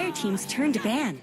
Dire team's turn to ban.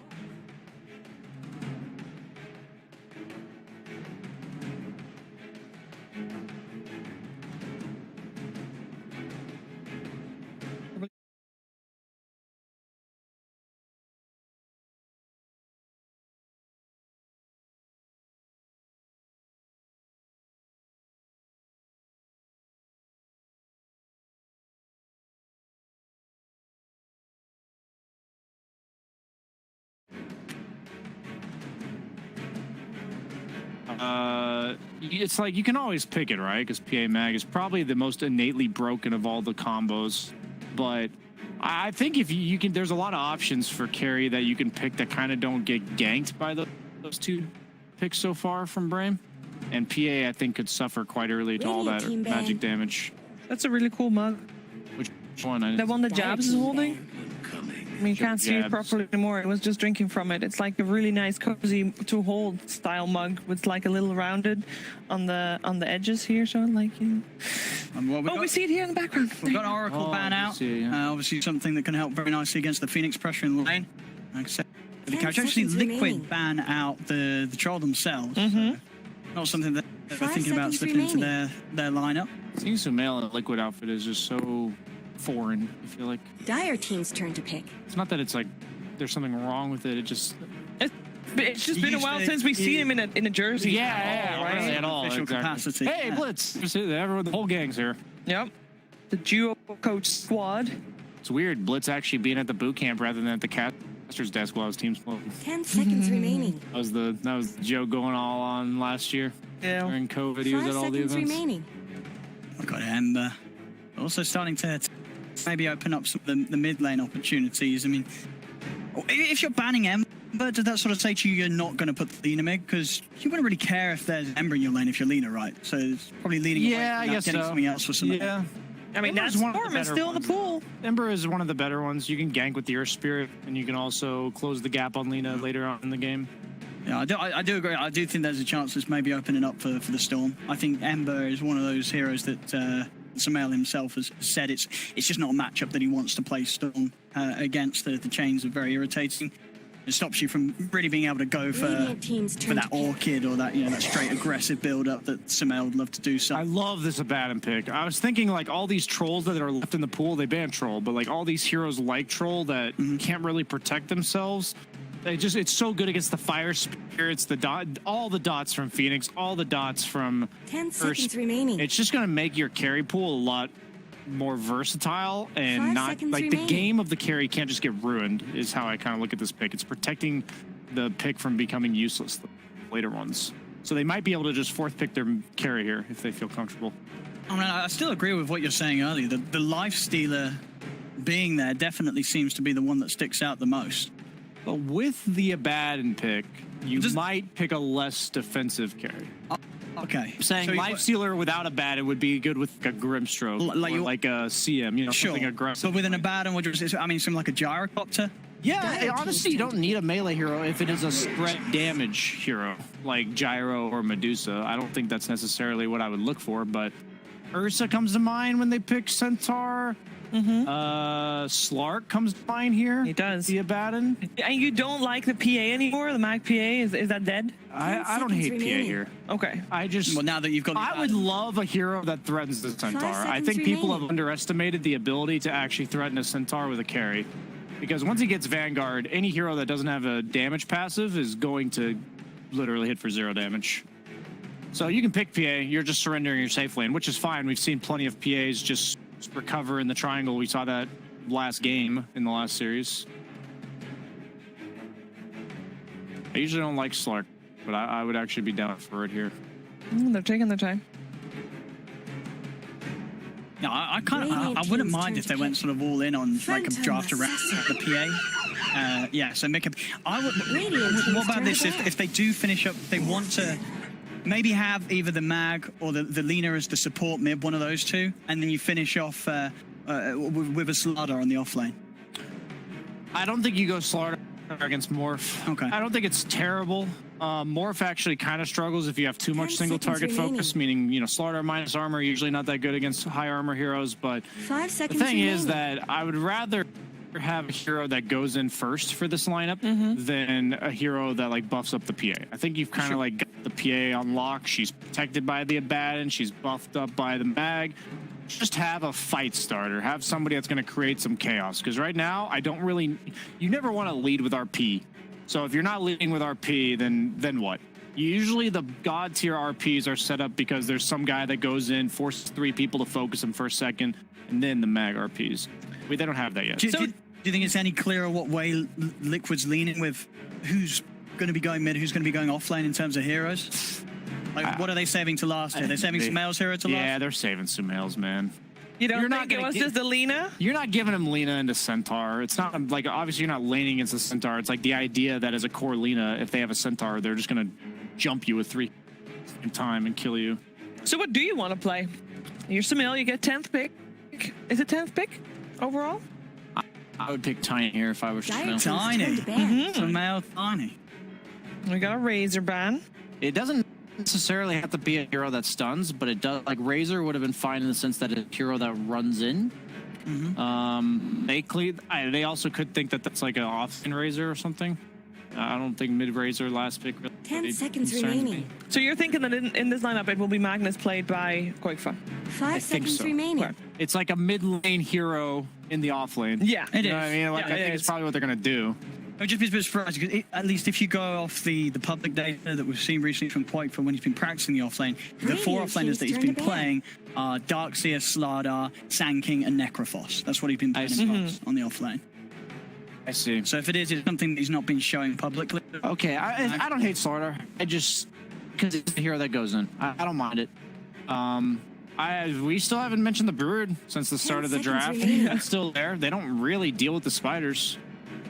It's like you can always pick it, right? Because PA Mag is probably the most innately broken of all the combos. But I think if you can, there's a lot of options for carry that you can pick that kind of don't get ganked by those two picks so far from Brame. And PA, I think, could suffer quite early to all that magic damage. That's a really cool mug. Which one? The one that Jabs is holding? I mean, you can't see it properly anymore. It was just drinking from it. It's like a really nice, cozy to-hold style mug with like a little rounded on the edges here. So like, you know. We see it here in the background. We've got Oracle ban out. Obviously, something that can help very nicely against the Phoenix pressure in the lane. Like I said, the couch actually Liquid ban out the troll themselves. So not something that they're thinking about slipping into their lineup. Seeing Sumail in a Liquid outfit is just so foreign, I feel like. Dire team's turn to pick. It's not that it's like there's something wrong with it. It just it's just been a while since we see him in a jersey. Yeah, right? Really at all. Official capacity. Hey, Blitz! Everyone, the whole gang's here. Yep. The duo coach squad. It's weird. Blitz actually being at the boot camp rather than at the caster's desk while his team's playing. 10 seconds remaining. That was the joke going all on last year. Yeah. During COVID, he was at all the events. 5 seconds remaining. I've got Ember. Also starting to maybe open up some of the mid lane opportunities. I mean, if you're banning Ember, does that sort of say to you you're not going to put the Lina mid? Because you wouldn't really care if there's Ember in your lane if you're Lina, right? So it's probably leading away from getting something else for some. Yeah. I mean, that's one of the still in the pool. Ember is one of the better ones. You can gank with the Earth Spirit, and you can also close the gap on Lina later on in the game. Yeah, I do agree. I do think there's a chance this may be opening up for the Storm. I think Ember is one of those heroes that Sumail himself has said it's just not a matchup that he wants to play Storm against. The chains are very irritating. It stops you from really being able to go for that Orchid or that that straight aggressive build up that Sumail would love to do. So I love this Abaddon pick. I was thinking like all these trolls that are left in the pool, they ban troll, but like all these heroes like troll that can't really protect themselves. It's so good against the fire spirits, all the dots from Phoenix, all the dots from 10 seconds remaining. It's just gonna make your carry pool a lot more versatile and 5 not seconds like remaining. the game of the carry can't just get ruined is how I kind of look at this pick. It's protecting the pick from becoming useless, the later ones. So they might be able to just fourth pick their carry here if they feel comfortable. I mean, I still agree with what you're saying earlier. The life stealer being there definitely seems to be the one that sticks out the most. But with the Abaddon pick, you might pick a less defensive carry. Okay. I'm saying so Life Stealer without Abaddon would be good with a Grimstroke, like a CM, something aggressive. But with an Abaddon, something like a Gyrocopter? Yeah, honestly, you don't need a melee hero if it is a spread damage hero, like Gyro or Medusa. I don't think that's necessarily what I would look for, but Ursa comes to mind when they pick Centaur. Slark comes to mind here. He does. The Abaddon. And you don't like the PA anymore? The Mag PA? Is that dead? I don't hate PA here. Okay. Well, now that you've got I would love a hero that threatens the Centaur. I think people have underestimated the ability to actually threaten a Centaur with a carry. Because once he gets Vanguard, any hero that doesn't have a damage passive is going to literally hit for 0 damage. So you can pick PA, you're just surrendering your safe lane, which is fine. We've seen plenty of PAs just recover in the triangle. We saw that last game in the last series. I usually don't like Slark, but I would actually be down for it here. They're taking their time. No, I wouldn't mind if they went sort of all in on like a draft around the PA. Yeah, so make a. What about this? If they do finish up, they want to maybe have either the Mag or the Lina as the support mid, one of those two, and then you finish off with a Slardar on the offlane. I don't think you go Slardar against Morph. Okay. I don't think it's terrible. Morph actually kind of struggles if you have too much single target focus, meaning, Slardar minus armor, usually not that good against high armor heroes, but 5 seconds the thing remaining. is that I would rather have a hero that goes in first for this lineup than a hero that like buffs up the PA. I think you've kind of like got the PA on lock. She's protected by the Abaddon. She's buffed up by the mag. Just have a fight starter. Have somebody that's going to create some chaos. Because right now, I don't really... You never want to lead with RP. So if you're not leading with RP, then what? Usually the god tier RPs are set up because there's some guy that goes in, forces 3 people to focus him for a second, and then the mag RPs. They don't have that yet. Do you think it's any clearer what way Liquid's leaning with who's going to be going mid, who's going to be going offlane in terms of heroes? Like, what are they saving to last year? They're saving Sumail's hero to last? Yeah, they're saving Sumail's, man. You don't think it was just the Lina? You're not giving him Lina into Centaur. It's not like, obviously you're not laning against the Centaur. It's like the idea that as a core Lina, if they have a Centaur, they're just going to jump you with 3 in time and kill you. So what do you want to play? You're Sumail, you get 10th pick. Is it 10th pick overall? I would pick Tiny here if I was Sumail. Tiny. Sumail Tiny. We got a Razor ban. It doesn't necessarily have to be a hero that stuns, but it does. Like Razor would have been fine in the sense that it's a hero that runs in. They also could think that that's like an off-in Razor or something. I don't think mid Razor last pick. Really 10 seconds remaining. So you're thinking that in this lineup it will be Magnus played by Koifa? 5 seconds so. remaining. Okay. It's like a mid lane hero in the off lane. Yeah, it You know is. what I mean? Like, Yeah, I think it's probably what they're gonna do. I would just be a bit surprised because at least if you go off the public data that we've seen recently from Quake for when he's been practicing the offlane, the 4 offlaners that he's been playing are Darkseer, Slardar, Sand King, and Necrophos. That's what he's been playing on the offlane. I see. So if it's something that he's not been showing publicly. Okay, I don't hate Slardar. I just because it's a hero that goes in. I don't mind it. We still haven't mentioned the Brood since the start of the draft. That's still there. They don't really deal with the spiders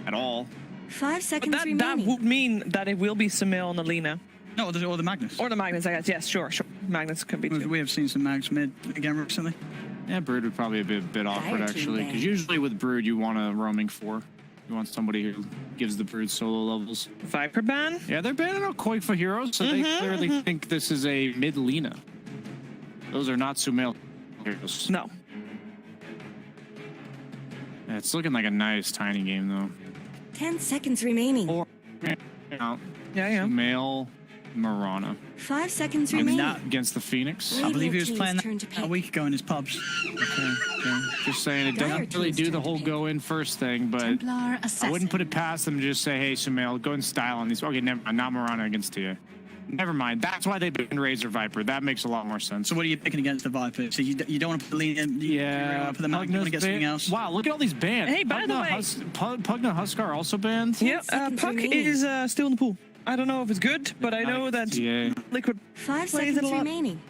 at all. 5 seconds But that remaining. would mean that it will be Sumail and Alina. No, or the Magnus. Or the Magnus, I guess. Yes, sure. Magnus could be too. We have seen some Mags mid again recently. Yeah, Brood would probably be a bit awkward team actually, ban. because usually with Brood you want a roaming 4. You want somebody who gives the Brood solo levels. Viper ban? Yeah, they're banning out Koi for heroes, so they clearly think this is a mid Lina. Those are not Sumail heroes. No. Yeah, it's looking like a nice tiny game though. 10 seconds remaining. Or Yeah. Sumail Marana 5 seconds I mean, remaining. that against the Phoenix. I believe he was Team's playing turn to that pick. a week ago in his pubs. Okay. Just saying, it doesn't really do the whole go in first thing, but Templar I assassin. wouldn't put it past them to just say, hey, Sumail, go and style on these. Okay, never mind, not Marana against TA. Never mind. That's why they've been Razor Viper. That makes a lot more sense. So what are you picking against the Viper? So you don't want to put the lean in? You don't want to put the Mag, you want to get something else? Wow, look at all these bans. Hey, by the way- Pugna Huskar also banned? Yeah, seconds Puck remaining. is still in the pool. I don't know if it's good, but I know that Yeah. Liquid 5 plays it a seconds lot. remaining.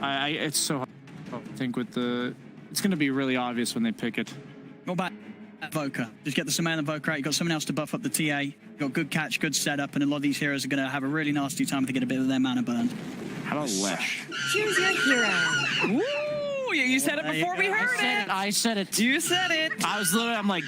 It's so hard to think with the... It's going to be really obvious when they pick it. What about Voker? Just get the Sumail and Voker out. You've got someone else to buff up the TA. You've got good catch, good setup, and a lot of these heroes are going to have a really nasty time if they get a bit of their mana burned. How about Lesh? Choose your hero. Ooh, you said it before we heard it. I said it. You said it. I was literally, I'm like,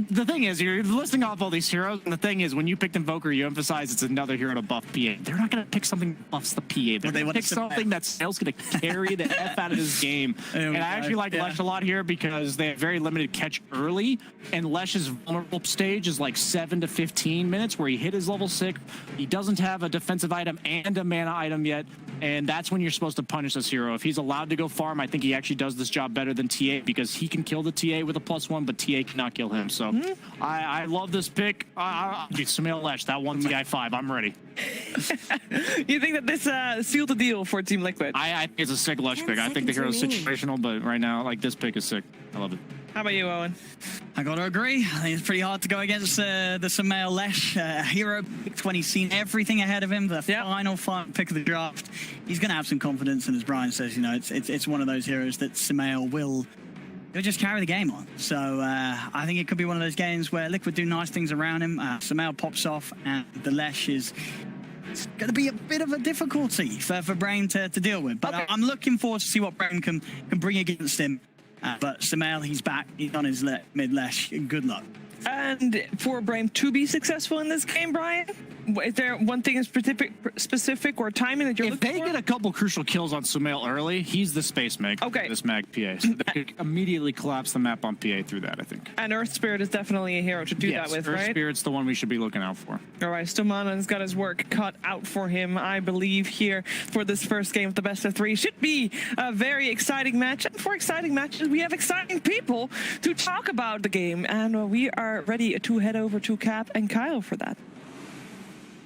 the thing is, you're listing off all these heroes, and the thing is, when you picked Invoker, you emphasize it's another hero to buff PA. They're not going to pick something that buffs the PA. They're they going to want pick to- something that Snail's going to carry the F out of this game. And I actually like Lesh a lot here because they have very limited catch early, and Lesh's vulnerable stage is like 7 to 15 minutes where he hit his level 6. He doesn't have a defensive item and a mana item yet, and that's when you're supposed to punish this hero. If he's allowed to go farm, I think he actually does this job better than TA because he can kill the TA with a +1, but TA cannot kill him. So I love this pick. Sumail Lesh, that one TI 5. I'm ready. You think that this sealed the deal for Team Liquid? I think it's a sick Lesh 10 pick. I think the seconds hero's remaining. situational, but right now, like, this pick is sick. I love it. How about you, Owen? I got to agree. I think it's pretty hard to go against the Sumail Lesh. Hero picked when he's seen everything ahead of him, the final pick of the draft. He's going to have some confidence, and as Brian says, you know, it's one of those heroes that Sumail will just carry the game on. So I think it could be one of those games where Liquid do nice things around him. Sumail pops off, and the Lesh is... It's going to be a bit of a difficulty for Brame to deal with. But I'm looking forward to see what Brame can bring against him. But Sumail, he's back. He's on his mid-Lesh. Good luck. And for Brame to be successful in this game, Brian, Is there one thing in specific or timing that you're If looking they for? get a couple crucial kills on Sumail early, he's the space maker Okay. for this mag PA. So they could immediately collapse the map on PA through that, I think. And Earth Spirit is definitely a hero to do Yes, that with, Earth right? Spirit's the one we should be looking out for. All right, Stomana's got his work cut out for him, I believe, here for this first game of the best of three. Should be a very exciting match. And for exciting matches, we have exciting people to talk about the game. And we are ready to head over to Cap and Kyle for that.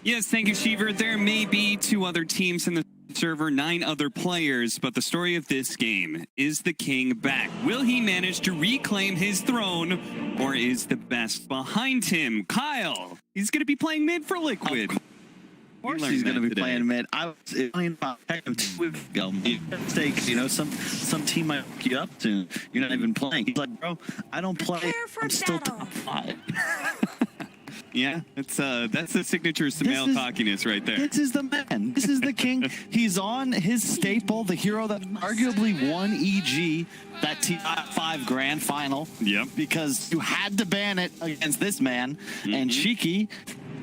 Yes, thank you, Shiver. There may be 2 other teams in the server, 9 other players, but the story of this game, is the king back? Will he manage to reclaim his throne, or is the best behind him? Kyle, he's going to be playing mid for Liquid. Of course he's going to be playing mid. I was playing about 2 weeks ago. Mistakes, you know, some team might hook you up soon. You're not even playing. He's like, bro, I don't play. Prepare for I'm still battle. top 5. Yeah, that's the signature Sumail cockiness right there. This is the man. This is the king. He's on his staple, the hero that arguably won EG, that T5 grand final. Yep. Because you had to ban it against this man, and Shiki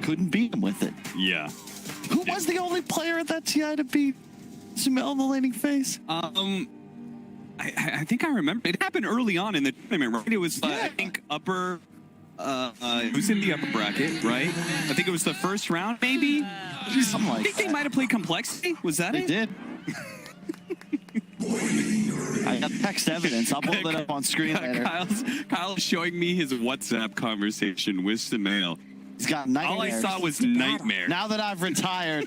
couldn't beat him with it. Yeah. Who was the only player at that TI to beat Sumail in the laning phase? I think I remember. It happened early on in the tournament, right? It was, I think, upper... it was in the upper bracket, right? I think it was the first round, maybe? Something like I think they might have played Complexity. Was that They it? did. I got text evidence. I'll pull it up on screen later. Kyle's showing me his WhatsApp conversation with Sumail. He's got nightmares. All I saw was nightmare. Now that I've retired,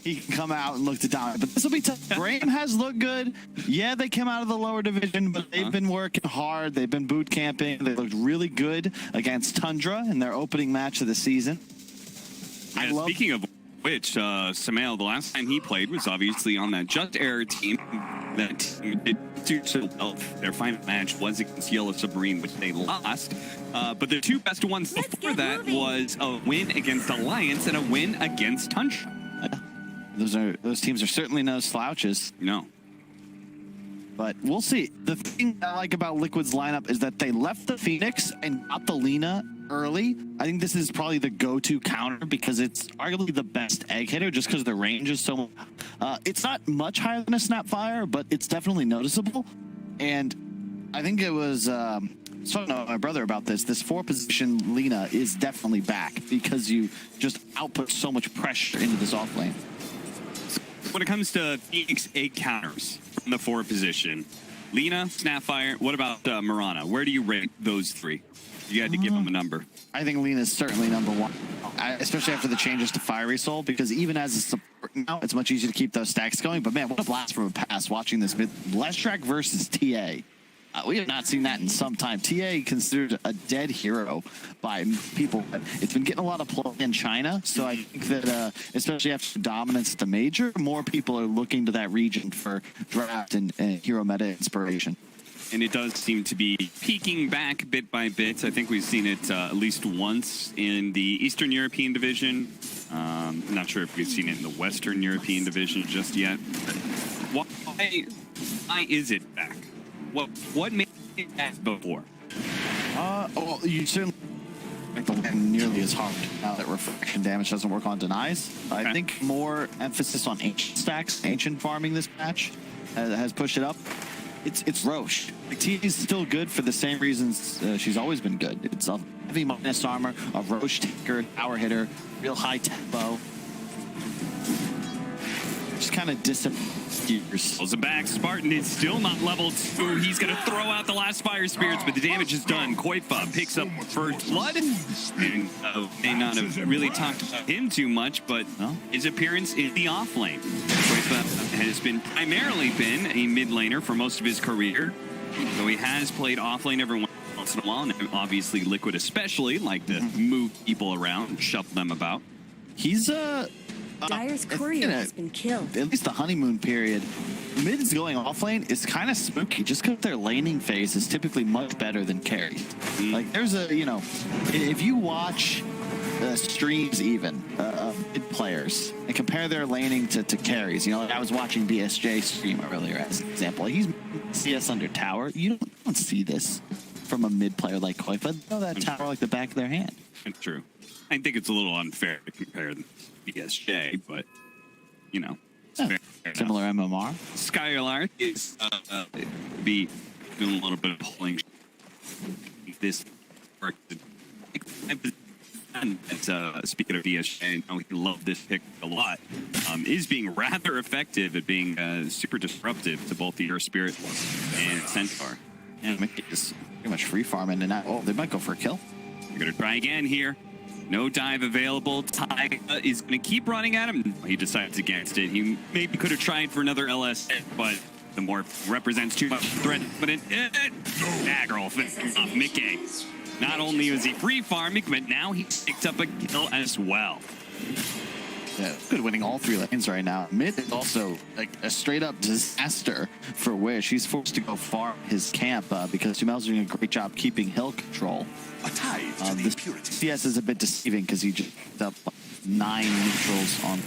he can come out and look to dominate. But this will be tough. Brame has looked good. Yeah, they came out of the lower division, but they've been working hard. They've been boot camping. They looked really good against Tundra in their opening match of the season. Yeah, speaking of which, Sumail, the last time he played was obviously on that Just Error team. That team did do so well. Their final match was against Yellow Submarine, which they lost. But their 2 best ones before that was a win against Alliance and a win against Tundra. Those teams are certainly no slouches. No. But we'll see. The thing I like about Liquid's lineup is that they left the Phoenix and got the Lina early. I think this is probably the go-to counter because it's arguably the best egg hitter just because the range is so... it's not much higher than a Snapfire, but it's definitely noticeable. And I think it was... so I talked to my brother about this. This 4-position Lina is definitely back because you just output so much pressure into this off lane. When it comes to Phoenix egg counters from the 4 position, Lina, Snapfire, what about Mirana? Where do you rate those 3? You had to give them a number. I think Lina is certainly number 1, especially after the changes to Fiery Soul, because even as a support now, it's much easier to keep those stacks going. But man, what a blast from a pass watching this mid. Leshrac versus TA. We have not seen that in some time. TA considered a dead hero by people. It's been getting a lot of play in China, so I think that especially after dominance at the major, more people are looking to that region for draft and hero meta inspiration. And it does seem to be peaking back bit by bit. I think we've seen it at least once in the Eastern European division. I'm not sure if we've seen it in the Western European division just yet. Why is it back? What made it back before? Well, you certainly make the land nearly as hard now that refraction damage doesn't work on denies. Okay. I think more emphasis on ancient stacks, ancient farming this patch has pushed it up. It's Roche. Like, T is still good for the same reasons she's always been good. It's a heavy minus armor, a Roche taker, power hitter, real high tempo. Just kind of disappears. Pulls it back. Spartan is still not level 2. He's going to throw out the last fire spirits, but the damage is done. Koifa picks up first blood. And may not have really talked about him too much, but his appearance in the off lane. Koifa has primarily been a mid laner for most of his career. So he has played off lane every once in a while, and obviously Liquid especially like to move people around, shuffle them about. He's Dire's courier has been killed. At least the honeymoon period. Mids going off lane is kind of spooky just because their laning phase is typically much better than carry. Like there's a, you know, if you watch streams even of mid players and compare their laning to carries, you know, like I was watching BSJ stream earlier as an example. Like he's CS under tower. You don't see this. from a mid player like Koifa. They know that tower like the back of their hand. It's true. I think it's a little unfair to compare the BSJ, but, you know, it's fair Similar enough. MMR. Skylar is be doing a little bit of pulling this work. And speaking of BSJ, I know he loved this pick a lot. Is being rather effective at being super disruptive to both the Hero Spirit and Centaur. And Mickey is pretty much free farming, and now, oh, they might go for a kill. We're gonna try again here. No dive available. Taiga is gonna keep running at him. He decides against it. He maybe could have tried for another LS, but the morph represents too much threat. But Aggro finishes off Mickey. Not only was he free farming, but now he picked up a kill as well. Yeah, good winning all 3 lanes right now. Mid is also like a straight up disaster for Wish. He's forced to go far his camp because Sumail's doing a great job keeping hill control. The CS is a bit deceiving because he just picked up 9 neutrals on.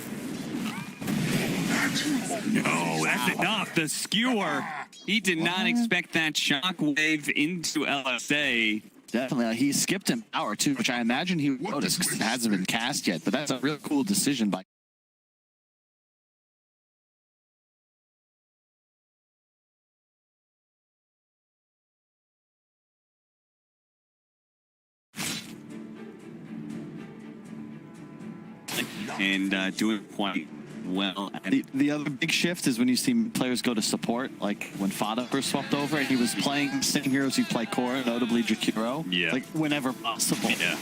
No, that's enough. The skewer. He did not expect that shockwave into LSA. Definitely. He skipped an hour too, which I imagine he would notice because it hasn't been cast yet. But that's a real cool decision by. And doing quite well. The other big shift is when you see players go to support, like when Fada first swapped over, and he was playing the same heroes he played core, notably Jakiro. Yeah. Like whenever possible. Yeah.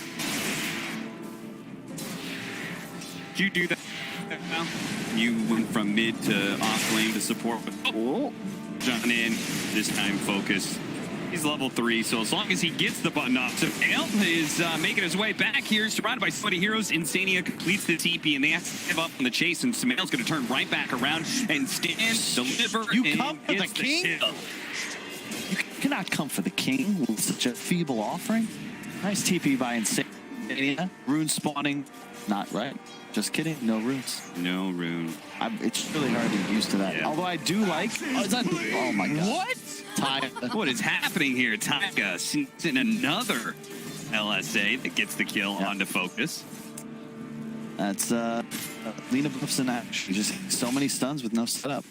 Did you do that now? You went from mid to off lane to support. Oh. John in, this time focus. He's level 3, so as long as he gets the button off. So Elf is making his way back here, surrounded by so many heroes. Insania completes the TP, and they have to give up on the chase, and Sumail's going to turn right back around and stand, deliver, You and come for the gets king? kill. You cannot come for the king with such a feeble offering. Nice TP by Insania. Rune spawning. Not right. Just kidding. No runes. No rune. It's really hard to get used to that. Yeah. Although I do like. Oh my god. What? Taiga. What is happening here? Taiga sneaks in another LSA that gets the kill onto focus. That's Lena buffs in action. Just so many stuns with no setup.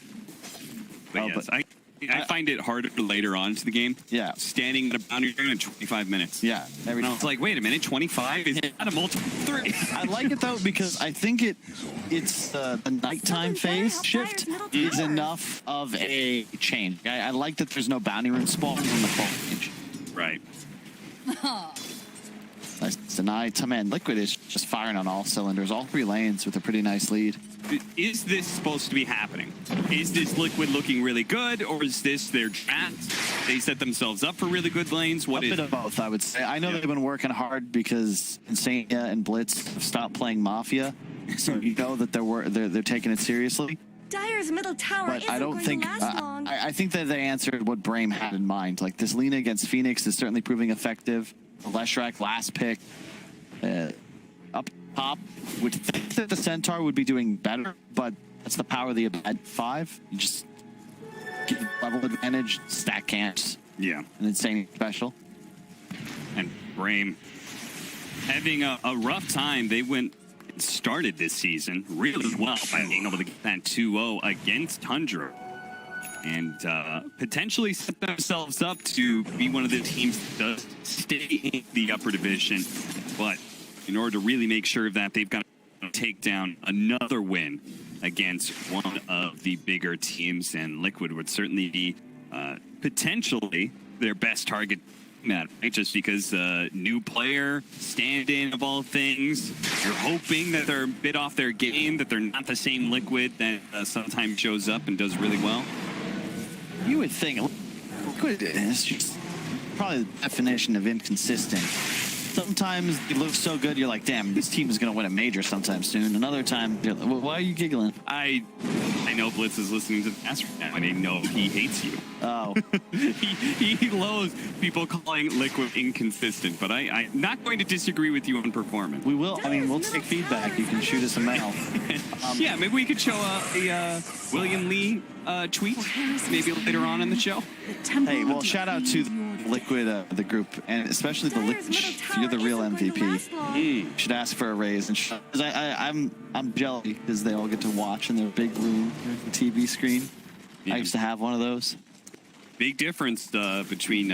But yes, I find it harder later on to the game. Yeah. Standing at a boundary in 25 minutes. Yeah. And I was like, wait a minute, 25 is not a multiple 3. I like it though because I think it's the nighttime phase shift is enough of a change. I like that there's no bounty rune spawn on the full range. Right. Nice deny. Man, Liquid is just firing on all cylinders, all 3 lanes with a pretty nice lead. Is this supposed to be happening? Is this Liquid looking really good, or is this their draft? They set themselves up for really good lanes? What is a bit of both, I would say. I know they've been working hard because Insania and Blitz have stopped playing Mafia, so you know that they're taking it seriously. Dire's middle tower But isn't I don't going think to last long. I think that they answered what Brame had in mind. Like this Lina against Phoenix is certainly proving effective. Leshrac last pick. Up top, would think that the Centaur would be doing better, but that's the power of the Abad 5. You just get level advantage, stack camps. Yeah. An insane special. And Brame having a rough time. They started this season really well by being able to get that 2-0 against Tundra. And potentially set themselves up to be one of the teams that does stay in the upper division. But in order to really make sure of that, they've got to take down another win against one of the bigger teams. And Liquid would certainly be potentially their best target. Right? Just because new player, stand-in of all things, you're hoping that they're a bit off their game, that they're not the same Liquid that sometimes shows up and does really well. You would think Liquid is just probably the definition of inconsistent. Sometimes it looks so good, you're like, damn, this team is going to win a major sometime soon. Another time, you're like, well, why are you giggling? I know Blitz is listening to the cast right now, and I know he hates you. Oh. he loathes people calling Liquid inconsistent, but I'm not going to disagree with you on performance. We will. I mean, we'll take feedback. You can shoot us a mail. Yeah, maybe we could show a William Lee tweet maybe later on in the show. Hey, well, shout out to Liquid the group, and especially the Liquid. If you're the real MVP, you should ask for a raise. And I'm jealous because they all get to watch in their big room, the TV screen. Yeah. I used to have one of those. Big difference between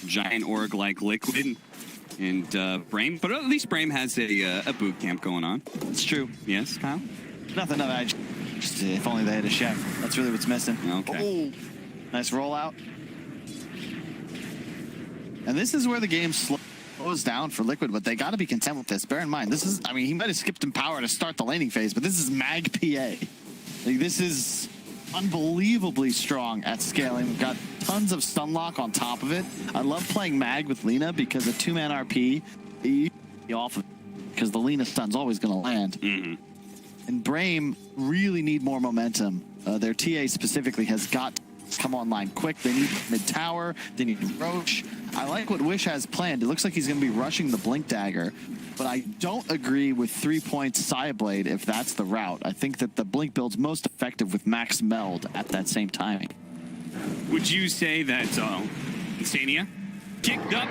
giant org like Liquid and Brame, but at least Brame has a boot camp going on. It's true. Yes, Kyle? Nothing of it. Just, if only they had a chef. That's really what's missing. Okay. Oh, nice rollout. And this is where the game slows down for Liquid, but they got to be content with this. Bear in mind, this is, I mean, he might have skipped in power to start the laning phase, but this is Mag PA. Like, this is unbelievably strong at scaling. We've got tons of stun lock on top of it. I love playing Mag with Lina because a 2-man RP, you off of because the Lina stun's always going to land. And Brame really need more momentum. Their TA specifically has got to come online quick. They need mid-tower. They need Roach. I like what Wish has planned. It looks like he's going to be rushing the Blink Dagger, but I don't agree with 3 points Psyblade if that's the route. I think that the Blink build's most effective with Max Meld at that same timing. Would you say that Insania kicked up,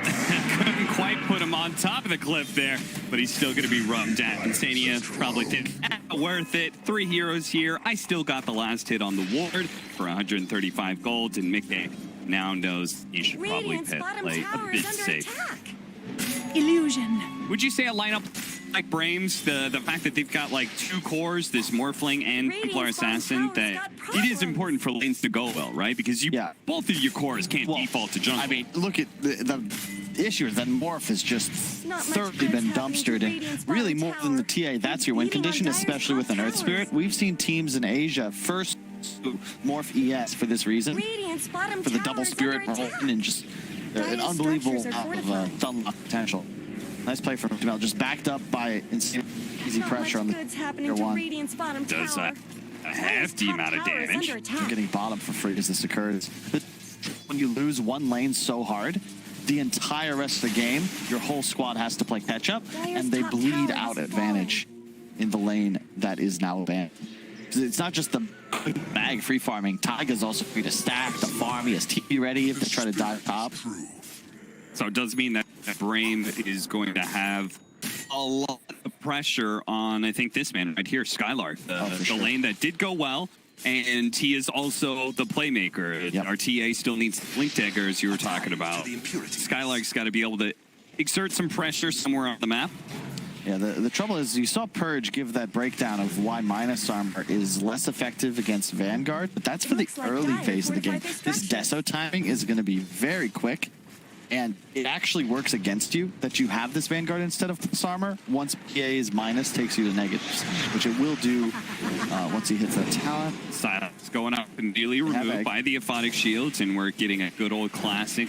couldn't quite put him on top of the cliff there, but he's still going to be rubbed at. Insania probably think, worth it. 3 heroes here. I still got the last hit on the ward for 135 gold, and Mickey now knows he should probably play a bit safe. Illusion. Would you say a lineup like Brame's, the fact that they've got like 2 cores, this Morphling and Templar Assassin, that it is important for lanes to go well, right? Because you both of your cores can't default to jungle. I mean, look at the issue is that Morph has just thoroughly been dumpstered, and really more than the TA, that's your win condition, especially with an Earth Spirit. We've seen teams in Asia first Morph ES for this reason, for the double Spirit roll, and just an unbelievable amount of stun lock potential. Nice play from Sumail, just backed up by insane easy pressure on the tier 1. Does a hefty amount of damage. You're getting bottom for free as this occurs. When you lose one lane so hard, the entire rest of the game, your whole squad has to play catch up, and they bleed out advantage in the lane that is now banned. It's not just the bag free farming. Taiga's also free to stack, to farm. He has TP ready if they try to dive top. So it does mean that Brame is going to have a lot of pressure on, I think, this man right here, Skylark, the lane that did go well. And he is also the playmaker. Yep. Our TA still needs Blink Dagger, as you were talking about. Skylark's got to be able to exert some pressure somewhere on the map. Yeah, the trouble is you saw Purge give that breakdown of why minus armor is less effective against Vanguard, but that's for the early phase of the game. This Deso timing is going to be very quick, and it actually works against you that you have this Vanguard instead of plus armor. Once PA's minus takes you to negatives, which it will do once he hits that talent. Silence going up and immediately removed by the Aphotic Shields, and we're getting a good old classic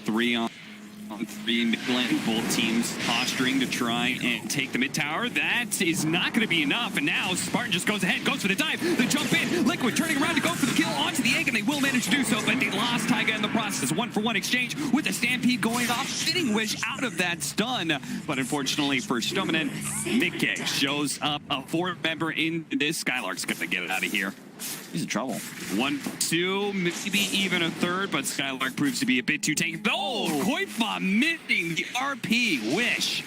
3-on-3 mid lane. Both teams posturing to try and take the mid tower. That is not going to be enough, and now Spartan just goes ahead, goes for the dive, the jump in. Liquid turning around to go for the kill onto the egg, and they will manage to do so, but they lost Taiga in the process. 1-for-1 exchange with the Stampede going off, fitting Wish out of that stun. But unfortunately for Stominen, Mickey shows up, a 4th member in this. Skylark's going to get it out of here. He's in trouble. 1, 2, maybe even a 3rd, but Skylark proves to be a bit too tanky. Oh, Koifa missing the RP. Wish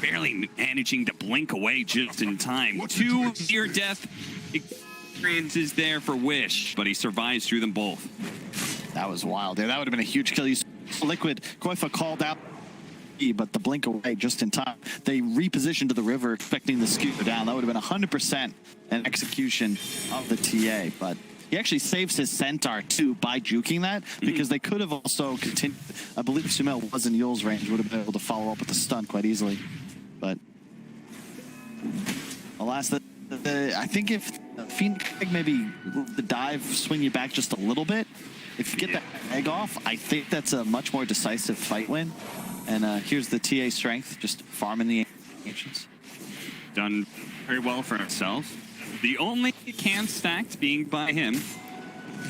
barely managing to blink away just in time. 2 near-death experiences there for Wish, but he survives through them both. That was wild. Yeah, that would have been a huge kill. You saw Liquid, Koifa called out, but the blink away just in time. They repositioned to the river, expecting the skewer down. That would have been 100% an execution of the TA, but he actually saves his Centaur too by juking that, because they could have also continued. I believe Sumail was in Yule's range, would have been able to follow up with the stun quite easily. But alas, I think if Phoenix maybe the dive swing you back just a little bit, if you get that egg off, I think that's a much more decisive fight win. And here's the TA strength, just farming the ancients. Done very well for himself. The only can stacked being by him.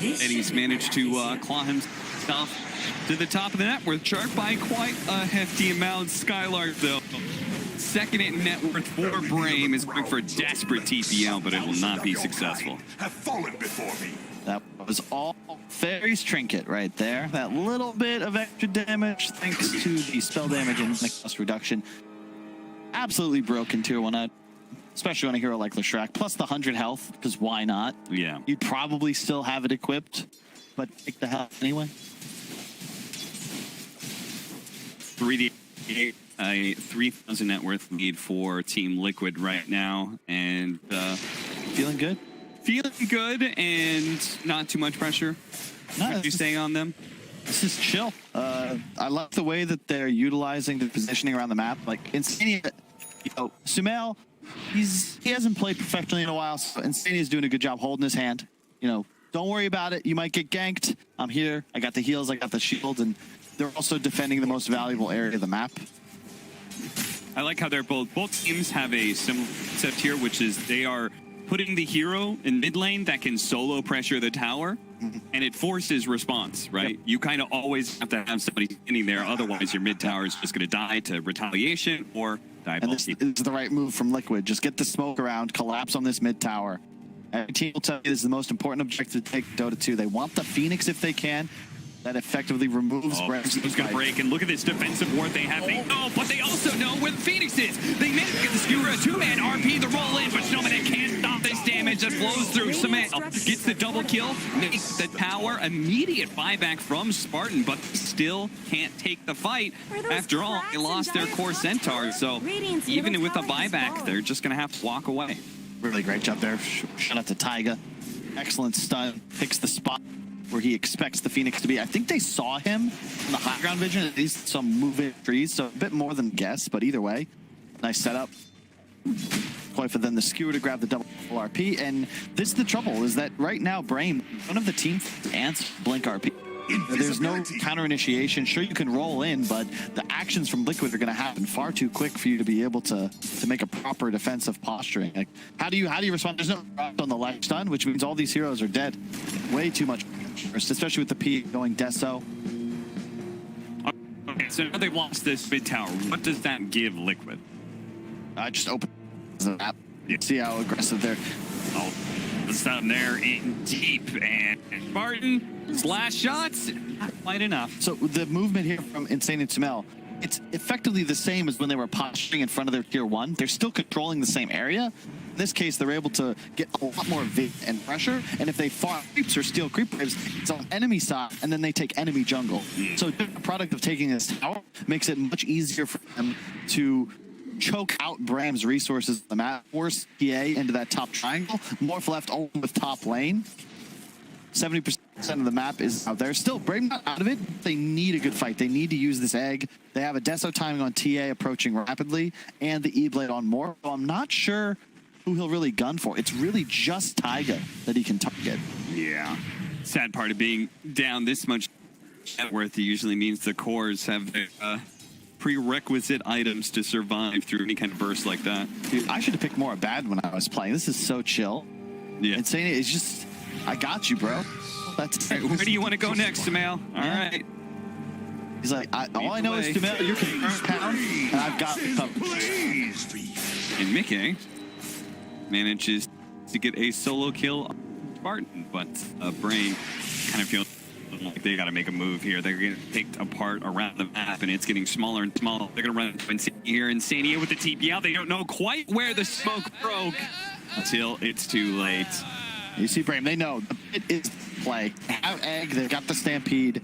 And he's managed to claw himself to the top of the net worth chart by quite a hefty amount. Skylark, though, second in net worth for Brame, is going for a desperate TPL, but it will not be successful. Have fallen before me. That was all Fairy's Trinket right there. That little bit of extra damage thanks to the spell damage and the cost reduction. Absolutely broken tier 1 out, especially on a hero like Leshrac. Plus the 100 health, because why not? Yeah. You'd probably still have it equipped, but take the health anyway. 3D8, a 3,000 net worth lead for Team Liquid right now, and Feeling good? feeling good and not too much pressure. What are you saying on them? This is chill. I love the way that they're utilizing the positioning around the map. Like Insania, Sumail, he hasn't played professionally in a while, so Insania's doing a good job holding his hand. Don't worry about it. You might get ganked. I'm here. I got the heals. I got the shield, and they're also defending the most valuable area of the map. I like how they're both teams have a similar concept here, which is they are putting the hero in mid lane that can solo pressure the tower, and it forces response, right? Yep. You kind of always have to have somebody standing there, otherwise your mid tower is just going to die to retaliation or die And this bulky. is the right move from Liquid. Just get the smoke around, collapse on this mid tower. Every team will tell you this is the most important objective to take Dota 2. They want the Phoenix if they can. That effectively removes Brame's Who's going to break, and look at this defensive ward they have. They know, but they also know where the Phoenix is. They managed to get the Skewer a 2-man RP the roll in, but Snowman can't stop this damage that flows through. Sumail gets the double kill, makes the tower, immediate buyback from Spartan, but still can't take the fight. After all, they lost their core Centaur, so even with a buyback, they're just going to have to walk away. Really great job there. Shout out to Taiga. Excellent stun. Picks the spot where he expects the Phoenix to be. I think they saw him on the high ground vision, at least some moving trees, so a bit more than guess, but either way, nice setup. Play for then the Skewer to grab the double RP, and this is the trouble, is that right now, Brame, one of the teams answers Blink RP. There's no counter initiation. Sure, you can roll in, but the actions from Liquid are going to happen far too quick for you to be able to make a proper defensive posturing. Like, how do you respond? There's no drop on the light stun, which means all these heroes are dead. Way too much, especially with the P going Deso. Okay, so now they've lost this mid tower. What does that give Liquid? I just open the map. See how aggressive they're. Oh, the stun there in deep, and Spartan's last shots, not quite enough. So the movement here from Insane and Sumail, it's effectively the same as when they were posturing in front of their tier 1. They're still controlling the same area. In this case, they're able to get a lot more vid and pressure, and if they farm creeps or steal creep waves, it's on enemy side, and then they take enemy jungle. So the product of taking this tower makes it much easier for them to choke out Brame's resources on the map, force PA into that top triangle, morph left only with top lane. 70% of the map is out there. Still, Brame not out of it. They need a good fight. They need to use this egg. They have a Deso timing on TA approaching rapidly, and the E-Blade on more. So I'm not sure who he'll really gun for. It's really just Taiga that he can target. Yeah. Sad part of being down this much net worth usually means the cores have their prerequisite items to survive through any kind of burst like that. Dude, I should have picked more bad when I was playing. This is so chill. Yeah. Insane. It's just, I got you, bro. That's All right, where do you want to go next, Sumail? All right. He's like, all I know is Sumail, you're confirmed pound, and I've got the coverage. And Mickey manages to get a solo kill on Spartan, but Brame kind of feels like they got to make a move here. They're getting picked apart around the map, and it's getting smaller and smaller. They're going to run into Insania here. Insania with the TP out. They don't know quite where the smoke broke until it's too late. You see, Brame, they know it is play. They have egg, they've got the Stampede.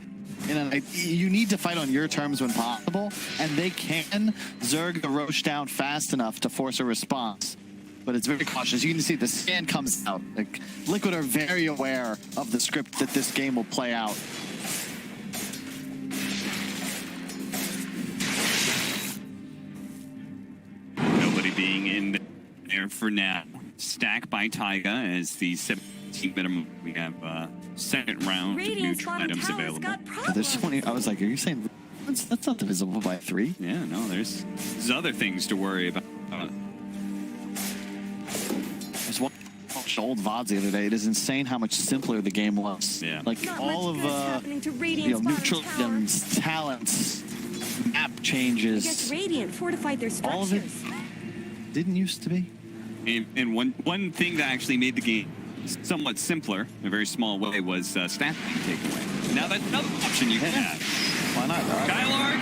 You need to fight on your terms when possible, and they can Zerg the Roche down fast enough to force a response. But it's very cautious. You can see the scan comes out. Like, Liquid are very aware of the script that this game will play out. Nobody being in there for now. Stack by Taiga as the 17 minimum. We have second round of neutral items available. There's so many. I was like, are you saying that's not divisible by 3? Yeah, no, there's other things to worry about. I was watching old VODs the other day. It is insane how much simpler the game was. Yeah. Like all of neutral items, talents, map changes. Radiant fortified their All of it structures. didn't used to be. And one thing that actually made the game somewhat simpler, in a very small way, was staff takeaway. Now that's another option you have. Why not? Skylark,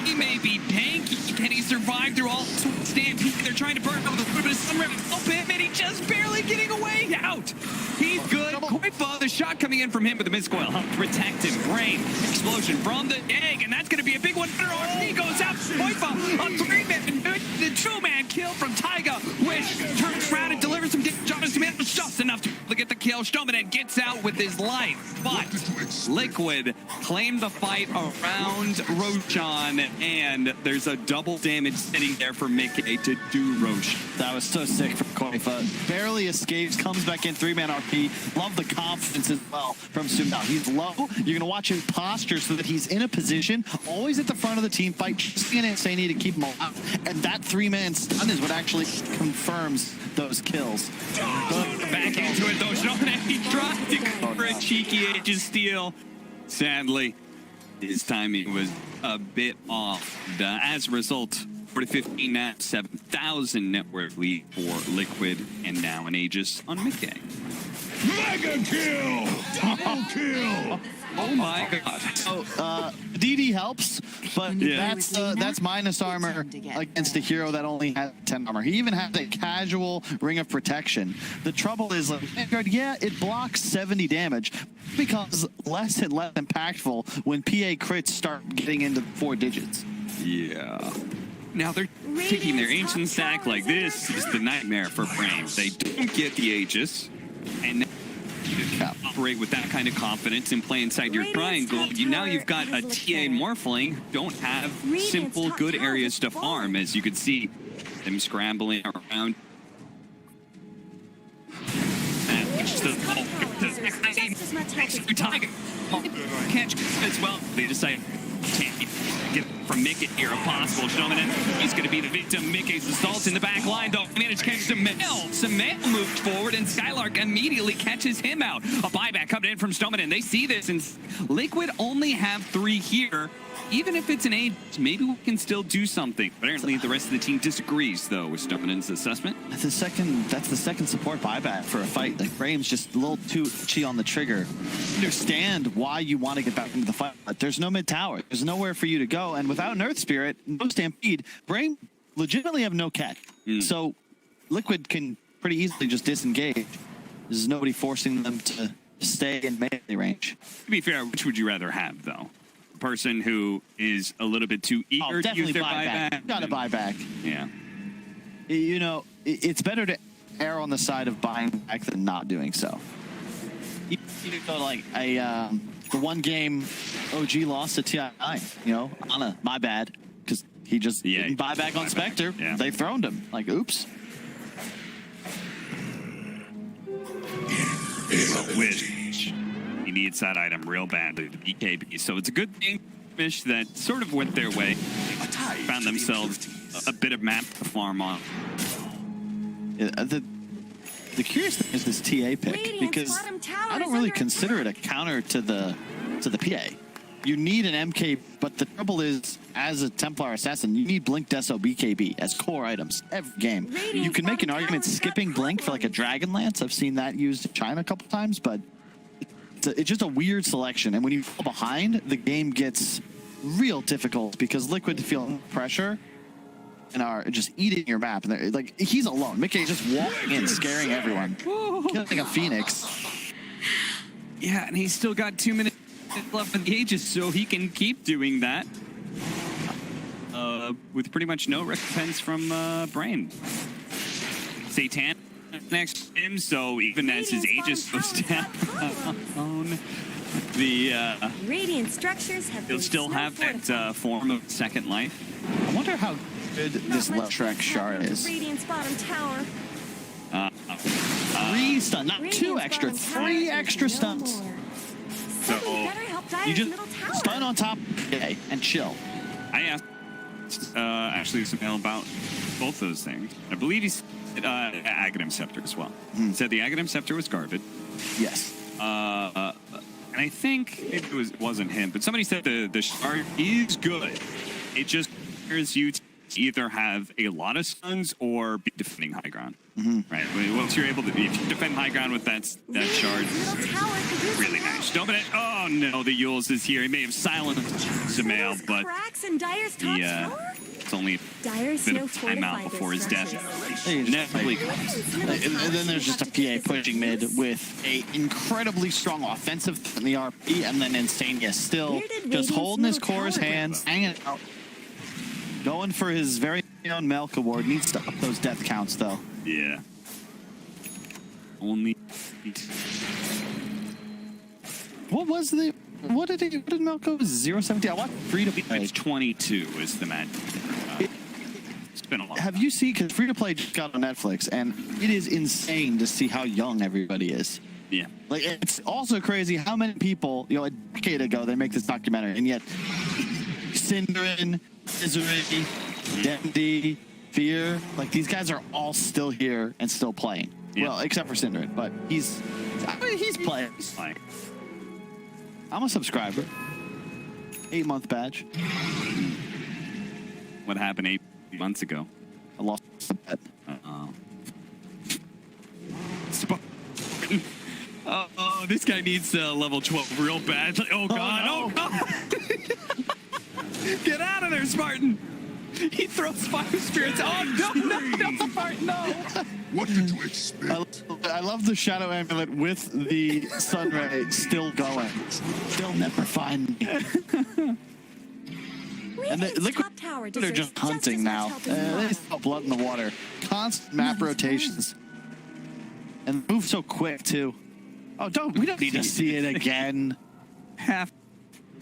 he may be tanky. Can he survive through all stampede? They're trying to burn over the foot of his sunray. Help him, and he just barely getting away out. He's good. Koifa, the shot coming in from him with the miscoil helped protect him. Brame, explosion from the egg, and that's going to be a big one. He goes out. Koifa, a 3-man, the 2-man kill from Taiga. Wish turns around and delivers some damage on his man. Just enough to get the kill. Stromanen gets out with his life, but Liquid claimed the fight around Roshan, and there's a double damage sitting there for Mickey to do Roshan. That was so sick from Koifa. Barely escapes, comes back in 3-man RP. Love the confidence as well from Sumail. He's low. You're going to watch him posture so that he's in a position, always at the front of the team fight, just being insane to keep him alive. And that 3-man stun is what actually confirms those kills. Back into it though. Stromanen, he tried to cover a cheeky Aegis steal. Sadly, his timing was a bit off. As a result, 40-15 now, 7,000 net worth lead for Liquid, and now an Aegis on Mickey. Mega kill! Double kill! Oh my god. So, DD helps, but that's minus armor against a hero that only has 10 armor. He even has a casual ring of protection. The trouble is, like, yeah, it blocks 70 damage. It becomes less and less impactful when PA crits start getting into 4 digits. Yeah. Now they're taking their ancient stack like this is the nightmare for Brame. They don't get the Aegis, and operate with that kind of confidence and play inside your triangle. Now you've got a TA and Morphling, don't have simple good areas to farm, as you can see them scrambling around. And just catch as well. They decide get from Mickey here if possible. Stromanen, he's going to be the victim. Mickey's assault in the back line, though. Managed to catch Sumail. Sumail moved forward, and Skylark immediately catches him out. A buyback coming in from Stromanen. They see this, and Liquid only have 3 here. Even if it's an 8, maybe we can still do something. Apparently, the rest of the team disagrees, though, with Stromanen's assessment. That's the second support buyback for a fight. Like, Brame's just a little too itchy on the trigger. Understand why you want to get back into the fight, but there's no mid tower. There's nowhere for you to go, and without an Earth Spirit, no Stampede, Brame legitimately have no catch. So Liquid can pretty easily just disengage. There's nobody forcing them to stay in melee range. To be fair, which would you rather have, though? Person who is a little bit too eager to use their buyback. Got to buy back. Yeah. You know, it's better to err on the side of buying back than not doing so. You go like the 1 game OG lost to TI9. You know, Anna, my bad, because he just didn't buy back on Spectre. Yeah. They throned him. Like, oops. Which he needs that item real badly, the BKB. So it's a good thing Fish that sort of went their way, found themselves a bit of map to farm on. Yeah, the curious thing is this TA pick, because I don't really consider it a counter to the PA. You need an MK, but the trouble is, as a Templar Assassin, you need Blink Deso BKB as core items every game. You can make an argument skipping Blink for like a Dragon Lance. I've seen that used in China a couple times, but it's just a weird selection. And when you fall behind, the game gets real difficult because Liquid feel pressure and are just eating your map. And they're like, he's alone. Mickey's just walking in, scaring everyone, killing a Phoenix. Yeah, and he's still got 2 minutes left in the Aegis, so he can keep doing that with pretty much no recompense from Brame. Satan next to him, so even as his Aegis goes down, Radiant structures have he'll still have that form of second life. I wonder how good this Trek shard is. Radiant's bottom tower. 3 stuns, not 2 extra, 3 extra stuns. So you just stun on top, and chill. I asked actually Sumail about both those things. I believe he said Aghanim Scepter as well. He said the Aghanim Scepter was garbage. Yes. And I think it wasn't him, but somebody said the shard is good. It just requires you to either have a lot of stuns or be defending high ground. Right. Once you're able to, if you defend high ground with that shard, Middle tower could use really some nice. help. Dominate. Oh no, the Yules is here. He may have silenced Sumail, but Cracks in Dyer's top tower? it's only a Dyer's bit no of timeout fortified before his death. structures. Inevitably comes. And then there's just a PA pushing mid with a incredibly strong offensive in the RP, and then Insania still Where did just Radiant's holding his middle core's tower go? hands, hanging out, going for his very own Melk award. Needs to up those death counts though. Yeah. Only. What did Melk go? 0-17. I want free to play. It's 22 is the match. It's been a lot. Have you seen? Because free to play just got on Netflix, and it is insane to see how young everybody is. Yeah. Like, it's also crazy how many people, a decade ago, they make this documentary, and yet Synderen, Misery, Dendi, Fear, like, these guys are all still here and still playing. Yeah. Well, except for Synderen, but he's playing. It's fine. I'm a subscriber. 8-month badge. What happened 8 months ago? I lost the bet. Spartan. Oh, this guy needs level 12 real bad. Oh, God. no. Oh, God. Get out of there, Spartan. He throws fire spirits. Oh, no, Spartan, no. What did you expect? I love the Shadow Amulet with the Sunray still going. They'll never find me. And the Radiant's Liquid top tower they're deserves just hunting as now. much help as They mine. smell blood in the water. Constant map rotations. And move so quick, too. Oh, we don't need to see it again. Half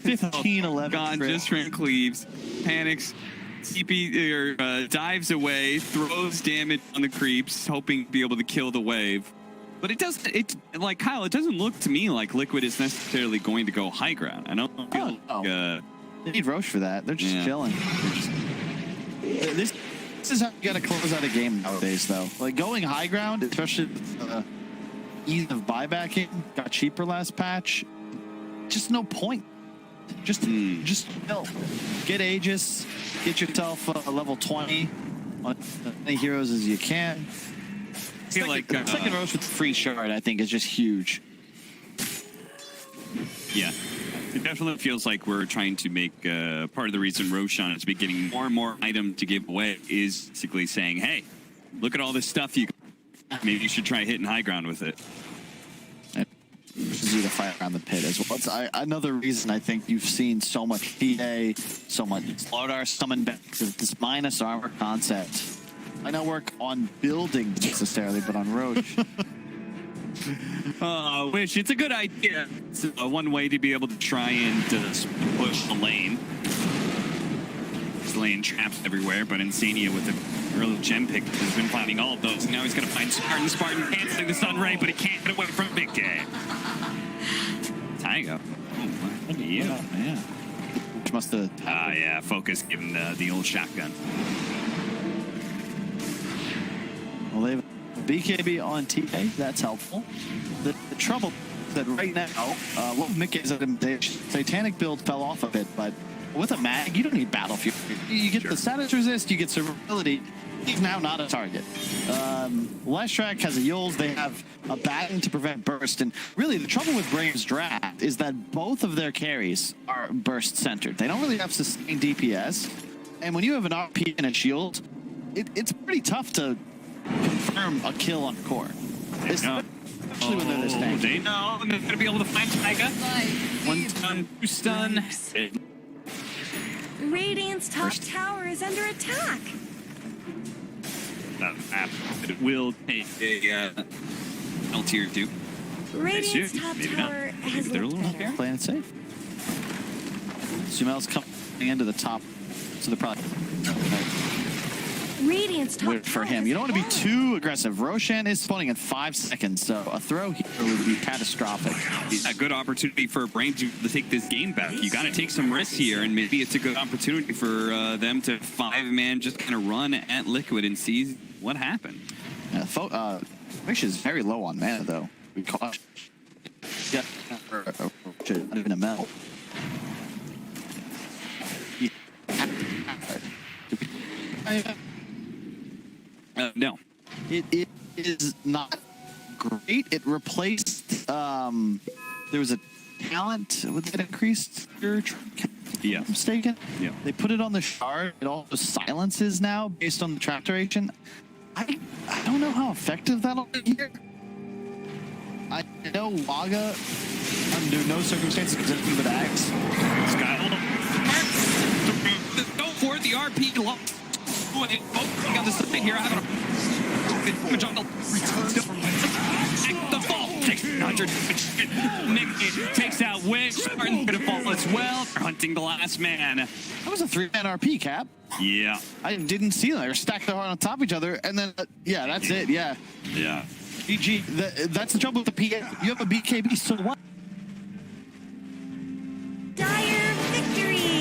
15-11. gone just from Cleaves. Panics. CP or dives away, throws damage on the creeps, hoping to be able to kill the wave. But it doesn't. Like Kyle. It doesn't look to me like Liquid is necessarily going to go high ground. I don't feel like. They need Roche for that. They're just chilling. This is how you got to close out a game nowadays, though. Like, going high ground, especially with ease of buybacking, got cheaper last patch. Just no point. Just chill. Get Aegis. Get yourself a level 20 on as many heroes as you can. Second Roche with the free shard, I think, is just huge. Yeah. It definitely feels like we're trying to make part of the reason Roshan is getting more and more item to give away is basically saying, hey, look at all this stuff you maybe you should try hitting high ground with it. Pushes you to fight around the pit as well. It's another reason I think you've seen so much PA, so much Slowdar summon back to this minus armor concept. I don't work on building necessarily, but on Roche. I wish. It's a good idea. It's one way to be able to try and push the lane. There's lane traps everywhere, but Insania with the early gem pick has been finding all of those. And now he's going to find Spartan. Spartan canceling the sun ray, but he can't get away from Big K. Taiga. Oh, yeah. Which must have... yeah. Focus given the old shotgun. Well, they've BKB on TA. That's helpful. The trouble is that right now, what Mickey's Satanic build fell off a bit, but with a mag, you don't need Battlefield. You get the status resist, you get survivability. He's now not a target. Leshrac has a Yules. They have a Batten to prevent burst. And really, the trouble with Brame's draft is that both of their carries are burst-centered. They don't really have sustained DPS. And when you have an RP and a shield, it's pretty tough to confirm a kill on core. Especially when they're this tanky. They know. They're going to be able to find Taiga. 1 stun, 2 stun. Radiant's top tower is under attack. It will take a L tier 2. Radiant's top Maybe tower not. has They're a looked little better. Playing it safe. Sumail's coming into the top, so they're probably Radiant's top wait for tower him. has You don't want to be fallen. too aggressive. Roshan is spawning in 5 seconds, so a throw here would be catastrophic. A good opportunity for Brame to take this game back. You got to take some risks here, and maybe it's a good opportunity for them to 5-man just kind of run at Liquid and see what happened. Wish is very low on mana, though. We caught. Yeah, not even a melt. No. It is not great. It replaced. There was a talent with that increased. Yeah. I'm mistaken. Yeah. They put it on the shard. It also silences now based on the trap duration. I don't know how effective that'll be here. I know Waga under no circumstances can do with axe. Sky. Go for it. The RP. Oh, we got this thing here. Having a jungle. The fall. 600. Nick takes out Wish. Spartan's gonna fall as well. They're hunting the last man. That was a 3-man RP, Cap. Yeah. I didn't see them. They were stacked on top of each other, and then yeah, that's it. Yeah. Yeah. GG. That's the trouble with the PA. You have a BKB, so what? Dire victory!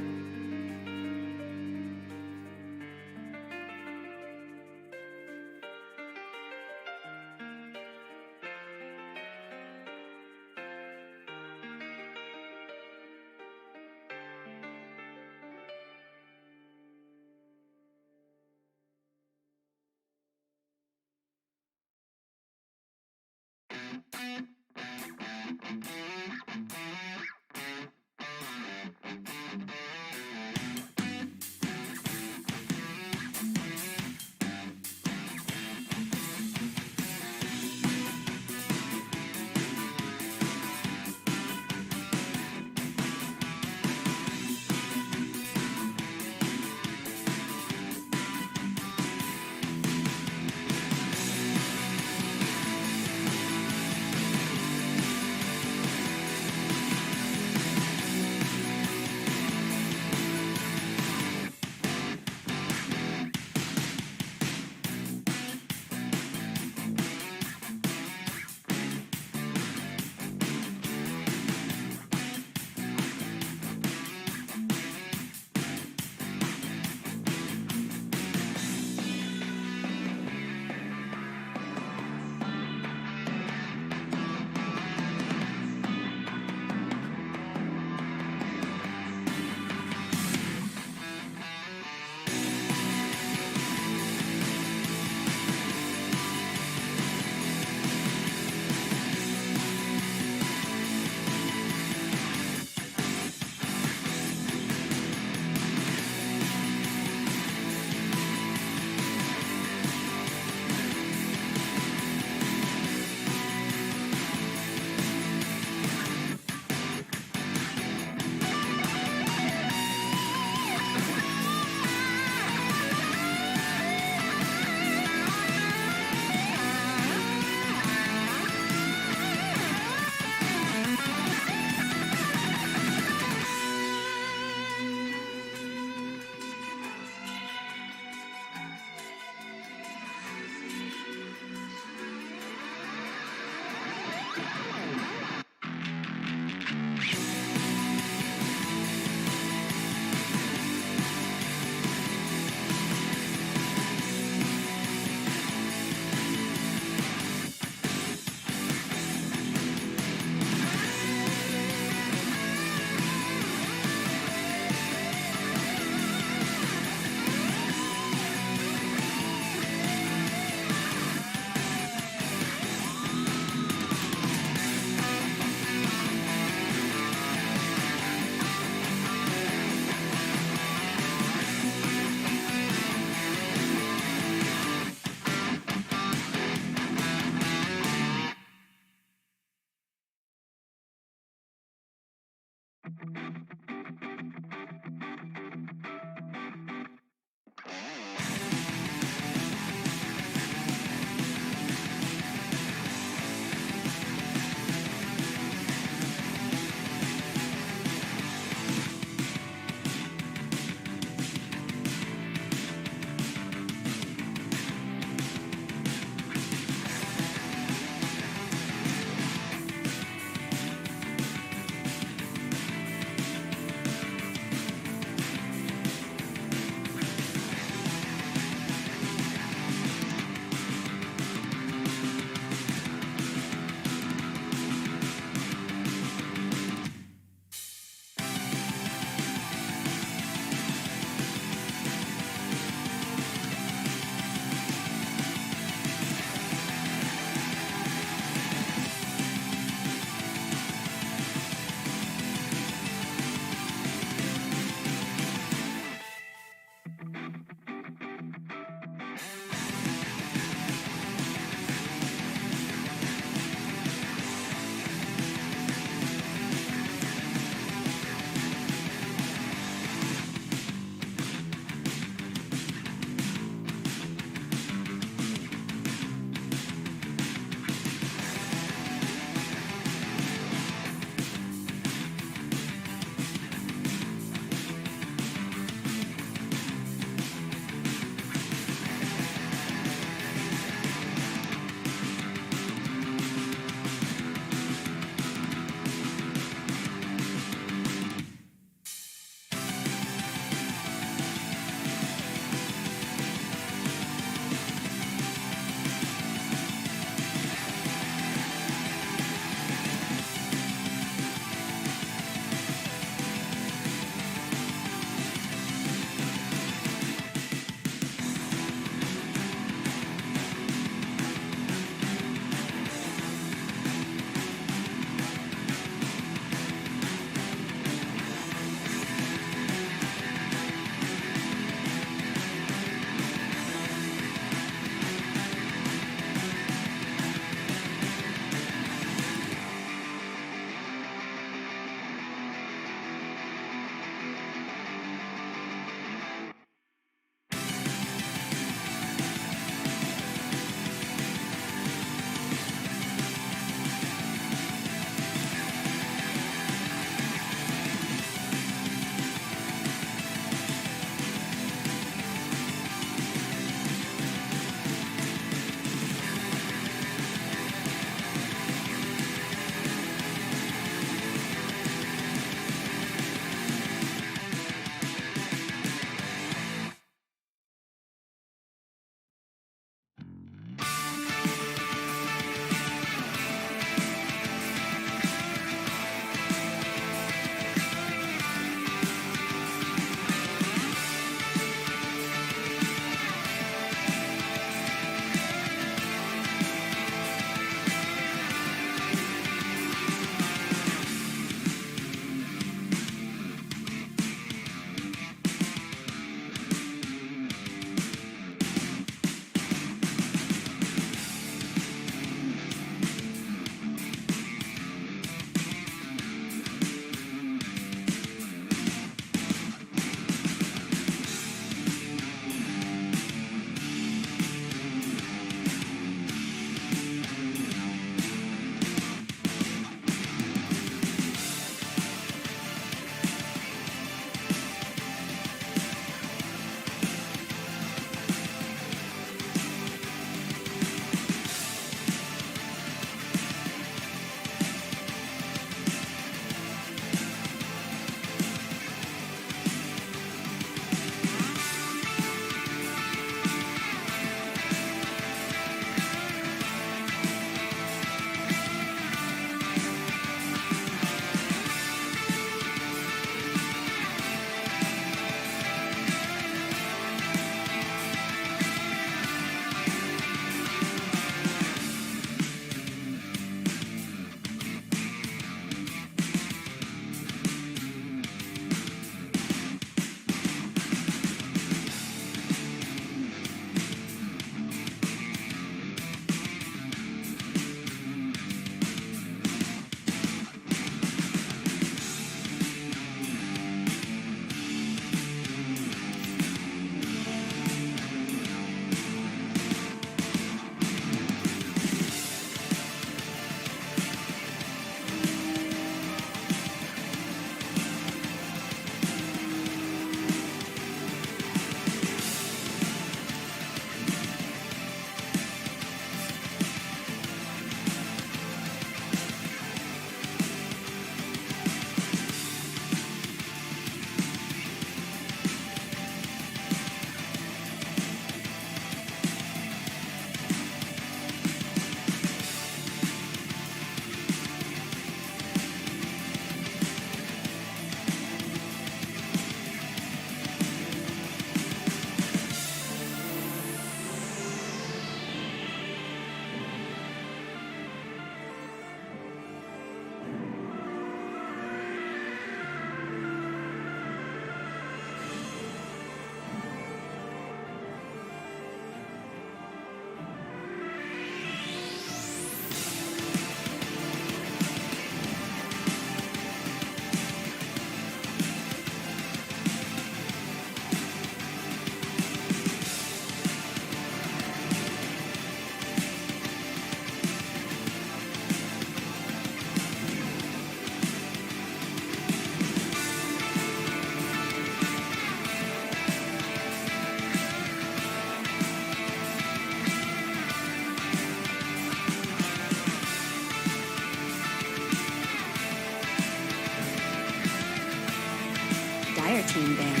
team ban.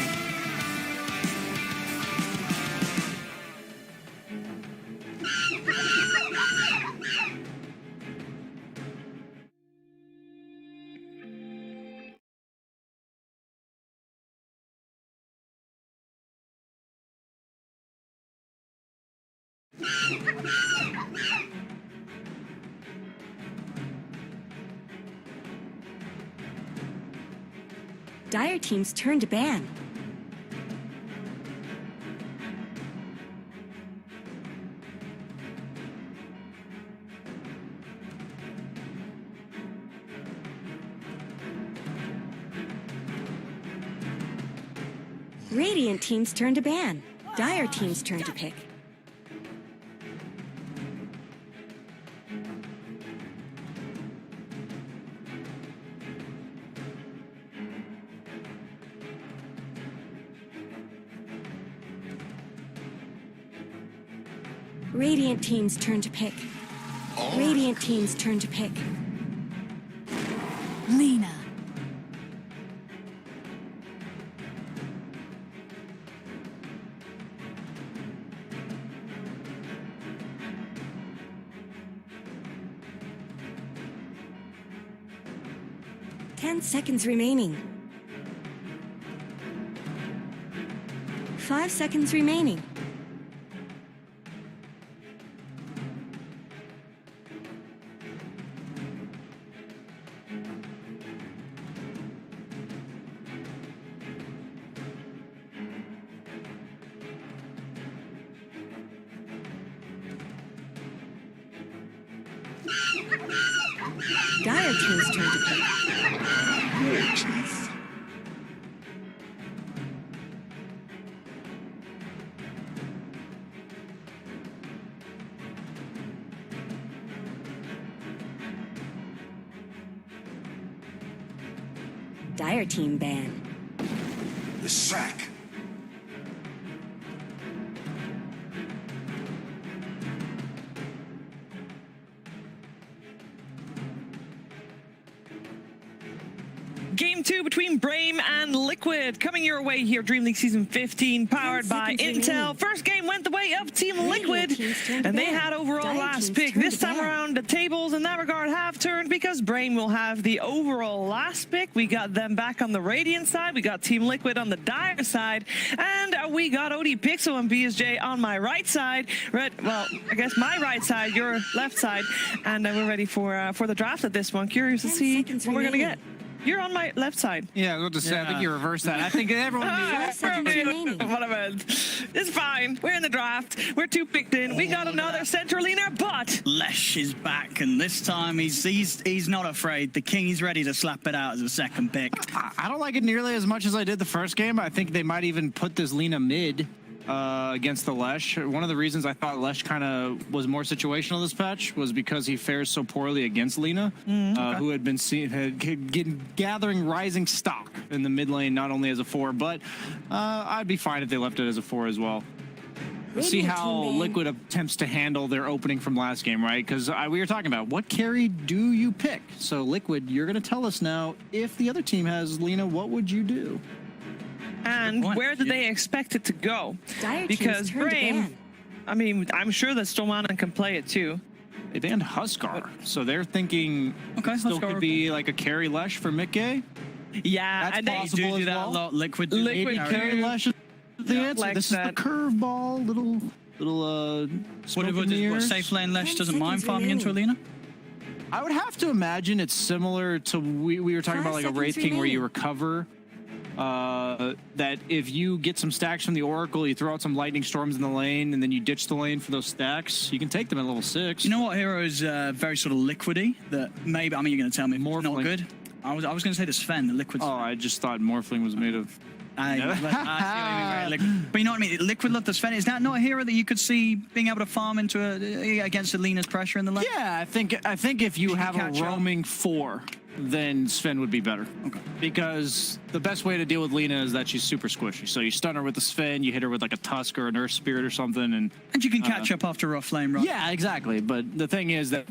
Dire team's turn to ban. Radiant team's turn to ban. Dire team's turn to pick. Radiant team's turn to pick. Radiant team's turn to pick. Lena. Ten seconds remaining. 5 seconds remaining. Dire team's turn to pick. Dire team ban. The sack. Game 2 between Brame and Liquid coming your way here. DreamLeague Season 15 powered by Intel. First game went the way of Team Liquid, and they had overall last pick. This time around, the tables in that regard have turned because Brame will have the overall last pick. We got them back on the Radiant side. We got Team Liquid on the Dire side, and we got OD Pixel and BSJ on my right side. Well, I guess my right side, your left side, and we're ready for the draft at this one. Curious to see what we're gonna get. You're on my left side. Yeah, I was about to say, I think you reversed that. I think everyone Whatever. It's fine. We're in the draft. We're 2 picked in. We got another center leaner, but Lesh is back, and this time he's not afraid. The king is ready to slap it out as a second pick. I don't like it nearly as much as I did the first game. I think they might even put this Lena mid against the Lesh. One of the reasons I thought Lesh kind of was more situational this patch was because he fares so poorly against Lena, who had been gathering rising stock in the mid lane, not only as a 4, but I'd be fine if they left it as a 4 as well. We'll see how Liquid attempts to handle their opening from last game, right? Because we were talking about what carry do you pick? So Liquid, you're going to tell us now, if the other team has Lena, what would you do? And where do they expect it to go? Because Brame, I mean, I'm sure that Stormanen can play it too. They banned Huskar, so they're thinking still could be like a carry Lesh for Mickey. Yeah, that's and possible do that a lot. Liquid carry Lesh is the answer. Like this is the curveball, little what safe lane Lesh doesn't mind farming into Alina? I would have to imagine it's similar to we were talking about like a Wraith King where you recover. That if you get some stacks from the Oracle, you throw out some lightning storms in the lane, and then you ditch the lane for those stacks, you can take them at level 6. You know what hero is very sort of liquidy? That maybe, I mean, you're going to tell me more not good. I was going to say the Sven, the liquid. Oh, I just thought Morphling was made of. But you know what I mean? Liquid love the Sven. Is that not a hero that you could see being able to farm into against Alina's pressure in the lane? Yeah, I think if you have a roaming 4, then Sven would be better. Okay. Because the best way to deal with Lena is that she's super squishy. So you stun her with the Sven, you hit her with like a Tusk or an Earth Spirit or something, and you can catch up after rough lane, right? Yeah, exactly. But the thing is that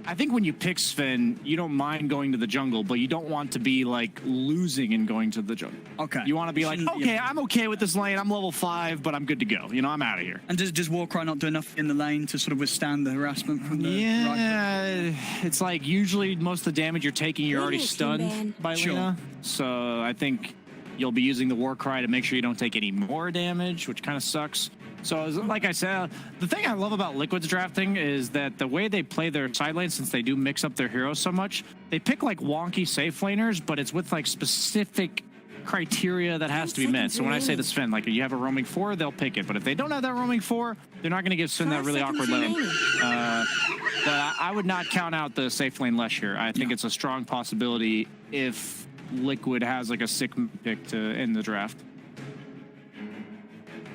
I think when you pick Sven, you don't mind going to the jungle, but you don't want to be like losing and going to the jungle. Okay. You want to be like, okay, I'm okay with this lane. I'm level 5, but I'm good to go. You know, I'm out of here. And does Warcry not do enough in the lane to sort of withstand the harassment from the right? It's like usually most of the damage you're taking, you're already stunned by Sure. Lina. So I think you'll be using the Warcry to make sure you don't take any more damage, which kind of sucks. So, like I said, the thing I love about Liquid's drafting is that the way they play their side lane, since they do mix up their heroes so much, they pick like wonky safe laners, but it's with like specific criteria that has to be met. So when I say to Sven, like, you have a roaming 4, they'll pick it. But if they don't have that roaming 4, they're not going to give Sven that really awkward lane. But I would not count out the safe lane Lesh here. I think it's a strong possibility if Liquid has like a sick pick to end the draft.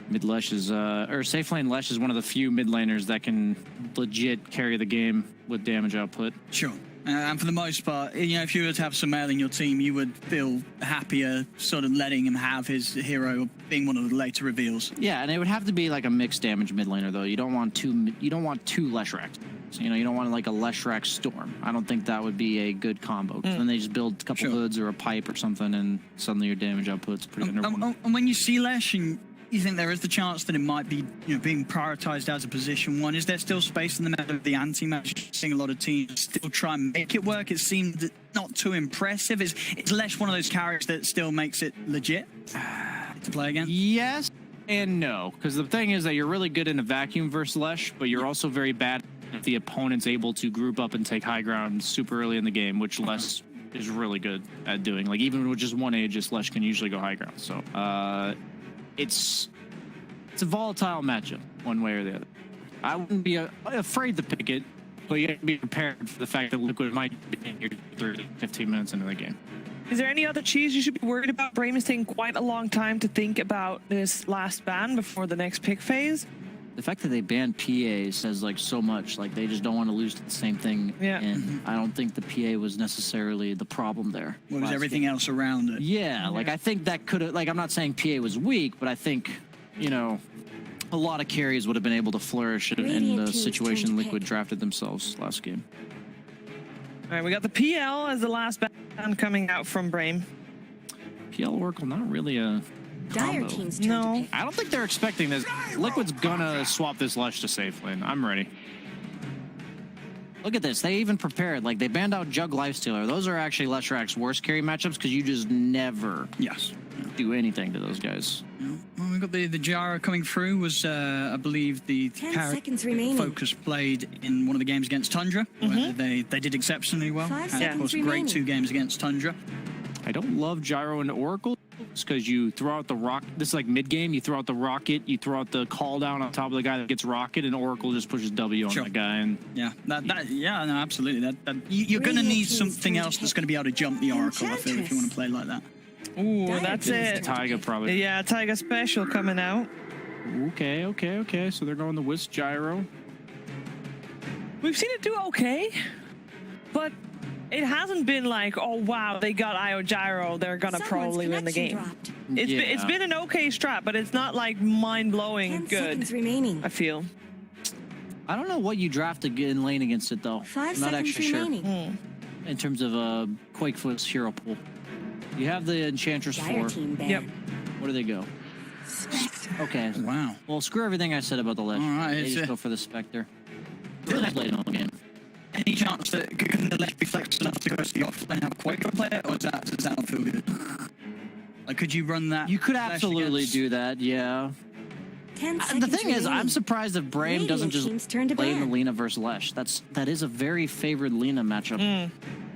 Mid Lesh is, or safe lane Lesh is one of the few mid laners that can legit carry the game with damage output. Sure. And for the most part, you know, if you were to have Sumail in your team, you would feel happier sort of letting him have his hero being one of the later reveals. Yeah, and it would have to be like a mixed damage mid laner though. You don't want two Leshraks. So, you know, you don't want like a Leshrac Storm. I don't think that would be a good combo. Then they just build a couple hoods or a pipe or something, and suddenly your damage output's pretty underwhelming. And when you see Lesh and you think there is the chance that it might be, you know, being prioritized as a position 1, is there still space in the meta of the anti-match? Seeing a lot of teams still try and make it work. It seemed not too impressive. Is Lesh one of those characters that still makes it legit to play against? Yes and no, because the thing is that you're really good in a vacuum versus Lesh, but you're also very bad if the opponent's able to group up and take high ground super early in the game, which Lesh is really good at doing. Like, even with just one Aegis, Lesh can usually go high ground. So, it's a volatile matchup one way or the other. I wouldn't be afraid to pick it, but you have to be prepared for the fact that Liquid might be in here 30, 15 minutes into the game. Is there any other cheese you should be worried about? Brame is taking quite a long time to think about this last ban before the next pick phase. The fact that they banned PA says like so much. Like, they just don't want to lose to the same thing. Yeah. And I don't think the PA was necessarily the problem there. What was everything else around it? Yeah, like I think that could have, like, I'm not saying PA was weak, but I think, you know, a lot of carries would have been able to flourish in the situation Liquid drafted themselves last game. All right, we got the PL as the last ban coming out from Brame. PL Oracle, not really a Dire combo. team's turn to pick. I don't think they're expecting this. Liquid's gonna swap this Lesh to safe lane. I'm ready. Look at this. They even prepared. Like, they banned out Jug Lifestealer. Those are actually Leshrac's worst carry matchups because you just never do anything to those guys. Well, we got the gyro coming through. Was I believe the 10 seconds remaining. focus played in one of the games against Tundra, where they did exceptionally well. 5 And of seconds course, remaining. great 2 games against Tundra. I don't love Gyro and Oracle. It's because you throw out the rock. This is like mid game. You throw out the rocket. You throw out the call down on top of the guy that gets rocket, and Oracle just pushes W on that guy. And Yeah, no, absolutely. You're going to need something else that's going to be able to jump the Oracle, I feel, if you want to play like that. Ooh, that's it. Taiga probably. Yeah, Taiga special coming out. Okay. So they're going the Wisp Gyro. We've seen it do okay, but it hasn't been like, oh wow, they got IO Gyro, they're gonna Someone's probably win the connection game. dropped. It's been an okay strat, but it's not like mind-blowing 10 good, seconds remaining. I feel. I don't know what you draft in lane against it though. 5 I'm not seconds actually sure. remaining. In terms of Quakefoot's hero pool. You have the Enchantress Dire 4. team ban. Yep. Where do they go? Okay. Wow. Well, screw everything I said about the Lesh. All right, They it's, just go for the Spectre. Really played on the game. Any chance that can the left be flexible enough to go to the off and have Quaker play it, or does that not feel good? Like, could you run that? You could Lesh absolutely against- do that, yeah. 10 seconds The thing is, I'm remaining. surprised if Brame doesn't Radiant team's just turn to play in the ban. Lina versus Lesh. That is a very favored Lina matchup.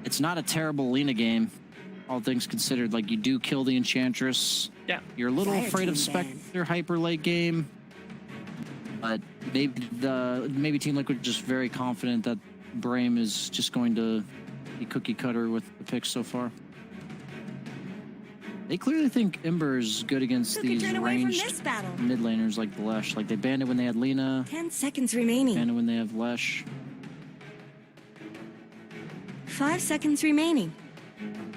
It's not a terrible Lina game, all things considered. Like, you do kill the Enchantress. Yeah. You're a little Fire afraid of team ban. Spectre hyper late game. But maybe Team Liquid just very confident that Brame is just going to be cookie cutter with the picks so far. They clearly think Ember is good against Who could these turn away from ranged this battle? mid laners like the Lesh. Like, they banned it when they had Lina, 10 seconds remaining. banned it when they have Lesh. 5 seconds remaining.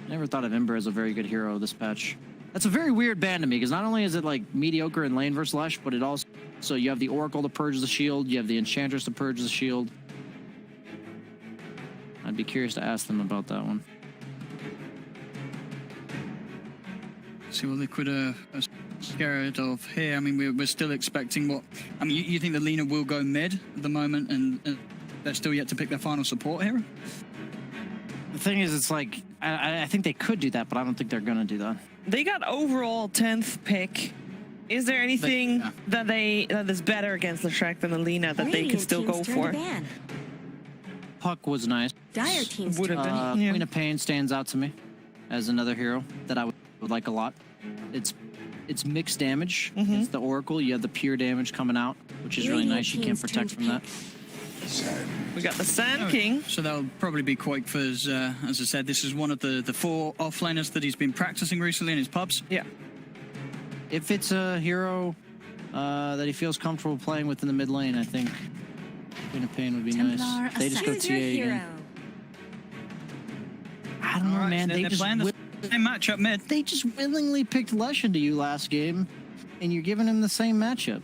Never thought of Ember as a very good hero this patch. That's a very weird ban to me, because not only is it like mediocre in lane versus Lesh, but it also, so you have the Oracle to purge the shield, you have the Enchantress to purge the shield. I'd be curious to ask them about that one. See what Liquid are scared of here. I mean, we're still expecting what... I mean, you think the Lina will go mid at the moment and they're still yet to pick their final support hero? The thing is, it's like, I think they could do that, but I don't think they're going to do that. They got overall 10th pick. Is there anything that is better against the Shrek than the Lina that they could still go for? Puck was nice. Dire teams Would have been. Yeah. Queen of Pain stands out to me as another hero that I would like a lot. It's mixed damage. It's the Oracle. You have the pure damage coming out, which is really nice. You can't protect from that. We got the Sand King. So that'll probably be Quakefur's, as I said, this is one of the 4 offlaners that he's been practicing recently in his pubs. Yeah. If it's a hero that he feels comfortable playing with in the mid lane, I think Queen of Pain would be nice. They just go TA again. I don't know, man. They just same matchup mid. They just willingly picked Lesh into you last game, and you're giving him the same matchup.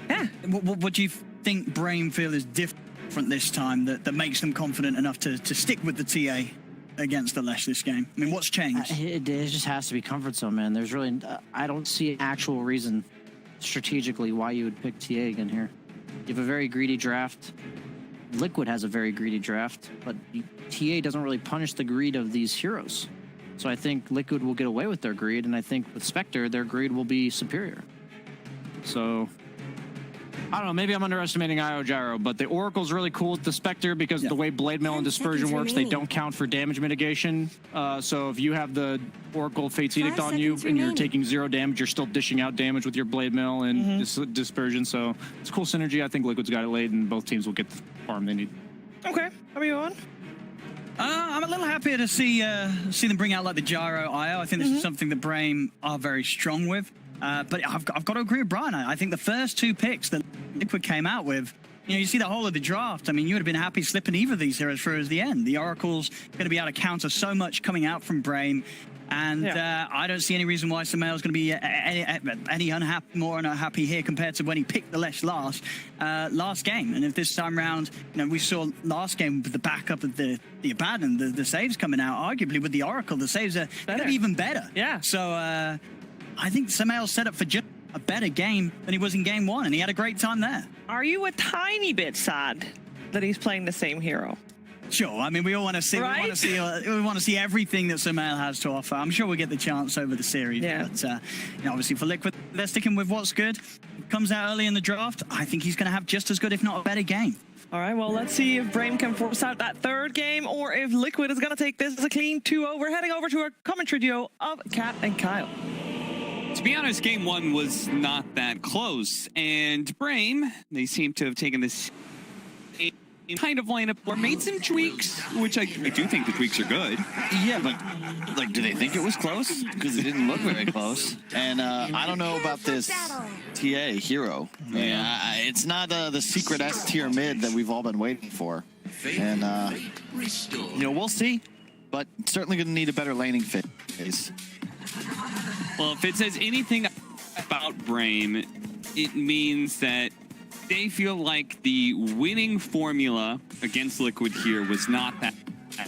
Yeah. What do you think Brame feel is different this time that makes them confident enough to stick with the TA against the Lesh this game? I mean, what's changed? It just has to be comfort zone, man. There's really, I don't see an actual reason strategically why you would pick TA again here. You have a very greedy draft. Liquid has a very greedy draft, but TA doesn't really punish the greed of these heroes. So I think Liquid will get away with their greed, and I think with Spectre, their greed will be superior. So, I don't know, maybe I'm underestimating IO Gyro, but the Oracle's really cool with the Spectre because the way Blade Mail and Dispersion works, they don't count for damage mitigation. So if you have the Oracle Fate's Edict on you and you're taking 0 damage, you're still dishing out damage with your Blade Mail and Dispersion. So it's cool synergy. I think Liquid's got it laid, and both teams will get the farm they need. Okay, are we on? I'm a little happier to see them bring out like the Gyro IO. I think this is something that Brame are very strong with. But I've got to agree with Brian. I think the first 2 picks that Liquid came out with, you see the whole of the draft. I mean, you would have been happy slipping either of these heroes through as the end. The Oracle's going to be able to counter so much coming out from Brame. And I don't see any reason why Sumail's going to be any more unhappy here compared to when he picked the Lesh last game. And if this time round, we saw last game with the backup of the Abaddon, the saves coming out, arguably with the Oracle, the saves are going to be even better. Yeah. So I think Sumail's set up for just a better game than he was in game 1, and he had a great time there. Are you a tiny bit sad that he's playing the same hero? Sure. I mean, we all want to see. Right? We want to see everything that Sumail has to offer. I'm sure we'll get the chance over the series. Yeah. But obviously for Liquid, they're sticking with what's good. Comes out early in the draft. I think he's going to have just as good, if not a better game. All right. Well, let's see if Brame can force out that 3rd game, or if Liquid is going to take this as a clean 2-0. We're heading over to our commentary duo of Kat and Kyle. To be honest, game 1 was not that close, and Brame, they seem to have taken this kind of lineup or made some tweaks, which I do think the tweaks are good. Yeah, but like, do they think it was close? Because it didn't look very close. And I don't know about this TA hero. Yeah, it's not the secret S tier mid that we've all been waiting for. And we'll see. But certainly going to need a better laning phase. Well, if it says anything about Brame, it means that they feel like the winning formula against Liquid here was not that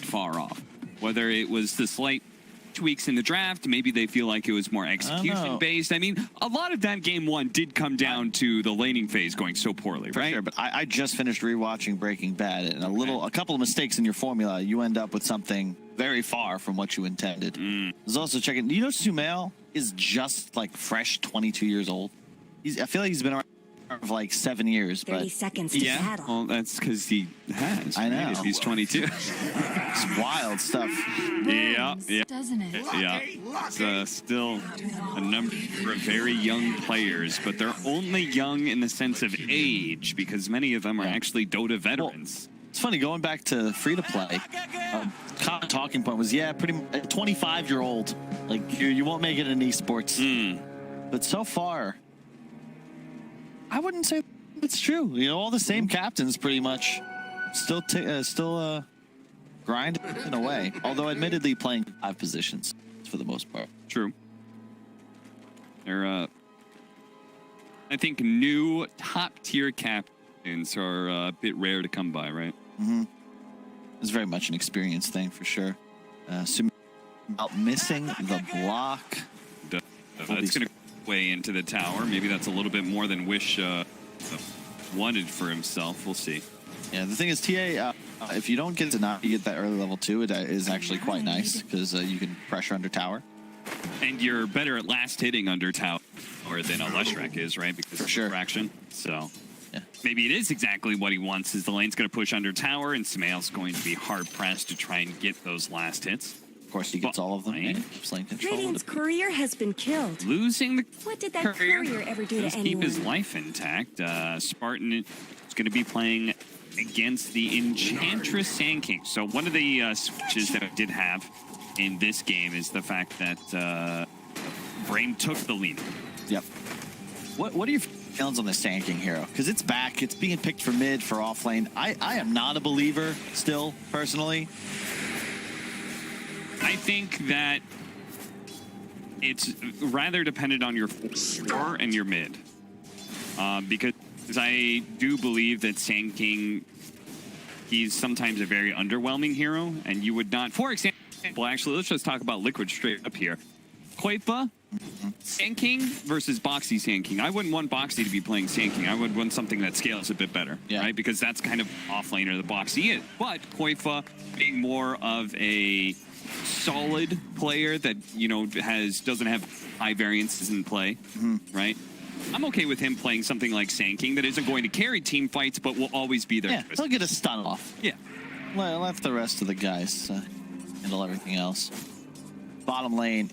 far off. Whether it was the slight tweaks in the draft, maybe they feel like it was more execution-based. I mean, a lot of that game 1 did come down to the laning phase going so poorly, right? Sure, but I just finished rewatching Breaking Bad, and a couple of mistakes in your formula, you end up with something very far from what you intended. I was also checking, do you know Sumail is just like fresh 22 years old? I feel like he's been around for like 7 years. 30 seconds to battle. Well, that's because he has. I know. Right? He's 22. It's wild stuff. Yeah. Doesn't it? Yeah. It's still a number of very young players, but they're only young in the sense of age because many of them are actually Dota veterans. Well, it's funny, going back to free-to-play, common talking point was, pretty much a 25-year-old. Like, you won't make it in esports. But so far, I wouldn't say it's true. All the same captains pretty much still grinding away. Although admittedly playing 5 positions for the most part. True. They're, I think new top-tier captains are a bit rare to come by, right? It's very much an experience thing for sure. Sumail missing the block. That's going to way into the tower. Maybe that's a little bit more than Wish wanted for himself. We'll see. Yeah, the thing is, TA, if you don't get denied, you get that early level 2, it is actually quite nice because you can pressure under tower. And you're better at last hitting under tower than a Leshrac is, right? Because For of sure. fraction. So Yeah. maybe it is exactly what he wants, is the lane's going to push under tower, and Sumail's going to be hard-pressed to try and get those last hits. Of course, he gets all of them. Lane. And keeps lane control. Radiant's courier has been killed. Losing the What did that courier ever do to Does keep his anyone? life intact. Spartan is going to be playing against the Enchantress Sand King. So one of the switches that I did have in this game is the fact that Brame took the lead. Yep. What are your feelings on the Sand King hero? Because it's back. It's being picked for mid, for off lane. I am not a believer still, personally. I think that it's rather dependent on your core and your mid. Because I do believe that Sand King, he's sometimes a very underwhelming hero, and you would not... For example, actually, let's just talk about Liquid straight up here. Koifa, Sand King versus Boxy Sand King. I wouldn't want Boxy to be playing Sand King. I would want something that scales a bit better, right? Because that's kind of off-laner the Boxy is. But Koifa being more of a solid player that, you know, doesn't have high variances in play, right? I'm okay with him playing something like Sand King that isn't going to carry team fights, but will always be there. Yeah, he'll get a stun off. Yeah. Let the rest of the guys handle everything else. Bottom lane,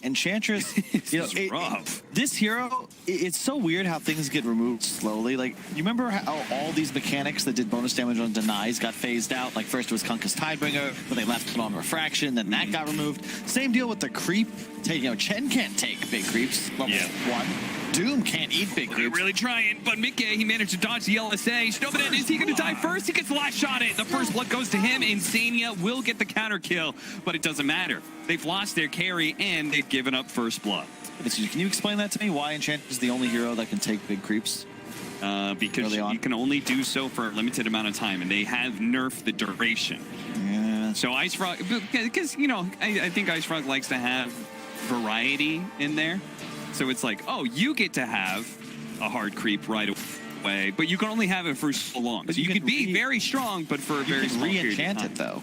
Enchantress, you know, rough. This hero, it's so weird how things get removed slowly. Like, you remember how all these mechanics that did bonus damage on denies got phased out? Like, first it was Kunkka's Tidebringer, but they left it on Refraction, then that got removed. Same deal with the creep. You know, Chen can't take big creeps, level 1. Doom can't eat big They're creeps. really trying, but Mickey, he managed to dodge the LSA. Snowman, is he going to die first? He gets the last shot in. The first blood goes to him. Insania will get the counter kill, but it doesn't matter. They've lost their carry, and they've given up first blood. Can you explain that to me? Why Enchantress is the only hero that can take big creeps? Because you can only do so for a limited amount of time, and they have nerfed the duration. Yeah. So Ice Frog, because, you know, I think Ice Frog likes to have variety in there. So it's like, oh, you get to have a hard creep right away, but you can only have it for so long. So you can be very strong, but for a very small period of re-enchant time. it, though.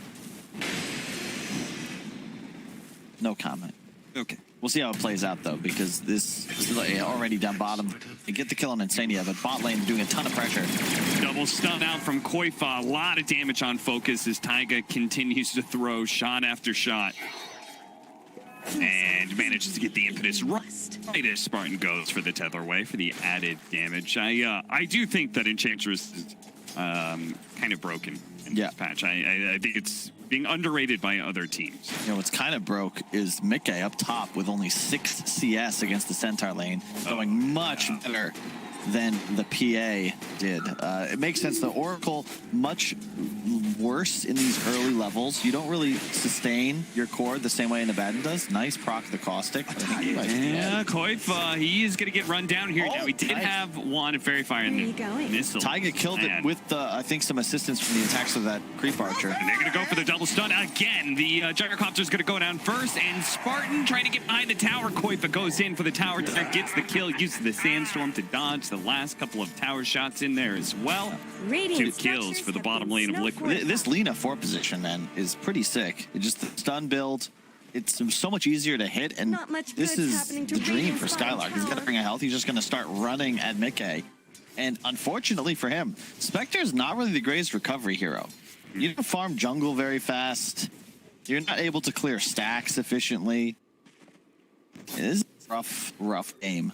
No comment. Okay. We'll see how it plays out, though, because this is already down bottom. They get the kill on Insania, but bot lane doing a ton of pressure. Double stun out from Koifa. A lot of damage on focus as Taiga continues to throw shot after shot. And manages to get the impetus right as Spartan goes for the tetherway for the added damage. I do think that Enchantress is kind of broken in this patch. I think it's being underrated by other teams. You know, what's kind of broke is Mickey up top with only 6 CS against the Centaur lane, going much better than the PA did. It makes sense. The Oracle, much worse in these early levels. You don't really sustain your core the same way an Abaddon does. Nice proc the Caustic. Yeah, Koifa, he is going to get run down here. Now, we did have one Fairy Fire in the missile. Taiga killed it with, I think, some assistance from the attacks of that creep archer. And they're going to go for the double stun again. The Gyrocopter's going to go down first, and Spartan trying to get behind the tower. Koifa goes in for the tower attack, gets the kill, uses the Sandstorm to dodge the last couple of tower shots in there as well. 2 kills for the bottom lane of Liquid. This Lina 4 position, then, is pretty sick. It just the stun build. It's so much easier to hit, and this is the dream for Skylark. He's got to bring a health. He's just going to start running at Mickey. And unfortunately for him, Spectre is not really the greatest recovery hero. You don't farm jungle very fast. You're not able to clear stacks efficiently. It is a rough game.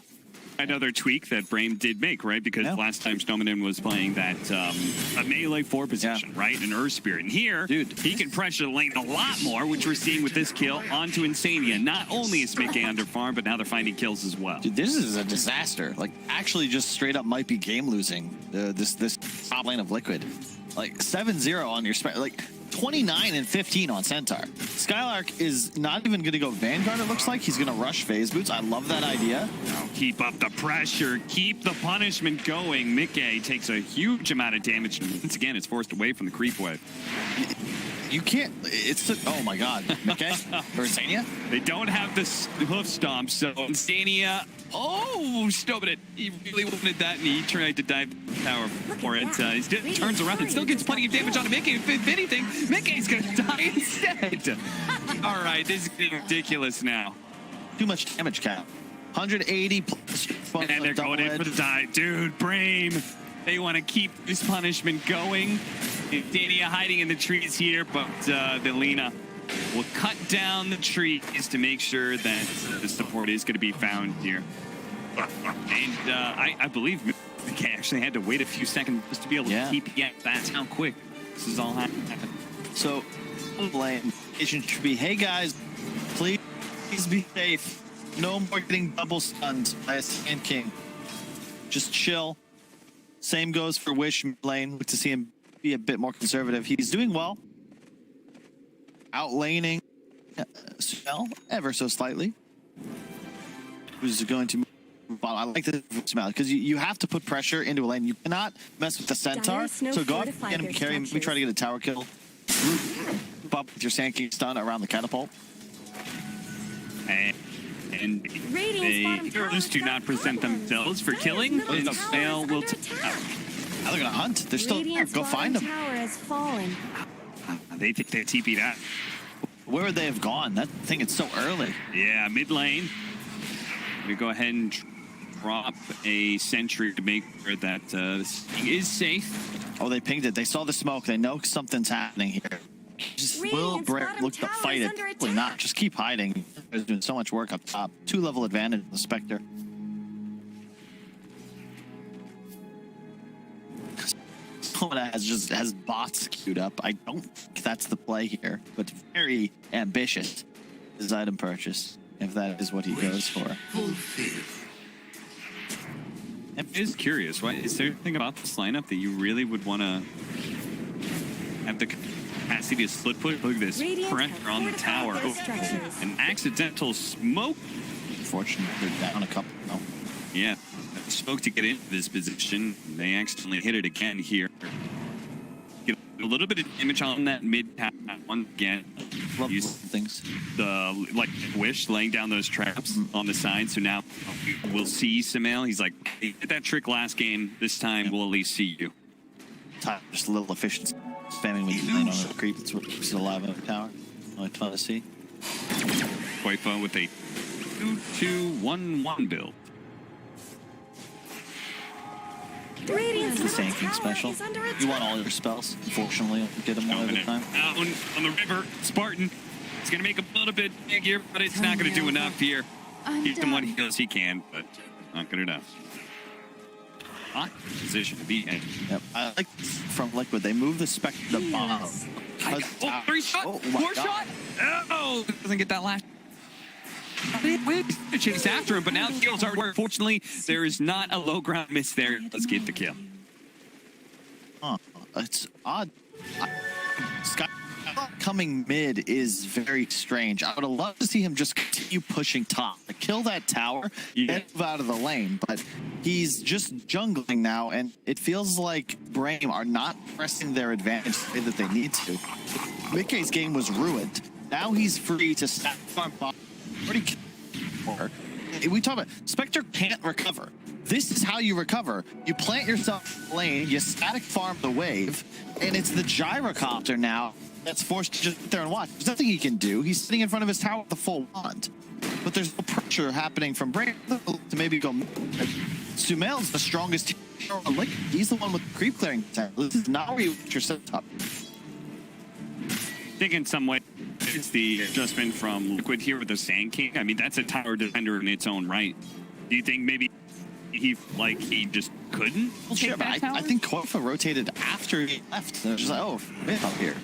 Another tweak that Brame did make, right? Because last time Snowman was playing that a melee 4 position, right? An Earth Spirit. And here, he can pressure the lane a lot more, which we're seeing with this kill onto Insania. Not only is Mickey under farm, but now they're finding kills as well. Dude, this is a disaster. Like, actually just straight up might be game losing, this top lane of Liquid. Like, 7-0 on your... Like, 29 and 15 on Centaur. Skylark is not even going to go Vanguard, it looks like. He's going to rush Phase Boots. I love that idea. Now keep up the pressure. Keep the punishment going. Mickey takes a huge amount of damage. Once again, it's forced away from the creep wave. You can't. Oh my God, Mickey or Zania? They don't have the hoof stomp, so Zania. Oh, stop it. He really wanted that, and he tried to dive the tower for it. He still turns around and still gets plenty of damage on Mickey. If anything, Mickey's going to die instead. All right, this is getting ridiculous now. Too much damage cap. 180 plus. And they're going in for the die. Dude, Brame. They want to keep this punishment going. Dania hiding in the trees here, but the Lina will cut down the trees to make sure that the support is going to be found here. And I believe Mickey actually had to wait a few seconds just to be able to keep. Yeah, that's how quick this is all happening. So, blame should be, hey guys, please be safe. No more getting double stunned by a Sand King. Just chill. Same goes for Wish lane. Look to see him be a bit more conservative. He's doing well. Outlaning Sumail ever so slightly. Who's going to move on. I like this Sumail because you have to put pressure into a lane. You cannot mess with the Centaur. So go up and carry him. We try to get a tower kill. Group up with your Sand King stun around the catapult. And heroes do not present themselves for killing, and Sumail will now they're gonna hunt. They're still go find them. They think they're TP'd out. Where would they have gone? That thing is so early. Yeah, mid lane. We go ahead and drop a sentry to make sure that this thing is safe. Oh, they pinged it. They saw the smoke. They know something's happening here. Just will Brame look to fight it? Probably not. Just keep hiding. He's doing so much work up top. 2-level advantage in the Spectre. Someone has bots queued up. I don't think that's the play here, but very ambitious his item purchase, if that is what he goes for. I'm just curious. What is there anything about this lineup that you really would want to have the capacity to split push? Look at this pressure on the tower. Oh, an accidental smoke. Unfortunately, they're down a couple. No. Yeah, smoke to get into this position. They accidentally hit it again here. Get a little bit of damage on that mid tower one again. Love things. The Wish laying down those traps on the side. So now we'll see Sumail. He's like, he did that trick last game. This time we'll at least see you. Just a little efficiency. Spamming with the lane on the creep. That's what keeps it alive in the tower. Only fun to see. Quite fun with a 2-2-1-1 build. The Sand King special. You want all your spells. Unfortunately, get them one at a time. Out on the river, Spartan. It's going to make a little bit big here, but it's not going to do enough here. Keep them what heals he can, but not good enough. Hot position to be in. Yep. I like from Liquid. They move the Spectre to the bottom. Oh, 3 shot, 4 shot. Oh, doesn't get that last. We chase after him, but now the kills are work. Fortunately, there is not a low ground miss there. Let's get the kill. It's odd. Sky coming mid is very strange. I would have loved to see him just continue pushing top, kill that tower, and move out of the lane. But he's just jungling now, and it feels like Brame are not pressing their advantage the way that they need to. Mickey's game was ruined. Now he's free to stack farm bot. We talk about Spectre can't recover. This is how you recover. You plant yourself in the lane, you static farm the wave, and it's the gyrocopter now that's forced to just sit there and watch. There's nothing he can do. He's sitting in front of his tower with a full wand. But there's no pressure happening from Brame to maybe go. Sumail's the strongest hero on Liquid. He's the one with the creep clearing. This is not where you put your setup. I think in some way it's the adjustment from Liquid here with the Sand King. I mean, that's a tower defender in its own right. Do you think maybe he just couldn't? Well, sure, but I think Korfa rotated after he left. They're just like, oh, win up here.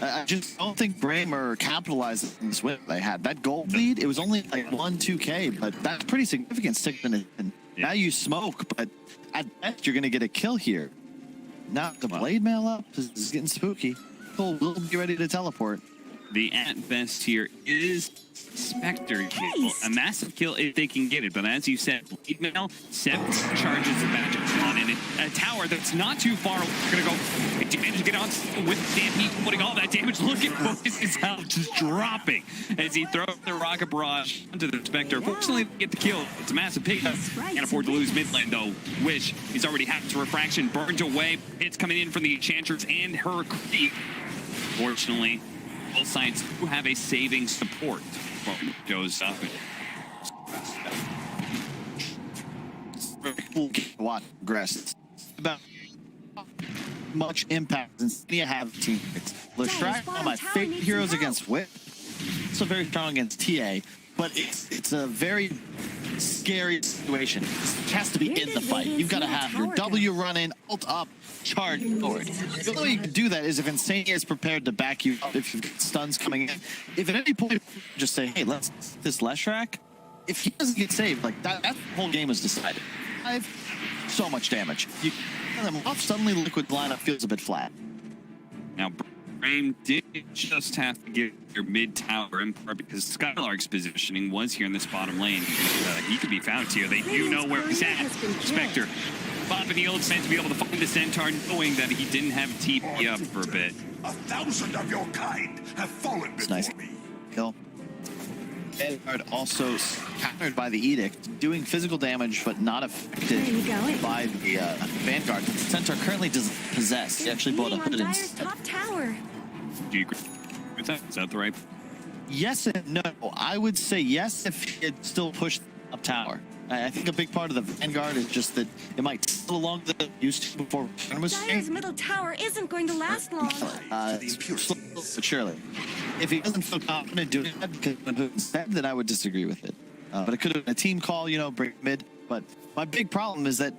I just don't think Brame are capitalizing on this win they had. That gold lead, it was only like 1-2K, but that's pretty significant sticking it in. Yeah. Now you smoke, but at best you're going to get a kill here. Now the blade mail up is getting spooky. will be ready to teleport. The at best here is Spectre kill. A massive kill if they can get it, but as you said, lead mail, 7 charges of magic on it. A tower that's not too far. We're gonna go manage to get on with Stampede, putting all that damage. Look at his health just dropping as he throws the rocket barrage onto the Spectre. Fortunately, they get the kill. It's a massive pickup. Can't afford to lose mid lane though. Wish he's already had his refraction burned away. Hits coming in from the Enchantress and her creep. Fortunately, both sides do have a saving support. Goes up. Very cool to watch progress. About much impact since you have teammates. Lestrak, one of my favorite heroes against Whip. Also very strong against TA, but it's a very scary situation. It has to be in the fight. You've got to have your W run in, ult up, charge forward. The only way you can do that is if Insania is prepared to back you up if you've got stuns coming in. If at any point just say, hey, let's this Leshrac, if he doesn't get saved, like that whole game is decided. So much damage. You get them off, suddenly Liquid lineup feels a bit flat. Now, Brame did just have to get your mid tower in part because Skylark's positioning was here in this bottom lane. He could be found here. They do know where he's at. Spectre, Bob and Yield meant to be able to find the Centaur, knowing that he didn't have TP up for a bit. 1,000 of your kind have fallen before Nice me. kill. Vanguard also countered by the Edict, doing physical damage but not affected by the Vanguard. The Centaur currently doesn't possess. He actually bought a hood instead. Top tower. Do you agree with that? Is that the right? Yes and no. I would say yes if he had still pushed up tower. I think a big part of the Vanguard is just that it might take a little longer than it used to before Return was Dire's middle tower isn't going to last long. slowly but surely. If he doesn't feel confident doing that because of who instead, then I would disagree with it. But it could have been a team call, you know, break mid. But my big problem is that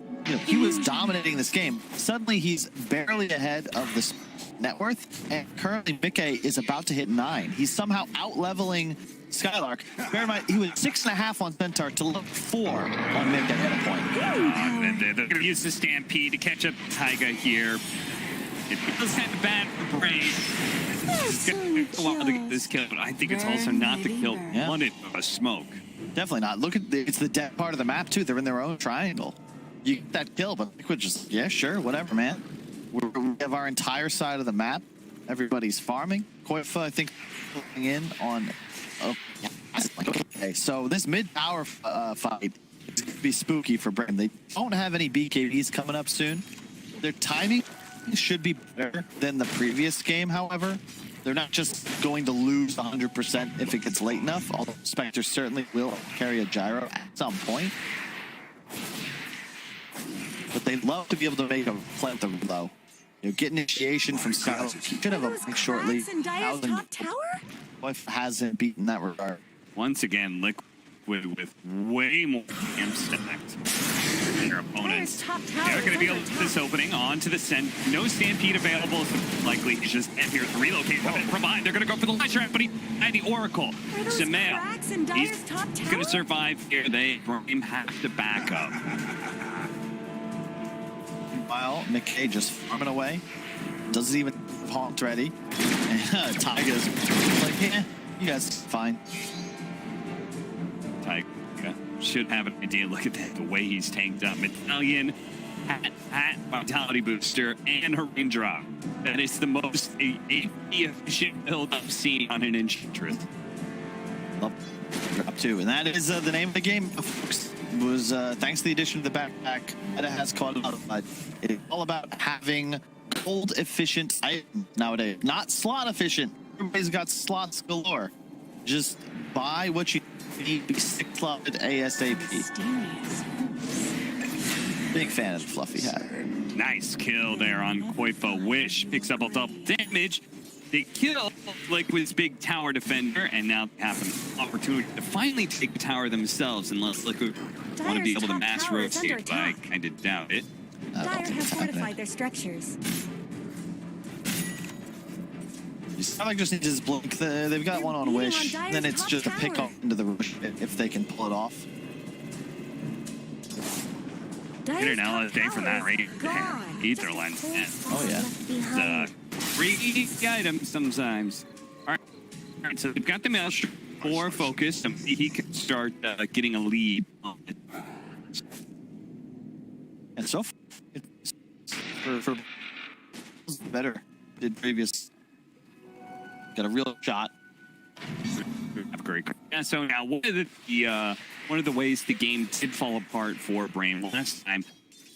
he was dominating this game. Suddenly he's barely ahead of the net worth, and currently Mickey is about to hit 9. He's somehow out-leveling Skylark. Bear in mind, he was 6.5 on Centaur to level 4 on Mickey at a point. They're going to use the Stampede to catch up Taiga here. It feels kind of bad for Brame. It's going to take a while to get this kill, but I think it's also not the kill wanted of a smoke. Definitely not. Look at it's the dead part of the map too. They're in their own triangle. You get that kill, but Liquid just sure, whatever, man. We have our entire side of the map. Everybody's farming. Koifa, I think, pulling in on. Oh, yeah. Okay, so this mid tower fight is going to be spooky for Brame. They don't have any BKBs coming up soon. Their timing should be better than the previous game, however. They're not just going to lose 100% if it gets late enough, although Spectre certainly will carry a gyro at some point. But they'd love to be able to make a play with the though. Get initiation from Skylar. Should have a pick shortly. Top tower? Wife hasn't beaten that regard. Once again, Liquid with way more damn stacked than their opponents. They're going to be able to this opening onto the send. No Stampede available. So likely he's just here to relocate. Provide. They're going to go for the light trap, but and the Oracle. Sumail. He's going to survive here. They have to back up. Meanwhile, McKay just farming away. Doesn't even haunt ready. And Taiga's like, yeah, you guys fine. Taiga should have an idea. Look at that, the way he's tanked up. Medallion, hat, vitality booster, and a raindrop. That is the most efficient build I've seen on an Enchantress. Up to, and that is the name of the game, folks. It was thanks to the addition to the backpack that has caught a lot of fun. It's all about having gold efficient items nowadays, not slot efficient. Everybody's got slots galore. Just buy what you need, be 6-slotted ASAP. Big fan of the fluffy hat. Nice kill there on Koifa. Wish picks up a double damage. They kill Liquid's big tower defender, and now they have an opportunity to finally take the tower themselves, unless Liquid want to be able to mass rotate, but I kind of doubt it. Dire have fortified their structures. Skylark just needs his blink. They've got one on Wish. Then it's just a pick off into the rush if they can pull it off. Get an LSJ from that right? Ether lens. Oh yeah. 3 items sometimes. All right, so we've got the Maelstrom more focused, and he can start getting a lead on it. And so far, for better did previous. Got a real shot. Great. Yeah, so now one of the ways the game did fall apart for Brame last time,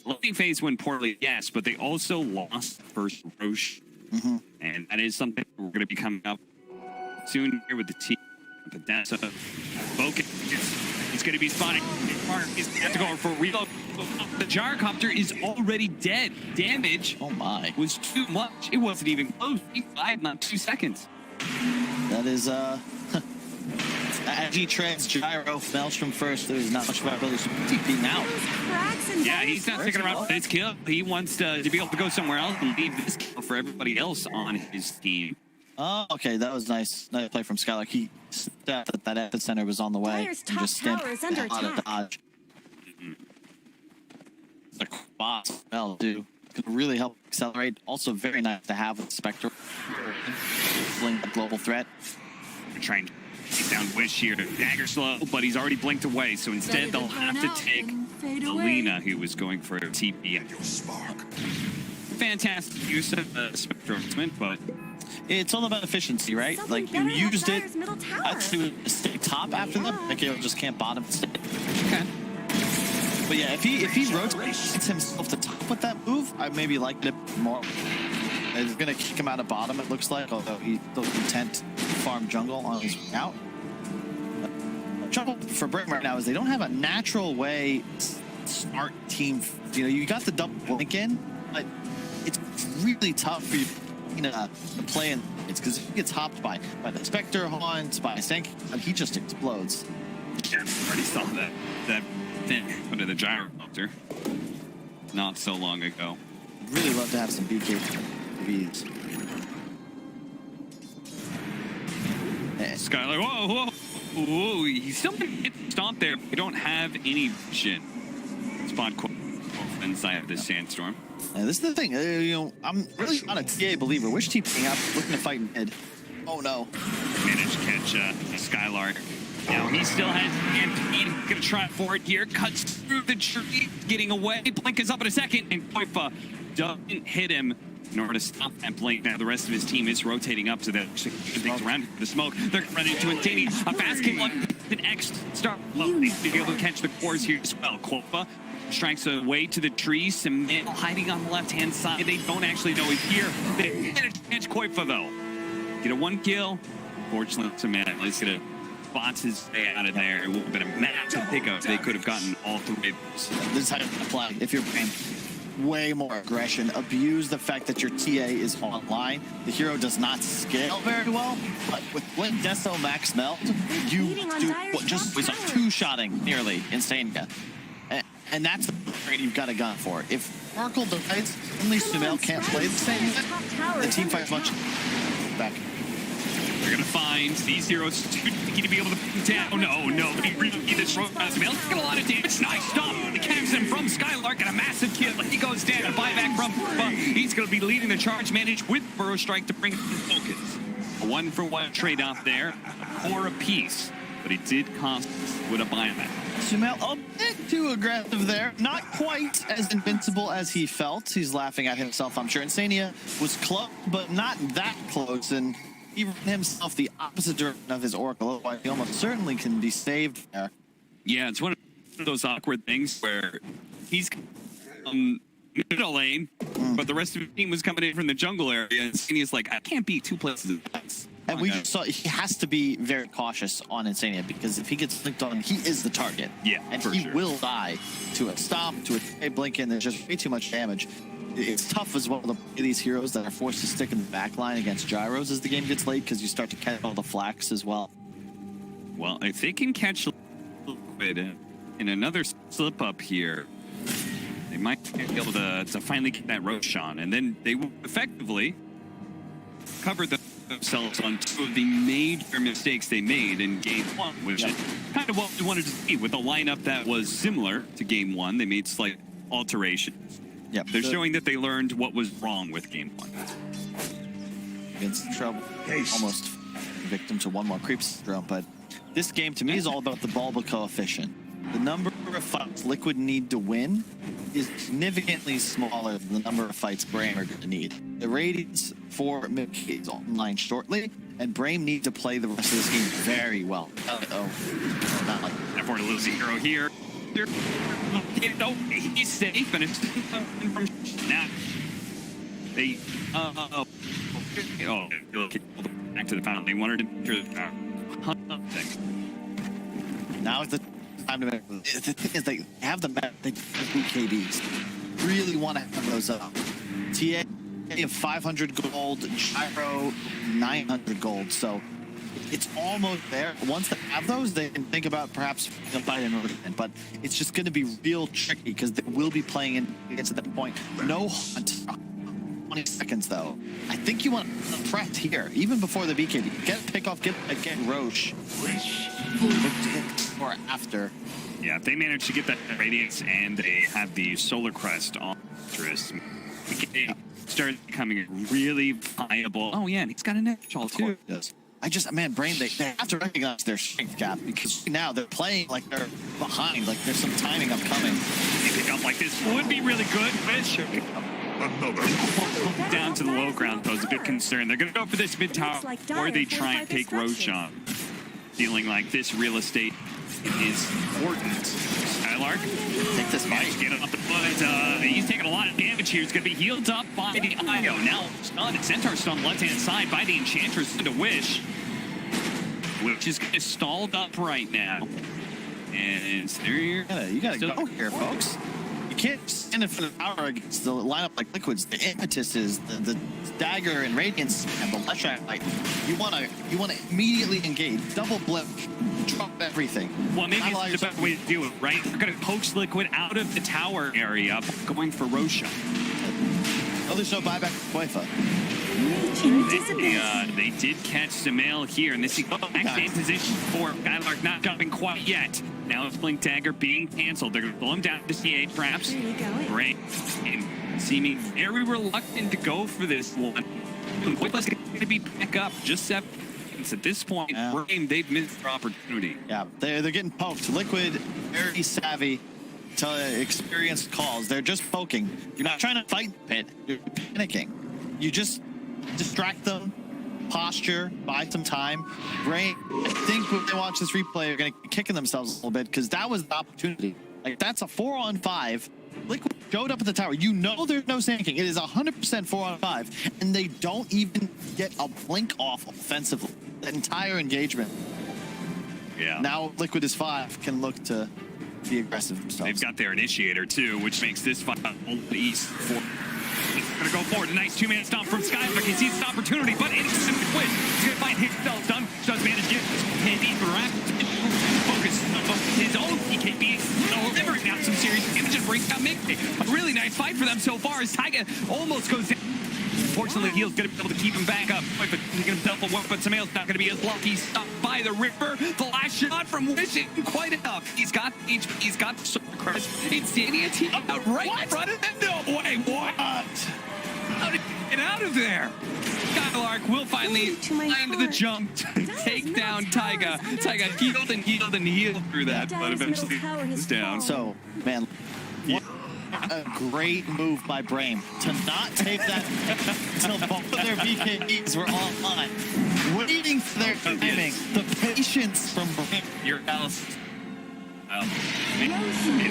lane phase went poorly, yes, but they also lost the first Roche, and that is something we're going to be coming up soon here with the team. But that's a focus. He's going to be spotting. He's going to have to go for a reload. The gyrocopter is already dead. Damage. Oh my! Was too much. It wasn't even close. He died not 2 seconds. That is as he trades gyro Maelstrom first, there's not much about really TP now. Yeah, he's not sticking around for this kill. He wants to be able to go somewhere else and leave this kill for everybody else on his team. Oh, okay, that was nice. Nice play from Skylar. He stepped that epicenter was on the way. Dire's And just top stamped tower is under out of attack. dodge. The boss, well, dude, could really help accelerate. Also, very nice to have with Spectre. Fling a global threat. We're trying to take down Wish here. Dagger slow, but he's already blinked away, so instead they'll have to take Alina, who was going for a TP. Fantastic use of the Spectre, but It's all about efficiency, right? Something Like, you better than used it. Dire's middle tower. I'd say stay top after that. Like, you just can't bottom. okay. But yeah, if he rotates himself to top with that move, I maybe liked it more. It's gonna kick him out of bottom, it looks like, although he's still content to farm jungle on his way out. The trouble for Brame right now is they don't have a natural way to start team. You know, you got the double blink in, but it's really tough for you to play in. It's because he gets hopped by the Spectre Haunt, by Sank, and he just explodes. Yeah, already saw that thing under the gyrocopter not so long ago. Really love to have some BKBs. Skylar, whoa, he's still gonna get stomped there. We don't have any vision. Spot inside of this sandstorm. This is the thing, you know, I'm really not a TA believer. Wish TPing up, looking to fight mid. Oh no. Managed to catch Skylar. Now he still has Stampede. Gonna try for it here. Cuts through the tree, getting away. Blink is up in a second, and Koifa doesn't hit him in order to stop that blink. Now the rest of his team is rotating up so that things around the smoke. They're running into Intini. A fast kick on an X start. Well, they need to be able to catch the cores here as well. Koifa strikes away to the tree. Sumail hiding on the left-hand side. They don't actually know he's here. They managed to catch Koifa though. Get a 1 kill. Fortunately, Sumail is gonna spots his way out of there. It would have been a massive pickup. They could have gotten all 3 of those. This is how you apply. If you're playing way more aggression, abuse the fact that your TA is online. The hero does not scale very well, but with when Deso Max Melt, you do just was a 2-shotting nearly Insania. And that's the rate you've got a gun for. If Sparkle decides only Sumail can't play the same, the team fights much back. They're going to find these heroes too tricky to be able to put them down. No, he really need this road. Sumail's got a lot of damage. Nice stop. He catches him from Skylark and a massive kill. He goes down. A buyback from Koifa. He's going to be leading the charge managed with Burrow Strike to bring him focus. A 1-for-1 trade-off there. 4 apiece. But he did cost with a buyback. Sumail a bit too aggressive there. Not quite as invincible as he felt. He's laughing at himself, I'm sure. Insania was close, but not that close. And he ran himself the opposite direction of his Oracle. Otherwise, he almost certainly can be saved there. Yeah, it's one of those awkward things where he's middle lane, but the rest of the team was coming in from the jungle area, and Insania's like, I can't be 2 places at once. And we just saw he has to be very cautious on Insania, because if he gets linked on, he is the target. Yeah, and for he sure. will die to a stomp, to a blink in. There's just way too much damage. It's tough as well to play these heroes that are forced to stick in the back line against gyros as the game gets late, because you start to catch all the flax as well. Well, if they can catch Liquid in another slip up here, they might be able to finally get that Roshan, and then they will effectively cover themselves on 2 of the major mistakes they made in Game 1, which is kind of what we wanted to see with a lineup that was similar to Game 1. They made slight alterations. Yep. They're showing that they learned what was wrong with Game 1. against trouble. Almost victim to one more creep syndrome, but this game to me is all about the bulba coefficient. The number of fights Liquid need to win is significantly smaller than the number of fights Brame are going to need. The ratings for Mickey is online shortly, and Brame needs to play the rest of this game very well. Not like Therefore, to lose the hero here. He's safe, and it's from now. They back to the fountain. They wanted to now is the time to make. The thing is, they have the map. They KDs. Really want to have those up. TA of 500 gold, Gyro 900 gold. So it's almost there. Once they have those, they can think about perhaps buying another. But it's just going to be real tricky because they will be playing in against at that point. No hunt. 20 seconds though. I think you want to threat here, even before the BKB. Get pick off, get Roche. Or after. Yeah, if they manage to get that Radiance and they have the Solar Crest on Interest, it started becoming really viable. Oh yeah, and he's got a net all too. Yes. Man, Brame, they have to recognize their strength gap because now they're playing like they're behind, like there's some timing upcoming. They pick up like this would be really good. Fish. Down to the low ground, though, is a bit concerned. They're going to go for this mid tower, or they try and take Roche on. Feeling like this real estate is important. Skylark, take this fight. Get it off the foot. He's taking a lot of damage here. He's going to be healed up by the IO. Now stunned. Centaur stunned left-hand side by the Enchantress into Wish. Wish is getting stalled up right now. And there you gotta go here, folks. You can't stand in front of power against the lineup like Liquids. The impetus is the dagger and radiance and the Leshrac light. You wanna immediately engage, double blip, drop everything. Well, maybe it's the best way to do it, right? We're gonna coax Liquid out of the tower area, going for Roche. Oh, there's no buyback for Koifa. They did catch Sumail here, and this is the same position for Skylark not jumping quite yet. Now it's Blink Dagger being canceled. They're going to pull him down to CA traps. Brame seeming very reluctant to go for this one. Koifa's going to be back up just 7 seconds at this point. Yeah. Brame, they've missed their opportunity. Yeah, they're getting poked. Liquid, very savvy to experienced calls. They're just poking. You're not trying to fight the pit. You're panicking. You just distract them, posture, buy some time. Brame, I think when they watch this replay, they're going to be kicking themselves a little bit because that was the opportunity. Like, that's a 4-on-5. Liquid showed up at the tower. You know there's no Sand King. It is 100% 4-on-5, and they don't even get a blink off offensively. The entire engagement. Yeah. Now Liquid is 5, can look to be aggressive themselves. They've got their initiator too, which makes this fight all the east for. Gonna go forward. A nice two-man stomp from Skylark. He sees this opportunity, but it's going to quit. He's going to find himself done. Does manage to get KD focus on his own EKB. Delivering out some serious damage and brings down Mickey. A really nice fight for them so far as Taiga almost goes down. Unfortunately, Heel's going to be able to keep him back up. But he's going to double one, but Sumail's not going to be as lucky. Stopped by the river. The last shot from Wish isn't quite enough. He's got HP. He's got the Solar Crest. Insanity out right in front of him. No way. What? How did he get out of there? Skylark will finally find the jump to take down Taiga. Taiga healed and healed and healed through that, but eventually is down. So, man, what a great move by Brame to not take that until both of their BKBs were online. Waiting for their timing. The patience from Brame. Your house.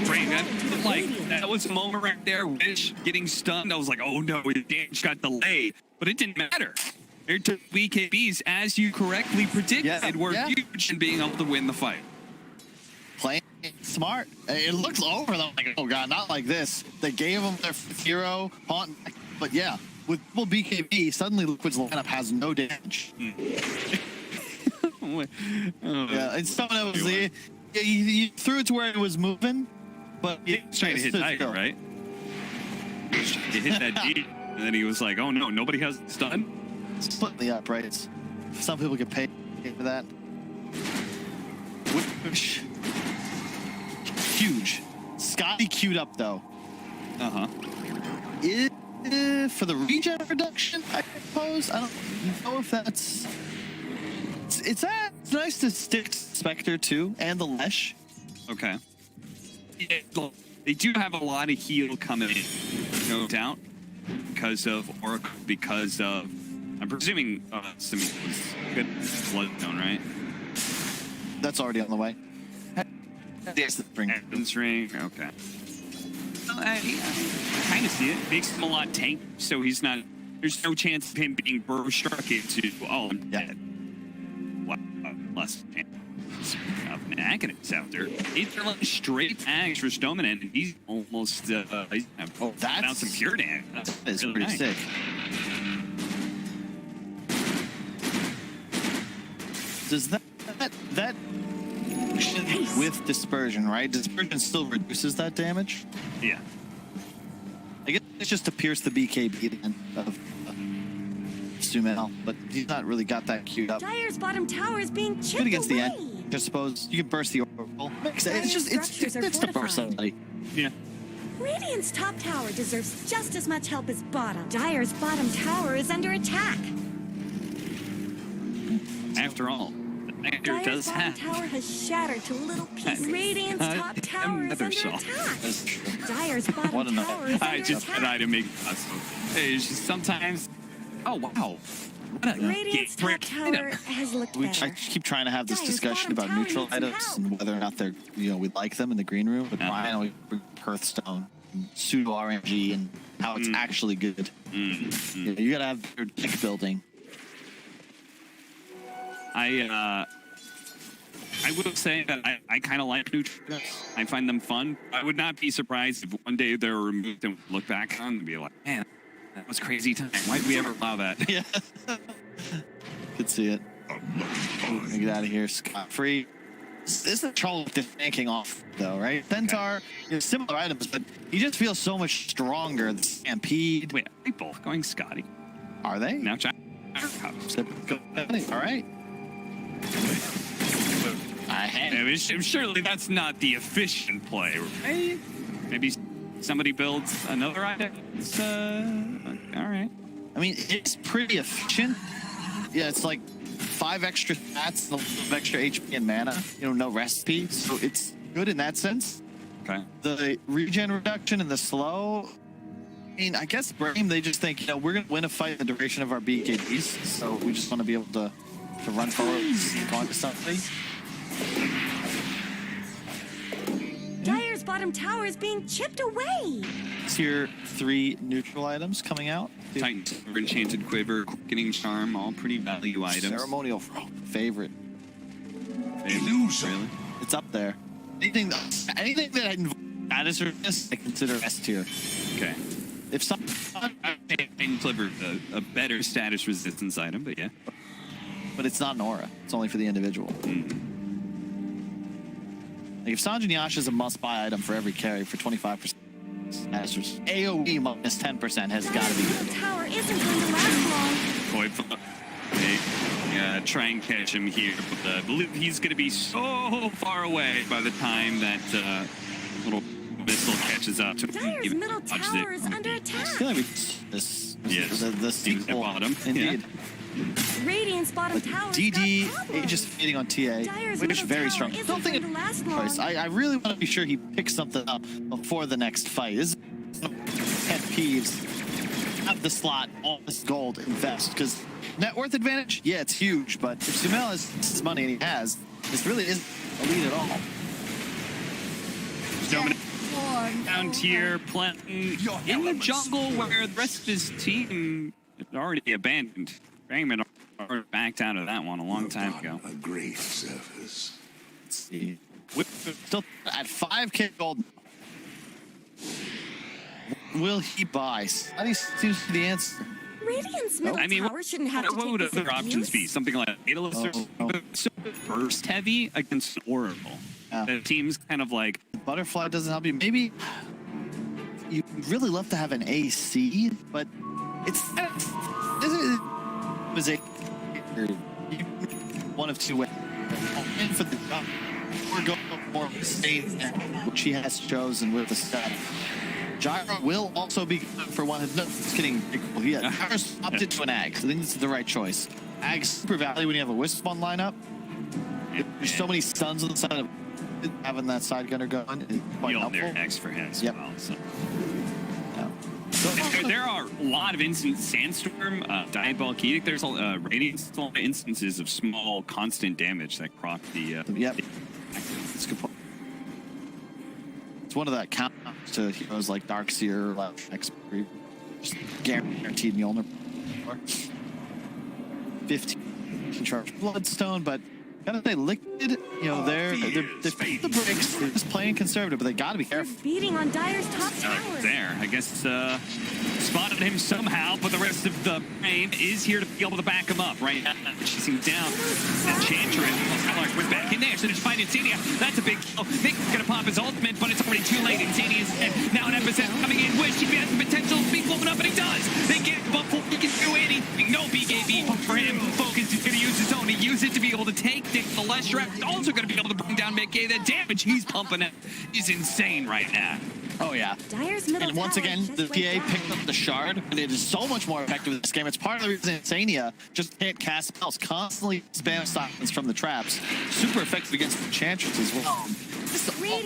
Brame, that was a moment right there. Wish getting stunned. I was like, oh no, the damage got delayed, but it didn't matter. Their two BKBs, as you correctly predicted, were huge in being able to win the fight. Playing smart. It looks over though. Like, oh god, not like this. They gave them their hero, Haunt, but yeah, with full BKB, suddenly Liquid's lineup has no damage. Yeah, and someone else. You threw it to where it was moving, but he was trying to hit Tiger, right? He hit that G, and then he was like, "Oh no, nobody has stun." Split the uprights. Some people get paid for that. Wish. Huge. Scotty queued up though. For For the regen reduction, I suppose. suppose. I don't know if that's... It's nice to stick to Spectre, too, and the Lesh. Okay. Yeah, look, they do have a lot of heal coming in, no doubt, because of Oracle, because of... I'm presuming Sumail was good Bloodstone, right? That's already on the way. Yes, the ring. Ring, okay. Well, I kind of see it. Makes him a lot tank, so he's not... There's no chance of him being burrow struck into, oh, I'm dead. Less chance of magnets out there. These are like straight ags for Stoneman, and he's almost that's some pure damage. That is really pretty nice. sick. Does that with dispersion, right? Dispersion still reduces that damage. Yeah. I guess it's just to pierce the BKB then of Sumail, but he's not really got that queued up. Dire's bottom tower is being chipped Good against away. the end. I suppose you can burst the Oracle. It's just it's to burst somebody. Yeah. Radiant's top tower deserves just as much help as bottom. Dire's bottom tower is under attack. After all, the Nectar Dire's does bottom have... tower has shattered to little pieces. Radiant's top tower is another under shot. attack. Dire's What bottom a tower is I under just attack. tried to make it's just sometimes... Oh, wow. What a Radiant's top brick tower item. has looked I better. keep trying to have this Dire's discussion bottom about tower neutral needs some items help. and whether or not they're, we like them in the green room. But Ryan always brings Hearthstone, pseudo RNG, and how it's actually good. You gotta have your deck building. I would say that I kind of like neutral. I find them fun. I would not be surprised if one day they're removed and look back on and be like, man, that was crazy time. Why did we ever allow that? Yeah. Could see it. Get out of here scot-free. This is the trouble with tanking off, though, right? Centaur, similar items, but he just feels so much stronger. The Stampede. Wait, are they both going Scotty? Are they? Now, Jack. All right. Surely that's not the efficient play, right? Maybe somebody builds another item. All right. I mean, it's pretty efficient. Yeah, it's like 5 extra stats, a little bit of extra HP and mana. No recipe, so it's good in that sense. Okay. The regen reduction and the slow. I mean, I guess Brame, they just think, we're gonna win a fight in the duration of our BKBs, so we just want to be able to run forward and go into something. Dire's bottom tower is being chipped away. Tier 3 neutral items coming out. Titan, Enchanted Quiver, Quickening Charm, all pretty value items. Ceremonial favorite. Illusion. Really? It's up there. Anything that involves status, I consider S tier. Okay. If some Titan Quiver, a better status resistance item, but yeah. but it's not an aura. It's only for the individual. Like if Sanjin Yasha is a must-buy item for every carry for 25%, AOE minus 10% has got to be Dire's good. bottom tower isn't going to last long. Try and catch him here, but I believe he's going to be so far away by the time that little missile catches up to him. Dire's Even middle dodges tower it. is under I attack. feel like this Yes. the sequel. bottom. Indeed. Radiant's bottom But tower DD, got problems. Aegis fading on TA, Dire's which middle very tower strong. isn't Don't think going to last it's choice. long. I really want to be sure he picks something up before the next fight. This is pet peeves. Have the slot, all this gold, invest. Because net worth advantage, yeah, it's huge. But if Sumail has his money, and he has, this really isn't a lead at all. Dominant down tier, playing in the jungle where the rest of his team is already abandoned. Brame already backed out of that one a long time ago. A great service. Let's see. Still at 5K gold. Will he buy? That seems to be the answer. Radiant's middle I mean, tower shouldn't have to what take would this other options be? abuse. Something like Daedalus or burst heavy against Oracle. Yeah. The team's kind of like, Butterfly doesn't help you. Maybe you really love to have an AC, but it's one of two ways. In for the job, or go more state, which he has chosen with the staff. Gyro will also be good for one. No, it's getting big Yeah, Towers opted to an Ag. So I think this is the right choice. Ag's super value when you have a Wisp on lineup. There's so many stuns on the side of having that side gunner going is quite helpful. There next for him as Yep. well. So. Yeah. There are a lot of instances, Sandstorm, Diabolic Edict, there's a Radiance, a lot of instances of small, constant damage that croc the... Yep. That's a good point. It's one of that count to heroes like Darkseer, like X3, just guaranteed Mjolnir. 15 charge Bloodstone, but gotta say Liquid, you know, they're the bricks. They're just playing conservative, but they gotta be careful. Beating on Dire's top tower. There, I guess spotted him somehow, but the rest of the Brame is here to be able to back him up right now. Chasing down that Enchantress. Skylark went back in there, so to find Insania. That's a big kill. Nick's gonna pop his ultimate, but it's already too late. Insania's dead. Now an episode coming in. Wish he has the potential to be blowing up, and he does. They get before he can do anything. No BKB for him. Focus is gonna use his own to use it to be able to take the less reps. Also gonna be able to bring down Mickey. The damage he's pumping is insane right now. Oh yeah. Dire's middle And once tower again, just the went PA down. picked up the shard, and it is so much more effective in this game. It's part of the reason Insania just can't cast spells, constantly spam silence from the traps. Super effective against the Enchantress as well.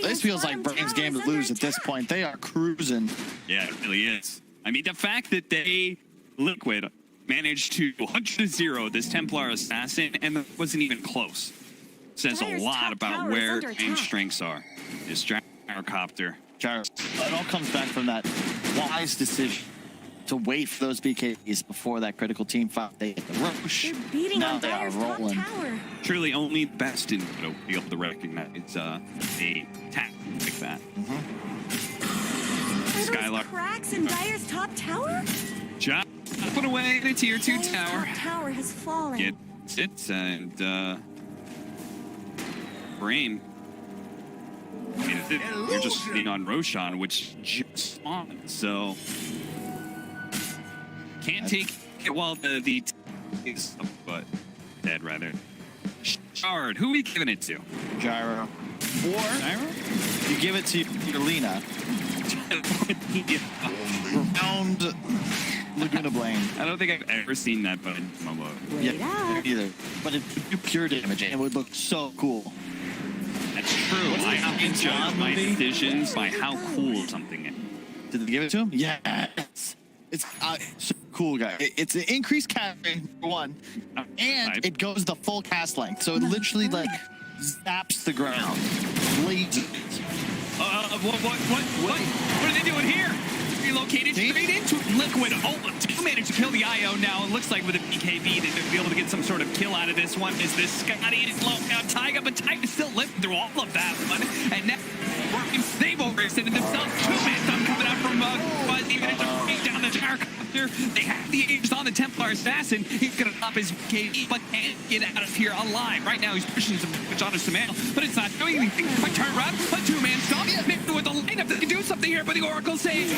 This feels like Brame's game to lose at this point. They are cruising. Yeah, it really is. I mean, the fact that they, Liquid, managed to 100-0 this Templar Assassin, and it wasn't even close, says Dire's a lot top about tower is where under Brame's attack. strengths are. This Gyrocopter. It all comes back from that wise decision to wait for those BKBs before that critical team fight. They hit the Roche. They're beating Now on they are Dire's top rolling. tower. Truly only the best in Dota will be able to recognize a tactic like that. Are those Skylark. cracks in Dire's top tower? Job put away the tier 2 Dire's tower. top tower has fallen. Gets it, and Brame. You're just sitting on Roshan, which just spawned, so can't take it while the is up, but dead rather. Shard, who are we giving it to? Gyro. Or you give it to your Lina. Round Laguna Blade. I don't think I've ever seen that button in my mode. Wait Yeah, up. either. But it would do pure damage and it would look so cool. That's true. I can judge my decisions by how cool something is. Did they give it to him? Yes. It's so cool, guy. It's an increased cast range, for one, and it goes the full cast length. So it literally like zaps the ground. Bleeds it. What are they doing here? Relocated straight into Liquid. Oh, two managed to kill the IO now. It looks like with a BKB, they're going to be able to get some sort of kill out of this one. Is this Scotty is low now? Taiga, but Taiga still living through all of that one. And now, they've overextended themselves. Two-man stun coming out from Buzz, even to break down the Gyrocopter. They have the Aegis on the Templar Assassin. He's going to pop his BKB, but can't get out of here alive. Right now, he's pushing some damage on his Sumail, but it's not doing anything. A turn around, a two-man stop. Maybe with the lineup, they can do something here, but the Oracle says,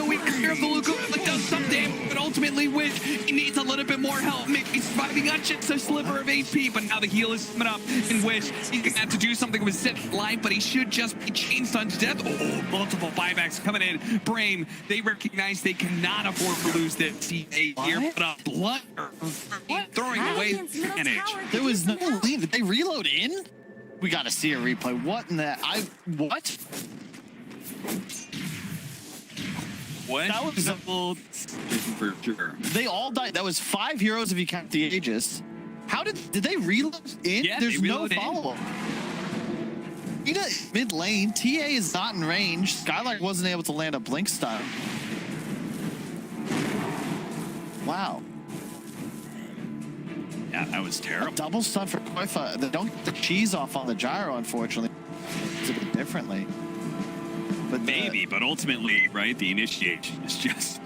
we clear of the Luca, but does some damage, but ultimately Wish, he needs a little bit more help. Maybe surviving on just a sliver of HP, but now the heal is coming up, and Wish, he's gonna have to do something with set life, but he should just be chain stunned to death. Oh, multiple buybacks coming in. Brame, they recognize they cannot afford to lose this CA here, but a blunder throwing away Dragon's middle advantage. tower There was no doesn't lead. Did they reload in? We got to see a replay. What in the... What? What? That was for sure. They all died. That was 5 heroes if you count the Aegis. How did they reload in? Yeah, There's they no reload in. follow-up. Ina mid lane. TA is not in range. Skylark wasn't able to land a blink stun. Wow. Yeah, that was A terrible. double stun for Koifa. They don't get the cheese off on the gyro, unfortunately. It's a bit differently. But Maybe, but ultimately, right, the initiation is just...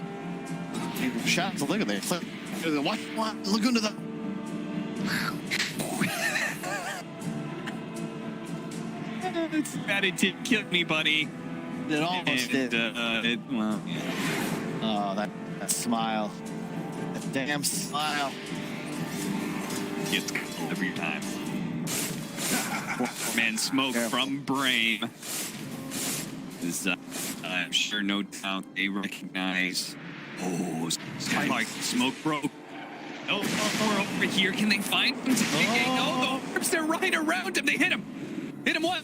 Shout out to Laguna. What? Laguna the... It's bad it didn't kill me, buddy. It almost did. Well, yeah. Oh, that smile. That damn smile. Gets killed every time. Man, smoke from Brame. Is, I'm sure no doubt they recognize Oh, like smoke broke. Oh, we're over here. Can they find him? No, the orbs, they're right around him. They hit him. Hit him what?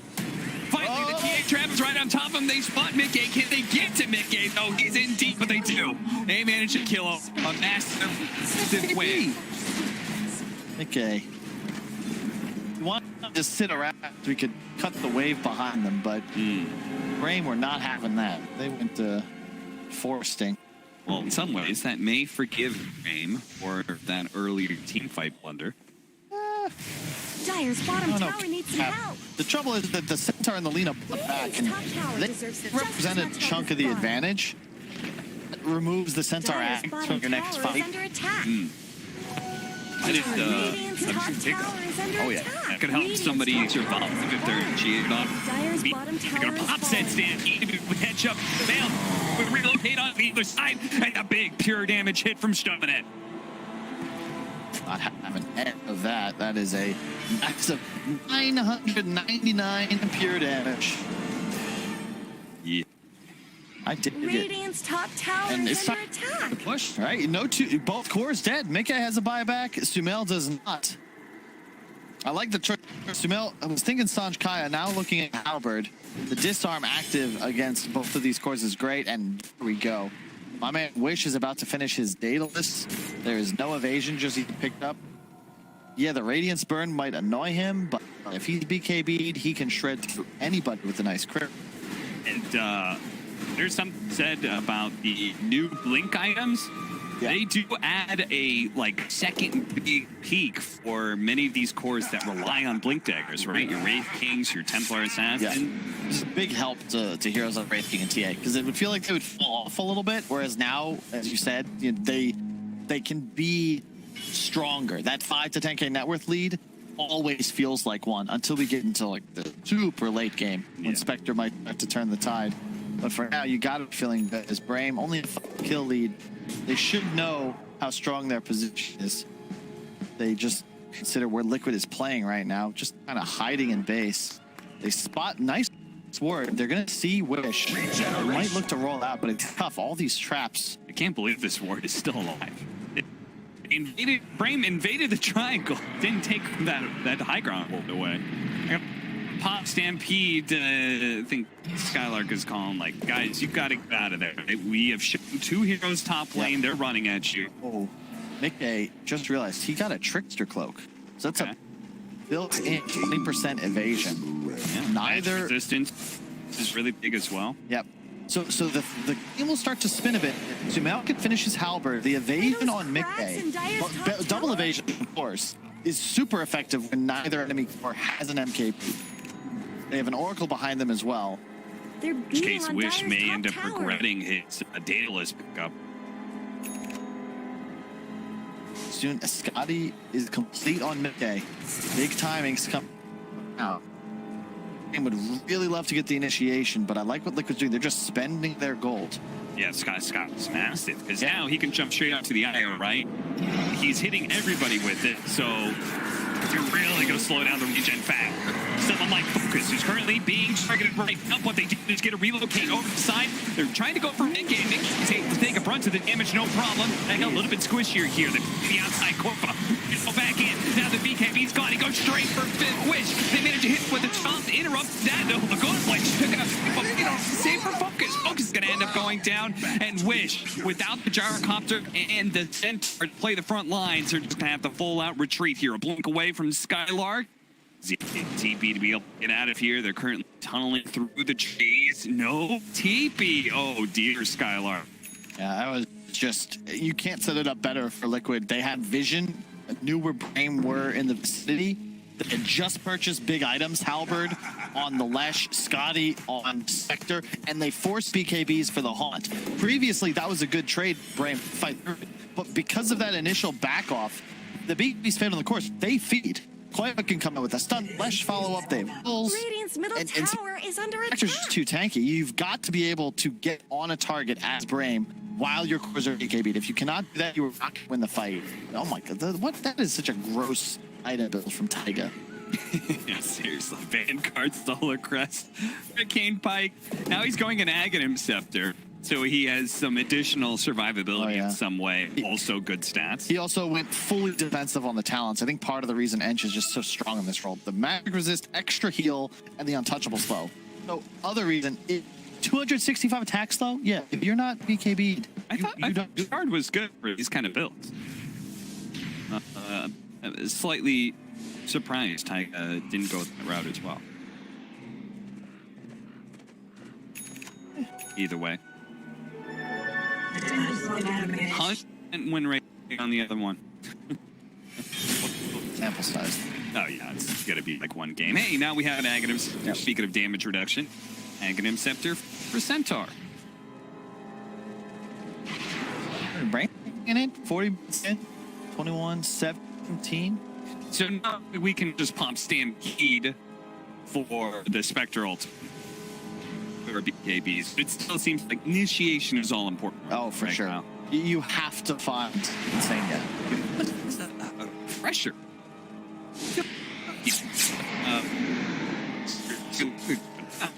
Finally, the TA trap is right on top of him. They spot Mickey. Can they get to Mickey? No, he's in deep, but they do. They manage to kill a massive win. Okay. You want to just sit around so we could cut the wave behind them, but Brame were not having that. They went to foresting. Well, in some ways, that may forgive Brame for that earlier team fight blunder. Dire's bottom tower needs some help. The trouble is that the Centaur and the Lina put back, and they represent a chunk of the advantage. It removes the Centaur act from your next fight. That is oh yeah, that could help somebody survive if they're cheated on. They're gonna pop set stand, catch up, fail. We relocate on the other side, and a big pure damage hit from Stumanet. Not having any of that. That is a max of 999 pure damage. Yeah. I did it. Radiant's top tower is under attack. Push, right? No two, both cores dead. Mika has a buyback. Sumail does not. I like the trick. Sumail, I was thinking Sanj Kaya, now looking at Halberd. The disarm active against both of these cores is great, and here we go. My man Wish is about to finish his Daedalus. There is no evasion, just he picked up. Yeah, the Radiance burn might annoy him, but if he's BKB'd, he can shred through anybody with a nice crit. And there's something said about the new blink items. Yeah. They do add a second big peak for many of these cores that rely on blink daggers, right? Your Wraith Kings, your Templar Assassin. Yeah. It's a big help to heroes like Wraith King and TA, because it would feel like they would fall off a little bit, whereas now, as you said, you know, they can be stronger. That 5 to 10k net worth lead always feels like one until we get into like the super late game when Spectre might have to turn the tide. But for now, you got it feeling that as Brame only a 5 kill lead. They should know how strong their position is. They just consider where Liquid is playing right now, just kind of hiding in base. They spot nice sword. They're going to see Wish. They might look to roll out, but it's tough. All these traps. I can't believe this ward is still alive. Brame invaded the triangle. Didn't take that high ground hold away. Pop Stampede, I think Skylark is calling, like, guys, you've got to get out of there. We have shown 2 heroes top lane. They're running at you. Oh, Mickey just realized he got a Trickster Cloak. So that's a built-in 20% evasion. Yeah, neither resistance is really big as well. Yep. So the game will start to spin a bit. Sumail can finish his halberd. The evasion on Mickey, double evasion, of course, is super effective when neither enemy core has an MKP. They have an Oracle behind them as well. In which case, Wish may end up regretting his Daedalus pickup. Soon, Escalating is complete on Mickey. Big timings come out. And would really love to get the initiation, but I like what Liquid's doing. They're just spending their gold. Yeah, Scott's massive, because now he can jump straight out to the IO, right? He's hitting everybody with it, so you're really going to slow down the regen fact. Someone like Focus, who's currently being targeted right up. What they do is get a relocate over the side. They're trying to go for mid-game. Mickey's able to take a brunt of the damage, no problem. They got a little bit squishier here. The outside Corpa. Go back in. Now the BKB's gone. He goes straight for Wish. They manage to hit with a chomp to interrupt that. No, the good play. Picking up, save for Focus. Focus is going to end up going down. And Wish, without the gyrocopter and the Centaur to play the front lines, are just going to have the full-out retreat here. A blink away from Skylark. TP to be able to get out of here. They're currently tunneling through the trees. No TP. Oh, dear, Skylark. Yeah, that was just, you can't set it up better for Liquid. They had vision, knew where Brame were in the vicinity. They had just purchased big items, Halberd on the Lesh, Scotty on Spectre, and they forced BKBs for the Haunt. Previously, that was a good trade, Brame fight through it. But because of that initial back off, the BKBs failed on the course. They feed. Koiva can come out with a stun. Lesh follow up. They have pulls. Radiant's middle tower is under attack. Spectre's just too tanky. You've got to be able to get on a target as Brame while your cores are BKB'd. If you cannot do that, you are not going to win the fight. Oh my god, that is such a gross item build from Taiga. Yeah, seriously. Vanguard, Solar Crest, Hurricane Pike. Now he's going an Aghanim Scepter. So he has some additional survivability yeah. in some way. Also good stats. He also went fully defensive on the talents. I think part of the reason ENG is just so strong in this role. The magic resist, extra heal, and the untouchable slow. So other reason, 265 attack slow? Yeah, if you're not BKB'd, I thought his guard was good for these kind of builds. Slightly surprised I didn't go that route as well. Either way. 100% win rate on the other one. Sample size. Oh yeah, it's gonna be like one game. Hey, now we have an Aghanim Scepter. Yep. Speaking of damage reduction, Aghanim Scepter for Centaur. Brame in it, 40%, 21, 17. So now we can just pop Stampede for the Spectre ult. Or BKBs. It still seems like initiation is all important. Oh, for right sure. now. You have to find Insania. Pressure.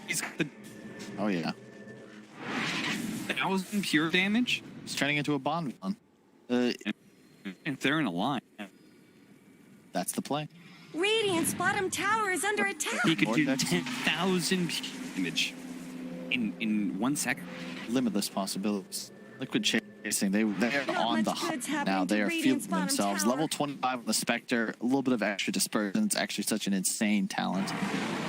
He's got the Oh, yeah. 1,000 pure damage. He's turning into a Bond villain. If they're in a line, That's the play. Radiant's bottom tower is under attack. he could do Vortex. 10,000 pure damage in 1 second. Limitless possibilities. Liquid chasing. They're Not on the much hunt good's now. happening They to are Radiant's feeling bottom themselves. tower. Level 25 on the Spectre. A little bit of extra dispersion. It's actually such an insane talent.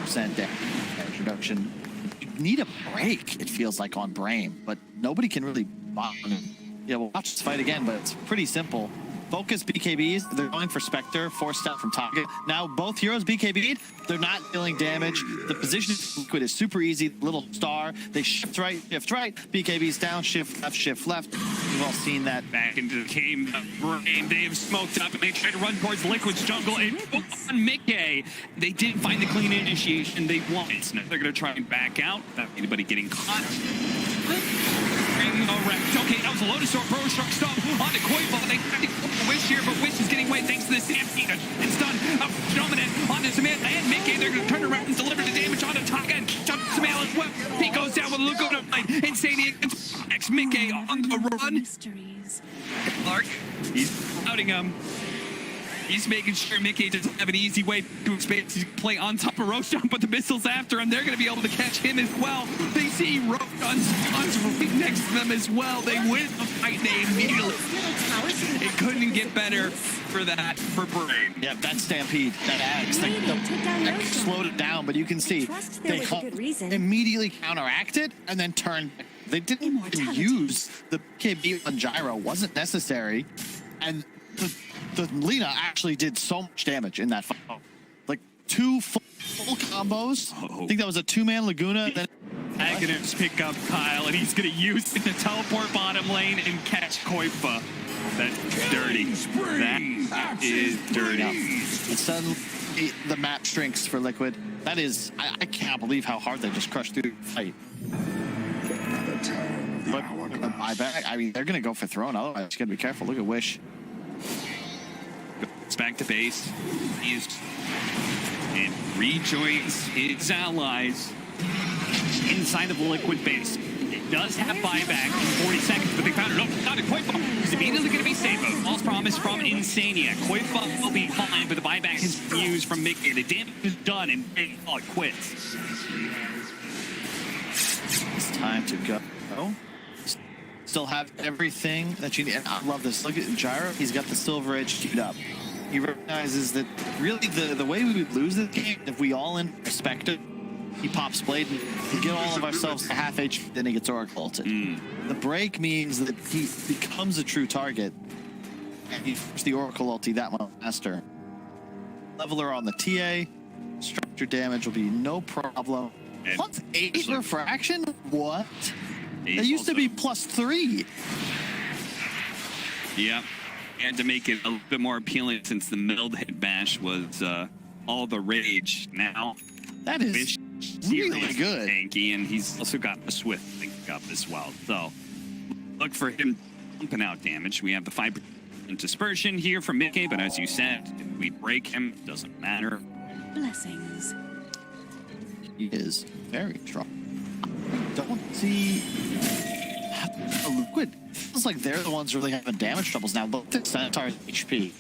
Percent damage reduction. You need a break, it feels like, on Brame, but nobody can really bottom him. Yeah, we'll watch this fight again, but it's pretty simple. Focus BKBs. They're going for Spectre. Forced out from target. Now both heroes BKB'd. They're not dealing damage. The position of Liquid is super easy. Little star. They shift right. BKB's down. Shift left. We've all seen that. Back into the game, Brame, they have smoked up and they try to run towards Liquid's jungle. And on Mickey, they didn't find the clean initiation they wanted. So now they're going to try and back out without anybody getting caught. Okay, that was a Lotus Orb, Pro Shark Stomp on the Koiba. They tried to go for Wish here, but Wish is getting away thanks to the Stampede. It's done. Dominant on the Sumail and Mickey. They're going to turn around and deliver the damage on the Taka and catch up Sumail as well. He goes down with a Laguna Blade. Insania against X. Mickey on the run. Mysteries. Clark, he's outing him. He's making sure Mickey doesn't have an easy way to space. He can play on top of Roshan, but the missiles after him, they're going to be able to catch him as well. They see Roshan's right next to them as well. They win the fight. They immediately. It couldn't get better for that for Brame. Yeah, that Stampede, that Axe, that slowed it down, but you can see Trust there they was a good reason. immediately counteracted and then turned. They didn't even Immortality. use the KB on Gyro. Wasn't necessary, and the Lina actually did so much damage in that fight. Like 2 full combos. I think that was a 2-man Laguna. Then Aghanim's pick up Kyle, and he's going to use it to teleport bottom lane and catch Koifa. That's dirty. That is dirty. and suddenly the map shrinks for Liquid. That is, I can't believe how hard they just crushed through the fight. But I mean, they're going to go for Throne. Otherwise, you got to be careful. Look at Wish. It's back to base. And rejoins his allies inside of the Liquid base. It does have buyback in 40 seconds, but they found it. Oh, not a Koifa. He's immediately going to be saved. False promise from Insania. Koifa will be fine, but the buyback is used from Mickey. The damage is done, and it quits. It's time to go. Still have everything that you need. And I love this. Look at Gyro. He's got the Silver Edge queued up. He recognizes that really the way we would lose this game if we all in Spectre, he pops Blade and we get all of ourselves to half HP, then he gets Oracle ulted. The break means that he becomes a true target and he forced the Oracle ulti that much faster. Leveler on the TA, structure damage will be no problem. And Plus 8 refraction? What? Eight It used to also. be +3. Yep. And to make it a little bit more appealing, since the middle hit bash was all the rage, now That is Wish really is good. tanky, and he's also got a Swift thing up as well. So look for him pumping out damage. We have the 5% dispersion here from Mickey, but as you said, if we break him, it doesn't matter. Blessings. He is very strong. Don't see Liquid feels like they're the ones really having damage troubles now. Look at Centaur's HP.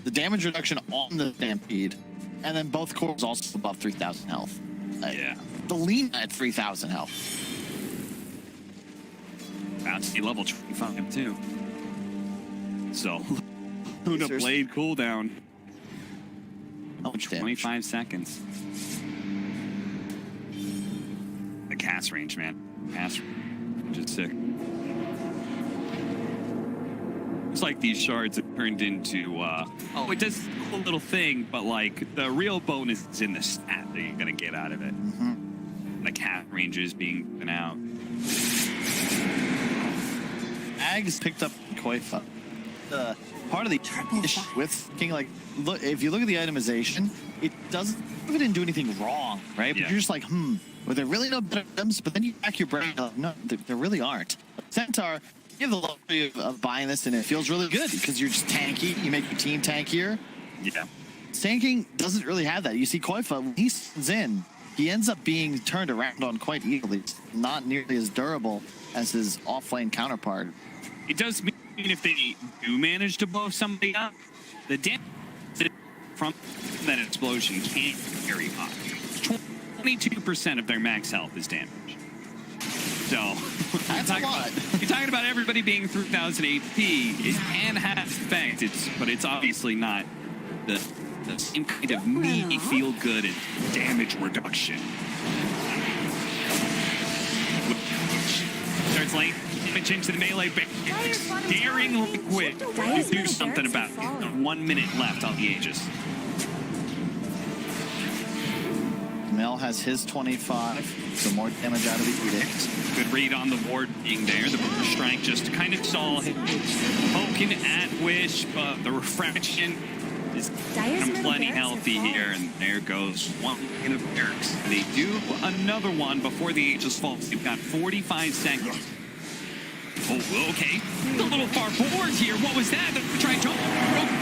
The damage reduction on the Stampede, and then both cores also above 3,000 health. Yeah. The Lina at 3,000 health. About to be level 25 too. So, Luna Blade cooldown. How much damage? 25 seconds. The cast range, man. Cast range is sick. It's like these shards have turned into, oh, it does a little thing, but like the real bonus is in the stat that you're gonna get out of it. The cast ranges being given out. Ags picked up Koifa. Part of the issue with King, like, look, if you look at the itemization, it didn't do anything wrong, right? Yeah. But you're just like, were there really no better items? But then you back your brain, like, no, there really aren't. Centaur, you have the luxury of buying this, and it feels really good because you're just tanky. You make your team tankier. Yeah. Tanking doesn't really have that. You see Koifa, when he sends in, he ends up being turned around on quite easily. It's not nearly as durable as his off-lane counterpart. It does mean if they do manage to blow somebody up, the damage from that explosion can't carry up. 22% of their max health is damage. So, That's a lot. You're talking about everybody being 3,000 AP. It can have effect, but it's obviously not the same kind of meaty feel-good and damage reduction. Starts late. Damage into the melee barracks. Daring Liquid to do something about it. 1 minute left on the Aegis. Mel has his 25, so more damage out of the Edict. Good read on the ward being there. The Burst Strike just kind of saw him poking at Wish, but the refraction is plenty healthy here, and there goes one in the barracks. They do another one before the Aegis falls. They've got 45 seconds. Oh, okay. A little far forward here. What was that? Try jump.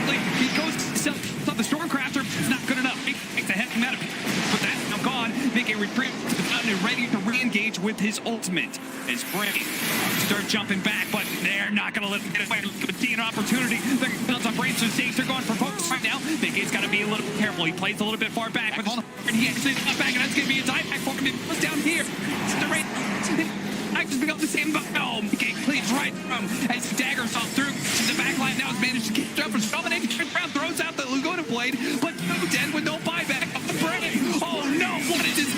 Like, he goes to the Stormcrafter. It's not good enough. Makes the heck out of it. But that's now gone. Make a retreat to the fountain and ready to re-engage with his ultimate. As Brame start jumping back, but they're not going to let him get away. But see an opportunity. They're built on Brame's mistakes. They're going for focus right now. Big Gate's got to be a little careful. He plays a little bit far back, but he actually not back, and that's going to be a die back for him. He goes down here. It's the right. I just pick up the same button. Oh, Gate cleans right from as he daggers off through to the back line. Now has managed to get up and dominate. Around, throws out the Laguna Blade, but no dead with no buyback of the Brame. Oh no, what is this?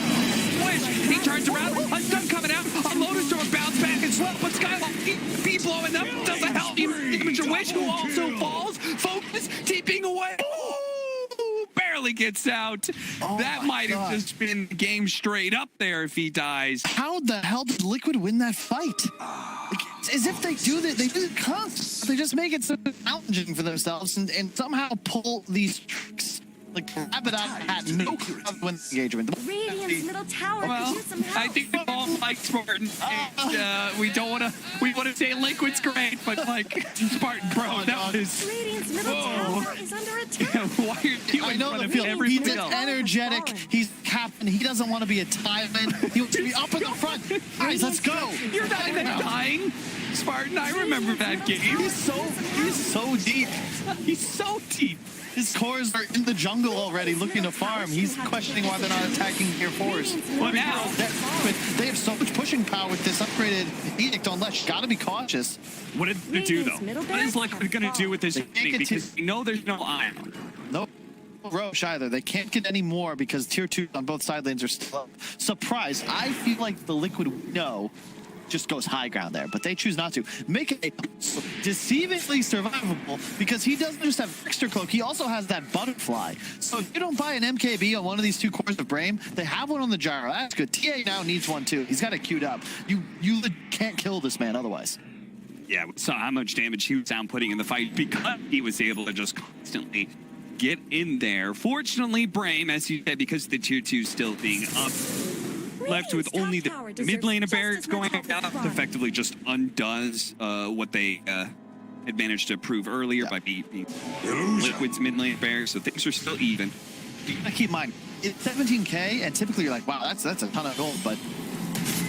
Wish. He turns around, a stun coming out, a Lotus Storm bounce back as well, but Skywalk be blowing up. Does a hell damage to Wish, who also falls. Focus, TPing away. Ooh, barely gets out. Oh that might have just been the game straight up there if he dies. How the hell did Liquid win that fight? Like, as if they do that, they do it constantly. They just make it so challenging for themselves and somehow pull these tricks. Like, grab it out of the hat, no win engagement. Radiant's middle tower Well, could use some help. I think we all like Spartan. And, we don't want to. We want to say Liquid's great, but like Spartan, bro, that was. Radiant's middle tower is under attack. Why are you I in know front the of feel. everybody He's else? energetic. He's captain. He doesn't want to be a tyrant. He wants to be up in the front. Guys, let's go. You're not even dying, Spartan. I remember that game. He's so deep. He's so deep. His cores are in the jungle already looking to farm. He's questioning why they're not attacking Gear 4s. But now, They have so much pushing power with this upgraded Edict on Lesh. Gotta be cautious. what did they do though? What is Liquid going to do with this thing? Because we know there's no iron. No Roche either. They can't get any more because tier 2 on both side lanes are still up. Surprise. I feel like the Liquid just goes high ground there, but they choose not to. Make it deceivingly survivable because he doesn't just have extra cloak, he also has that butterfly. So if you don't buy an MKB on one of these two cores of Brame, they have one on the gyro. That's good. TA now needs one too. He's got it queued up. You can't kill this man otherwise. Yeah, we saw how much damage he was outputting in the fight because he was able to just constantly get in there. Fortunately, Brame, as you said, because the tier 2 still being up, left with only the mid lane of barracks going out, effectively just undoes what they had managed to prove earlier by beating Liquid's mid lane barracks, so things are still even. You gotta keep in mind, it's 17K, and typically you're like, wow, that's a ton of gold, but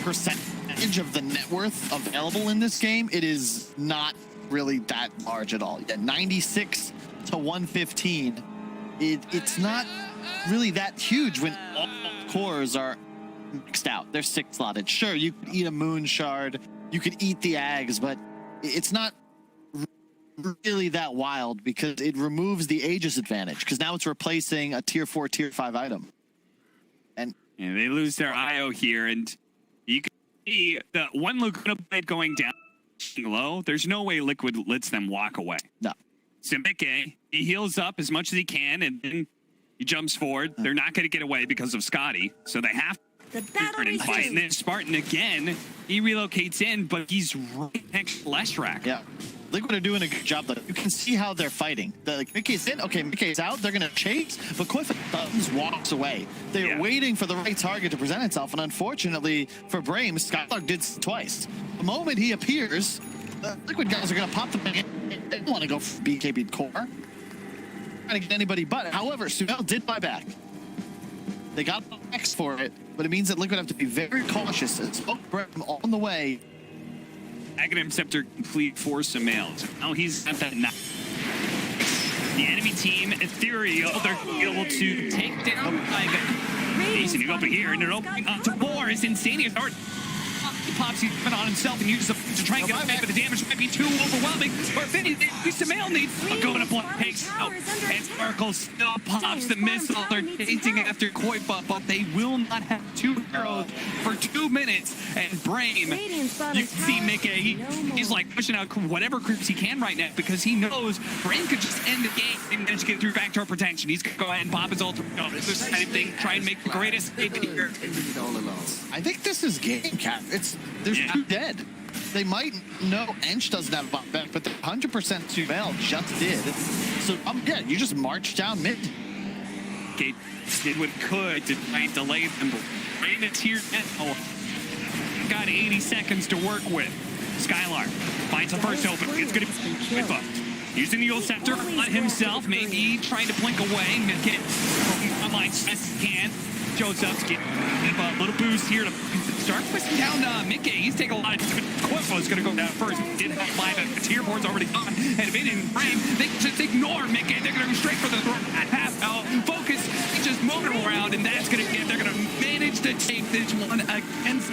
percent percentage of the net worth available in this game, it is not really that large at all. Yeah, 96 to 115. It's not really that huge when all cores are mixed out. They're 6 slotted. Sure, you could eat a moon shard, you could eat the Ags, but it's not really that wild because it removes the Aegis advantage because now it's replacing a tier 4, tier 5 item. And they lose their IO here, and you can see the one Laguna blade going down low. There's no way Liquid lets them walk away. no. So Mickey, he heals up as much as he can, and then he jumps forward. They're not going to get away because of Scotty, so they have The to battle turn and fight. And then resumes. Spartan again, he relocates in, but he's right next to Leshrac. Yeah. Liquid are doing a good job, though. You can see how they're fighting. Like, Mickey's in, okay, Mickey's out, they're going to chase, but Koifa walks away. They're waiting for the right target to present itself, and unfortunately for Brame, Skylark did twice. The moment he appears, the Liquid guys are going to pop the thing in. They don't want to go for BKB core. Trying to get anybody but. However, Sumail did buy back. They got the X for it, but it means that Liquid have to be very cautious. And Smoke Brame on the way. Aghanim Scepter complete for Sumail. So now he's at that knot. The enemy team, Ethereal, they're able to take down Jason. You go up here, and they're opening up to war. It's Insanious. He pops he's on himself and uses it to try and get away, but the damage might be too overwhelming. Or if any, Sumail needs a go to block takes out. And Sparkle still pops the missile. They're chasing after Koifa, but they will not have 2 heroes for 2 minutes. And Brame, you can see Mickey, he's like pushing out whatever creeps he can right now because he knows Brame could just end the game and manage to get through backdoor protection. He's going to go ahead and pop his ult. This is the same thing, try and make the greatest escape here. I think this is game cap. There's 2 dead. They might know Ench doesn't have bot back, but the 100% Sumail just did. So yeah, you just march down mid. Okay, did what could to try and delay them. Brame is here now. Got 80 seconds to work with. Skylark finds the first open. It's going to be Koifa. Using the old scepter on himself, maybe trying to blink away. Get online as best he can. Joseph's getting a little boost here to start twisting down Mickey. He's taking a lot of Koifa is going to go down first. Did have live, the tier board's already gone. And if it didn't Brame, they just ignore Mickey. They're going to go straight for the throat at half out. Focus, just moving around, and that's going to get, they're going to manage to take this one against.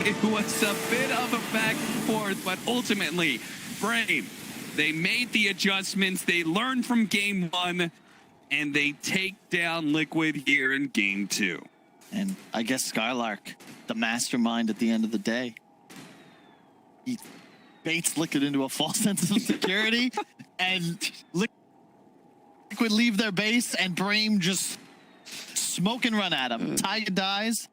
It was a bit of a back and forth, but ultimately, Brame, they made the adjustments. They learned from game 1. And they take down Liquid here in game 2. And I guess Skylark, the mastermind at the end of the day, he baits Liquid into a false sense of security, and Liquid leave their base, and Brame just smoke and run at him. Taya dies.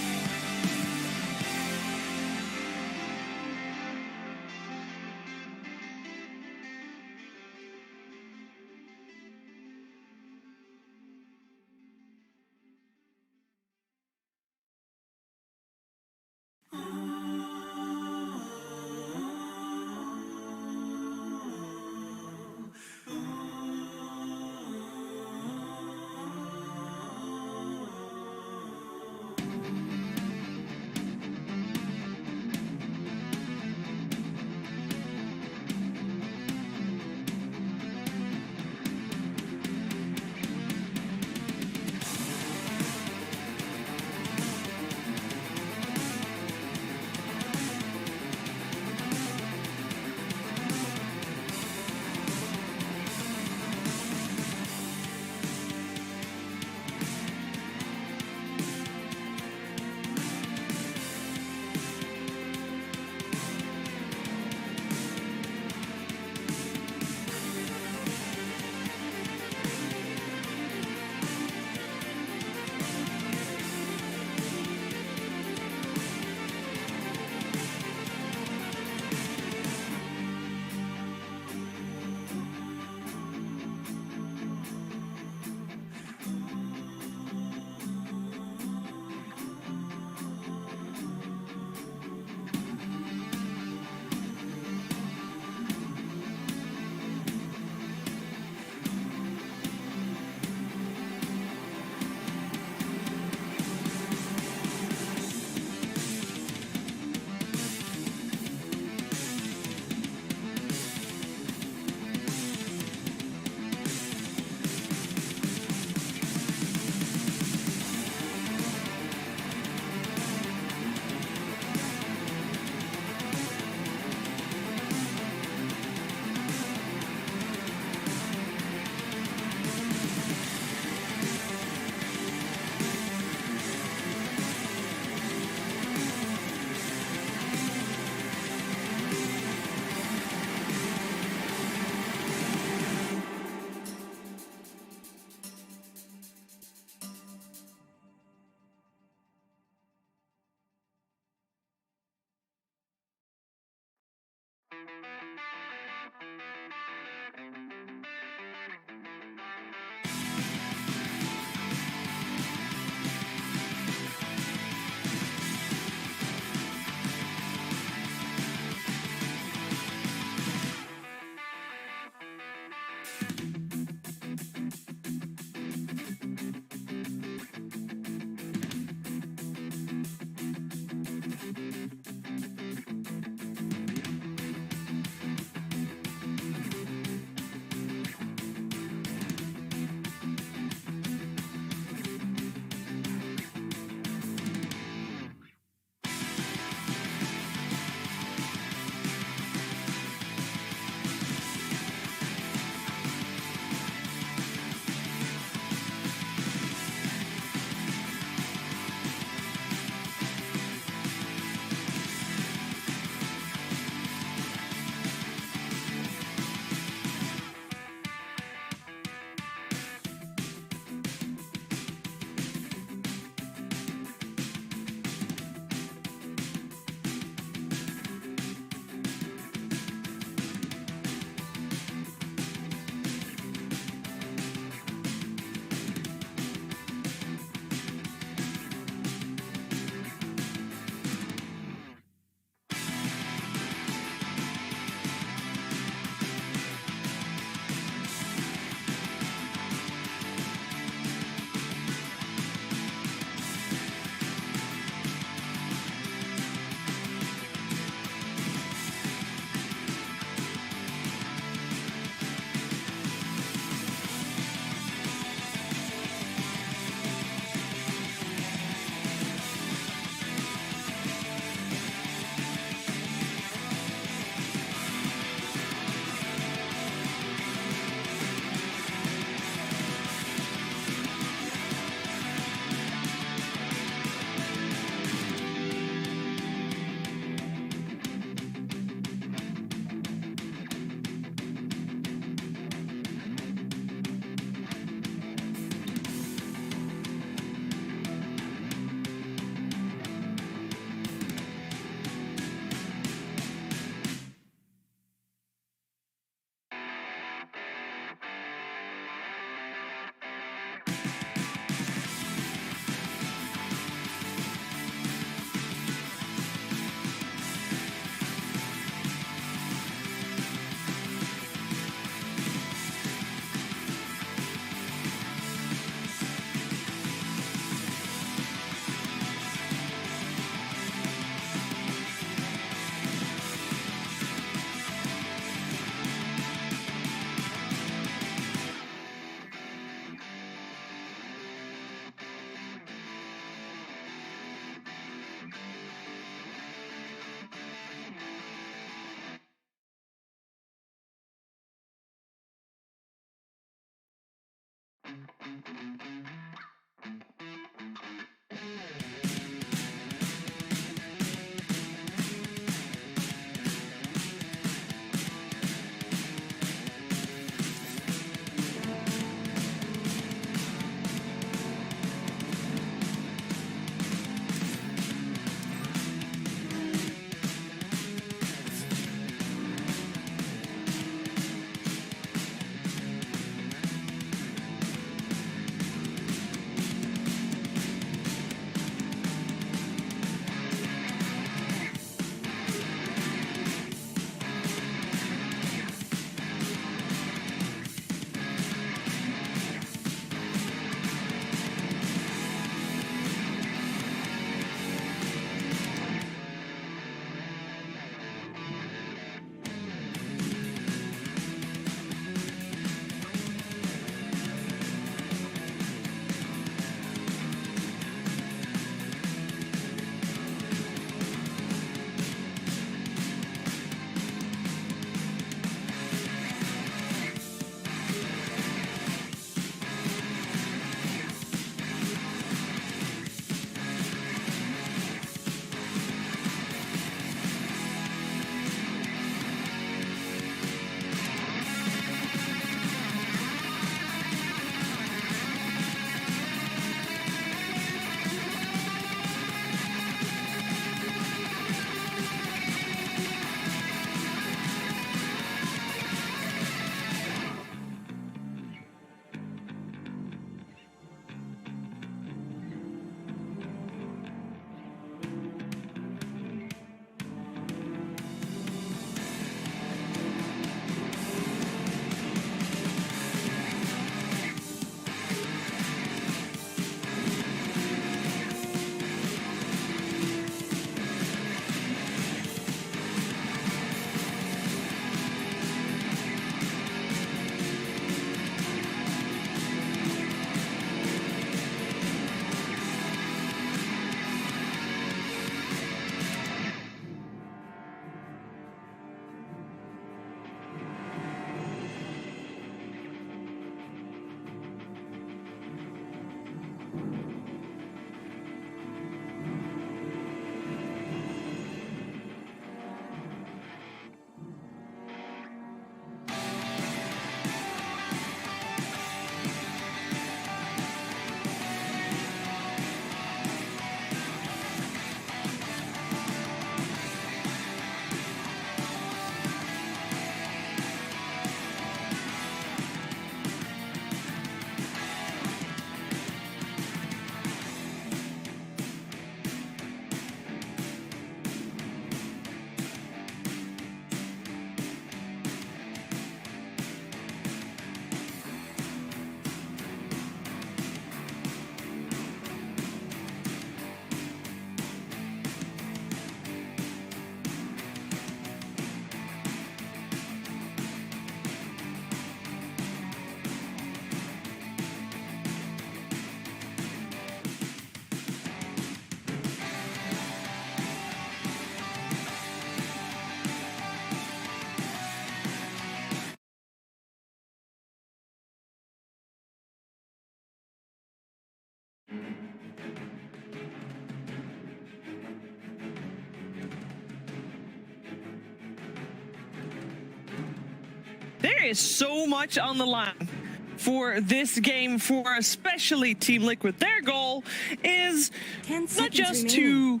There is so much on the line for this game, for especially Team Liquid. Their goal is 10 not seconds just remaining. to,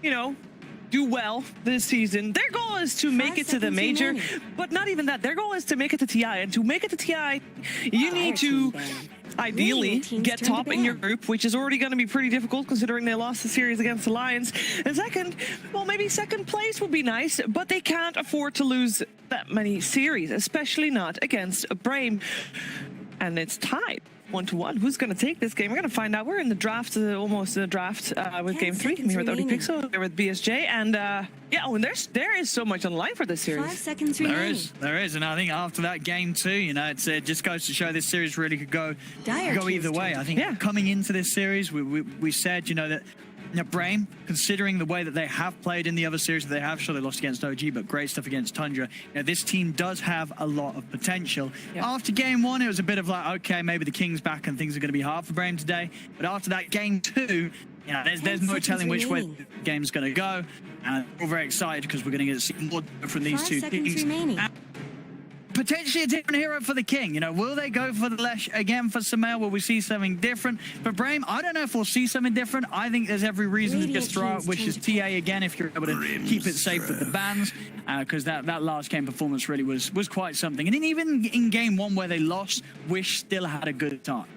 you know, do well this season. Their goal is to make it to the seconds major, remaining. but not even that. Their goal is to make it to TI, and to make it to TI, you need to ideally Radiant team's get turn to top in your ban. group, which is already going to be pretty difficult considering they lost the series against Alliance. And second, well, maybe second place would be nice, but they can't afford to lose that many series, especially not against Brame. And it's tied 1-1. Who's going to take this game? We're going to find out. We're in the draft, almost in the draft with 10 game 3. I'm seconds here with remaining. ODPixel, here with BSJ, and yeah, oh, and there is so much on the line for this 5 series. seconds There remaining. is, and I think after that game too, you know, it just goes to show this series really could go Dire either team's way. turn. I think Yeah. coming into this series, we said, you know, that Brame, considering the way that they have played in the other series, that they have surely lost against OG, but great stuff against Tundra. You know, this team does have a lot of potential. Yeah. After game 1, it was a bit of like, okay, maybe the King's back and things are going to be hard for Brame today. But after that game 2, you know, there's 10 no seconds telling which way remaining. the game's going to go. And we're very excited because we're going to get to see more from these 5 two seconds teams. remaining. And potentially a different hero for the King. You know, will they go for the Lesh again for Sumail? Will we see something different? For Brame, I don't know if we'll see something different. I think there's every reason to Radiant just throw out team's Wish's turn to TA again if you're able to keep it safe with the bans, because that last game performance really was quite something. And then even in game 1 where they lost, Wish still had a good time.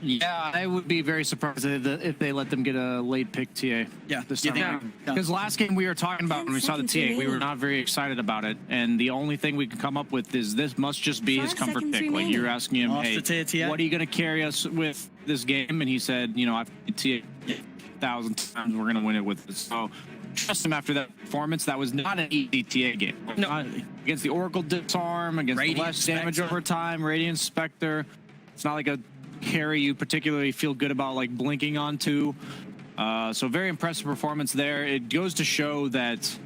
Yeah, I would be very surprised if they let them get a late pick TA. Yeah, this you time think- around. yeah. Because last game we were talking about 10 when we saw the seconds TA, we were remaining. not very excited about it, and the only thing we could come up with is this must just be his 5 comfort seconds pick. Like remaining. you're asking him, Lost hey, the TA. what are you going to carry us with this game? And he said, you know, I've played TA 1,000 times. We're going to win it with this. So trust him after that performance. That was not an easy TA game. No. Not against the Oracle Disarm, against Radiant the less damage Spectre. over time, Radiant Spectre. It's not like a carry you particularly feel good about like blinking onto. So very impressive performance there. It goes to show that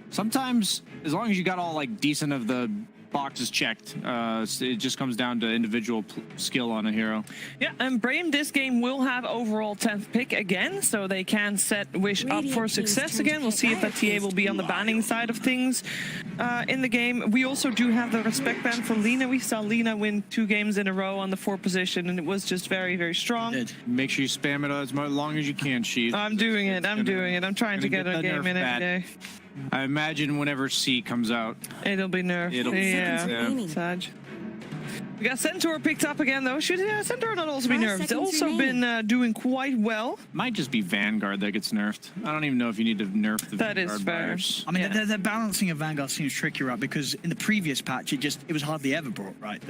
sometimes as long as you got all like decent of the boxes checked, it just comes down to individual skill on a hero. Yeah, and Brame this game will have overall 10th pick again, so they can set Wish up Radiant for team's success turn to again. We'll pick. see if Dire that TA team's will be on the banning side of things in the game. We also do have the respect ban for Lina. We saw Lina win 2 games in a row on the 4 position, and it was just very, very strong. Did. Make sure you spam it as long as you can, Sheet. I'm doing it. I'm doing it. I'm trying to gonna get get a the game nerf in bat. every day. I imagine whenever C comes out, It'll be nerfed. It'll be yeah. seconds remaining. Sag. We got Centaur picked up again, though. Should Centaur not also be 5 nerfed? It's seconds also remaining. been doing quite well. might just be Vanguard that gets nerfed. I don't even know if you need to nerf the That is Vanguard fair. buyers. I mean, Yeah. the balancing of Vanguard seems tricky, right? Because in the previous patch, it was hardly ever brought, right?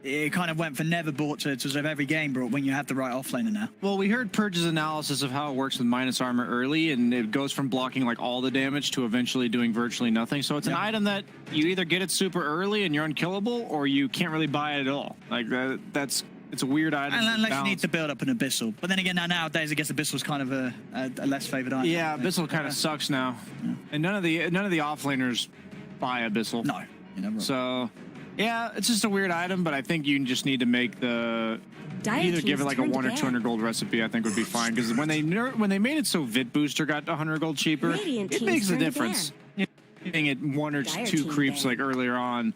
It kind of went from never brought to sort of every game brought when you have the right offlaner now. Well, we heard Purge's analysis of how it works with minus armor early, and it goes from blocking like all the damage to eventually doing virtually nothing. So it's an Yeah. item that you either get it super early and you're unkillable, or you can't really buy it at all. Like it's a weird item. And to unless you balance. need to build up an Abyssal. But then again, nowadays, I guess Abyssal's kind of a less favored item. Yeah, Abyssal kind of sucks now, and none of the offlaners buy Abyssal. No, you never. So, yeah, it's just a weird item, but I think you just need to make the Dire either give team's it like a turn to 1 or ban. 200 gold recipe. I think would be fine because when they made it so Vit Booster got 100 gold cheaper, Radiant it team's makes a turn to difference. Getting it 1 or Dire 2 team creeps ban. like earlier on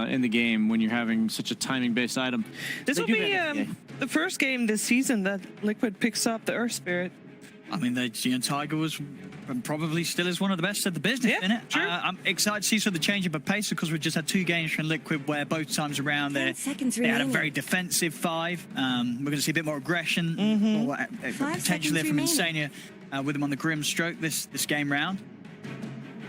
in the game when you're having such a timing based item. This They will do be that in the first game this season that Liquid picks up the Earth Spirit. I mean, the Tiger was probably still is one of the best at the business, Yeah, isn't it? true. I'm excited to see sort of the change of a pace because we've just had 2 games from Liquid where both times around 10 seconds they had a remaining. very defensive 5. We're going to see a bit more aggression, or, 5 potentially seconds from remaining. Insania with him on the Grim Stroke this game round.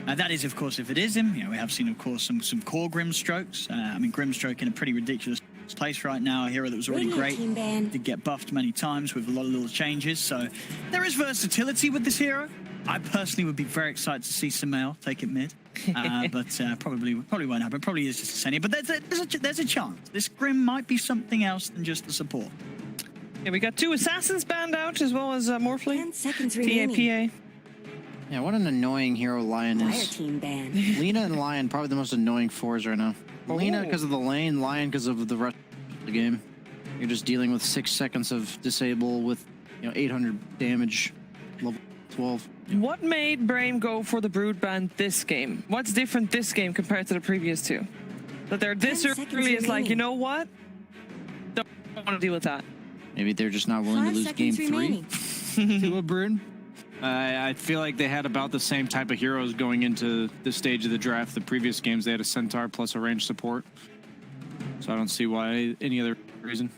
That is, of course, if it is him. You know, we have seen, of course, some core Grim Strokes. I mean, Grim Stroke in a pretty ridiculous place right now. A hero that was already Radiant great. team ban. Did get buffed many times with a lot of little changes. So there is versatility with this hero. I personally would be very excited to see Sumail take it mid, but probably won't happen. Probably is just a Senia, but there's a chance. This Grim might be something else than just the support. Yeah, we got 2 assassins banned out as well as 10 Morphling. seconds remaining. TAPA. Yeah, what an annoying hero Lion Dire is. team ban. Lina and Lion, probably the most annoying 4s right now. Lina Oh. because of the lane, Lion because of the rest of the game. You're just dealing with 6 seconds of disable with 800 damage, level 12. What made Brame go for the Brood Band this game? What's different this game compared to the previous two? That they're this 10 seconds early is like, you remaining. know what? Don't want to deal with that. Maybe they're just not willing 5 to lose game seconds 3 remaining. to a Brood. I feel like they had about the same type of heroes going into this stage of the draft. The previous games, they had a Centaur plus a range support. So I don't see why any other reason.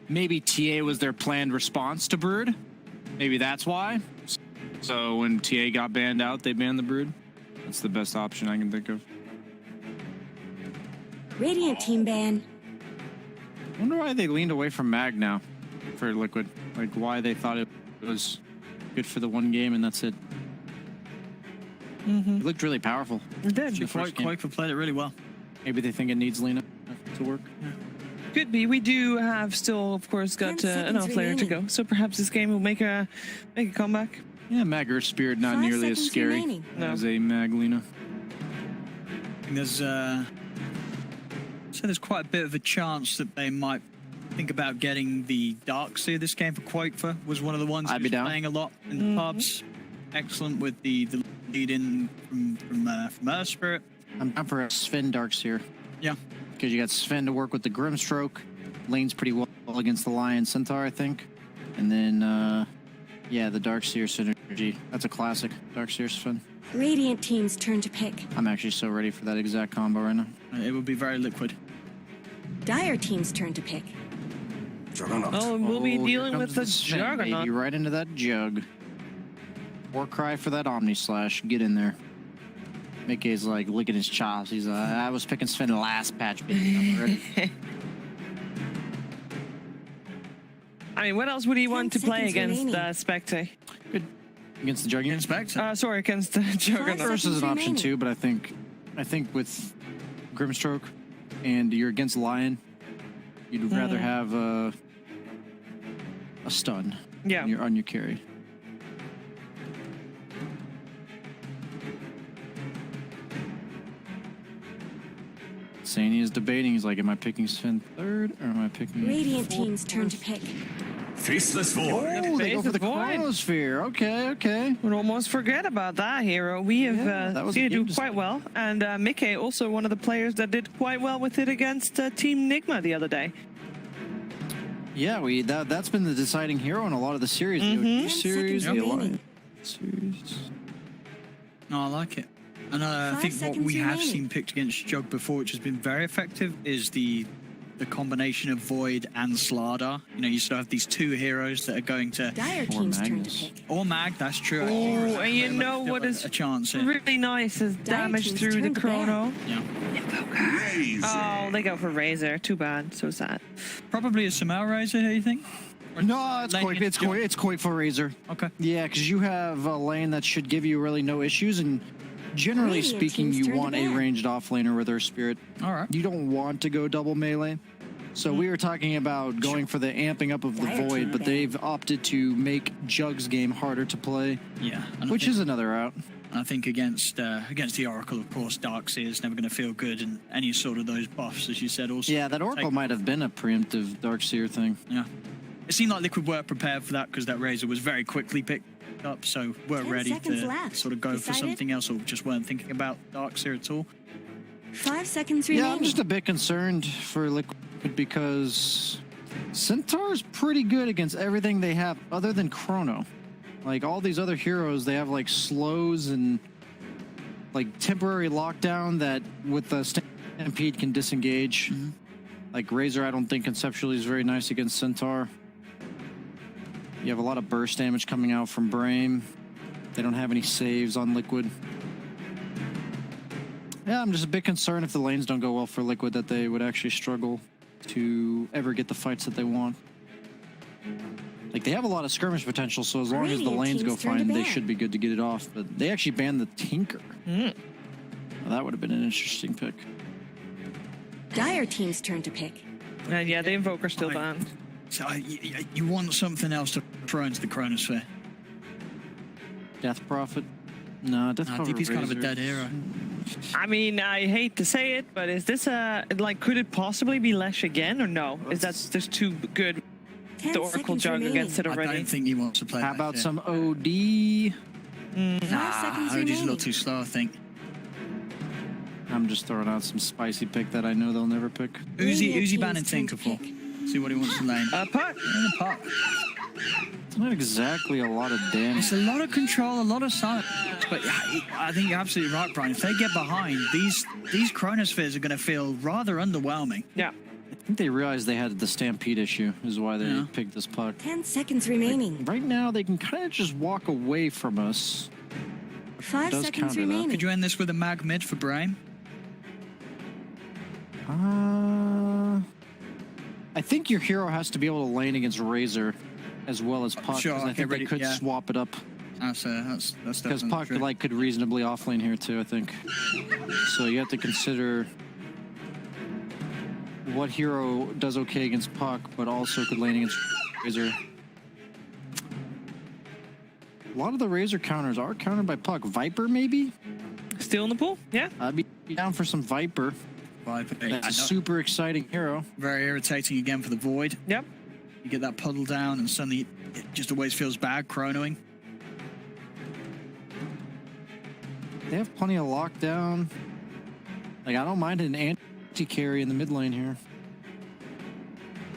Maybe TA was their planned response to Brood. Maybe that's why. So when TA got banned out, they banned the Brood. That's the best option I can think of. Radiant team ban. I wonder why they leaned away from Mag now for Liquid. Like why they thought it was good for the one game and that's it. It looked really powerful. It did. Quaker played it really well. Maybe they think it needs Lena to work. Could be. We do have still, of course, got 10 seconds enough layer to go. remaining. So perhaps this game will make a comeback. Yeah, Mag Earth Spirit not 5 nearly as seconds scary remaining. No. as a Mag Lena. I think there's quite a bit of a chance that they might think about getting the Darkseer this game for Quakefer. Was one of the ones I'd who be was down. playing a lot in the pubs. Excellent with the lead in from Earth Spirit. I'm down for a Sven Darkseer Yeah. because you got Sven to work with the Grimstroke. Lanes pretty well against the Lion Centaur, I think. And then, yeah, the Darkseer synergy. That's a classic. Darkseer Sven. Radiant team's turn to pick. I'm actually so ready for that exact combo right now. It would be very liquid. Dire team's turn to pick. Juggernaut. Oh, and we'll be here dealing comes with the Sven, Juggernaut. baby, right into that jug. War cry for that Omni Slash. Get in there. Mickey's like licking his chops. He's I was picking Sven last patch, baby. I'm ready. I mean, what else would he 10 want to play seconds against remaining. Spectre? Good. Against the Juggernaut. Inspect. Sorry, against the Juggernaut. seconds First is an option remaining. too, but I think with Grimstroke and you're against Lion, you'd rather have a stun Yeah. on your carry. Sani is debating. He's like, am I picking Sven third or am I picking Radiant fourth? team's turn to pick. Faceless void. Oh, they go for the Faceless Void. Chronosphere. Okay. Would almost forget about that hero. We have that was seen a it do game quite well. And Mickey, also one of the players that did quite well with it against Team Nigma the other day. Yeah, that's been the deciding hero in a lot of the series. The OG 10 series, seconds the remaining. Alliance series. No, I like it. And I 5 think what seconds we have remaining. seen picked against Jug before, which has been very effective, is the combination of Void and Slardar. You know, you still have these two heroes that are going to... Dire team's turn to Magnus. pick. Or Mag, that's true. Oh, actually. and you Still know a- what is a chance here. really nice is damage team's through the turn to ban. Chrono. Yeah. Razor. Oh, they go for Razor. Too bad. So sad. Probably a Sumail Razor, do you think? Or No, it's lane Quake. It's Jug? Quake. It's Quake for Razor. Okay. Yeah, because you have a lane that should give you really no issues, and generally Radiant speaking, team's you turn to want a ban. ranged offlaner with Earth Spirit. All right. You don't want to go double melee. So we were talking about going for the amping up of the Dire Void, team but ban. they've opted to make Jug's game harder to play, Yeah. And which is another route. I think against the Oracle, of course, Darkseer is never going to feel good, and any sort of those buffs, as you said, also. Yeah, that Oracle take- might have been a preemptive Darkseer thing. Yeah. It seemed like Liquid were prepared for that because that Razor was very quickly picked up, so we're 10 ready seconds to left. sort of go for Decided? something else, or just weren't thinking about Darkseer at all. 5 seconds Yeah, remaining. I'm just a bit concerned for Liquid because Centaur's pretty good against everything they have other than Chrono. Like all these other heroes, they have like slows and like temporary lockdown that with the Stampede can disengage. Like Razor, I don't think conceptually is very nice against Centaur. You have a lot of burst damage coming out from Brame. They don't have any saves on Liquid. Yeah, I'm just a bit concerned if the lanes don't go well for Liquid that they would actually struggle to ever get the fights that they want. Like, they have a lot of skirmish potential, so as long as the Radiant lanes go team's turn to fine, they ban. should be good to get it off. But they actually banned the Tinker. Well, that would have been an interesting pick. Dire team's turn to pick. And yeah, the Invoker's still Right. banned. So you want something else to throw into the Chronosphere. Death Prophet? No, Death Prophet DP's kind of a Razor. dead hero. I mean, I hate to say it, but is this like, could it possibly be Lesh again or no? Is that just too good? 10 The Oracle seconds Jug remaining. against it I already. don't think he wants to play. How that about shit. some OD? 5 seconds OD's a little remaining. too slow, I think. I'm just throwing out some spicy pick that I know they'll never pick. Uzi team's banning turn to Tinker for. pick. See what he wants to lane. Puck. In the park. It's not exactly a lot of damage. It's a lot of control, a lot of silence. But I think you're absolutely right, Brian. If they get behind, these Chronospheres are going to feel rather underwhelming. Yeah. I think they realized they had the stampede issue, is why they Yeah. picked this puck. 10 seconds remaining. Right now, they can kind of just walk away from us. 5 does seconds counter that. remaining. Could you end this with a mag mid for Brame? I think your hero has to be able to lane against Razor as well as Puck. Sure, 'Cause I okay, think ready- they could yeah. swap it up. That's Because definitely Puck true. could reasonably offlane here too, I think. So you have to consider what hero does okay against Puck, but also could lane against Razor. A lot of the Razor counters are countered by Puck. Viper, maybe? Still in the pool? Yeah. I'd be down for some Viper. Viper. That's a super exciting hero. Very irritating again for the Void. Yep. You get that puddle down and suddenly it just always feels bad chronoing. They have plenty of lockdown. Like, I don't mind an anti-carry in the mid lane here.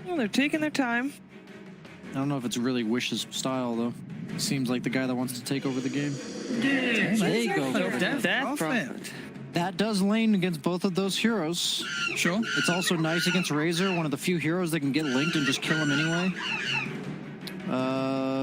Well, they're taking their time. I don't know if it's really Wish's style, though. Seems like the guy that wants to take over the game. There you go. Death Profit. That does lane against both of those heroes. Sure. It's also nice against Razor, one of the few heroes that can get linked and just kill him anyway.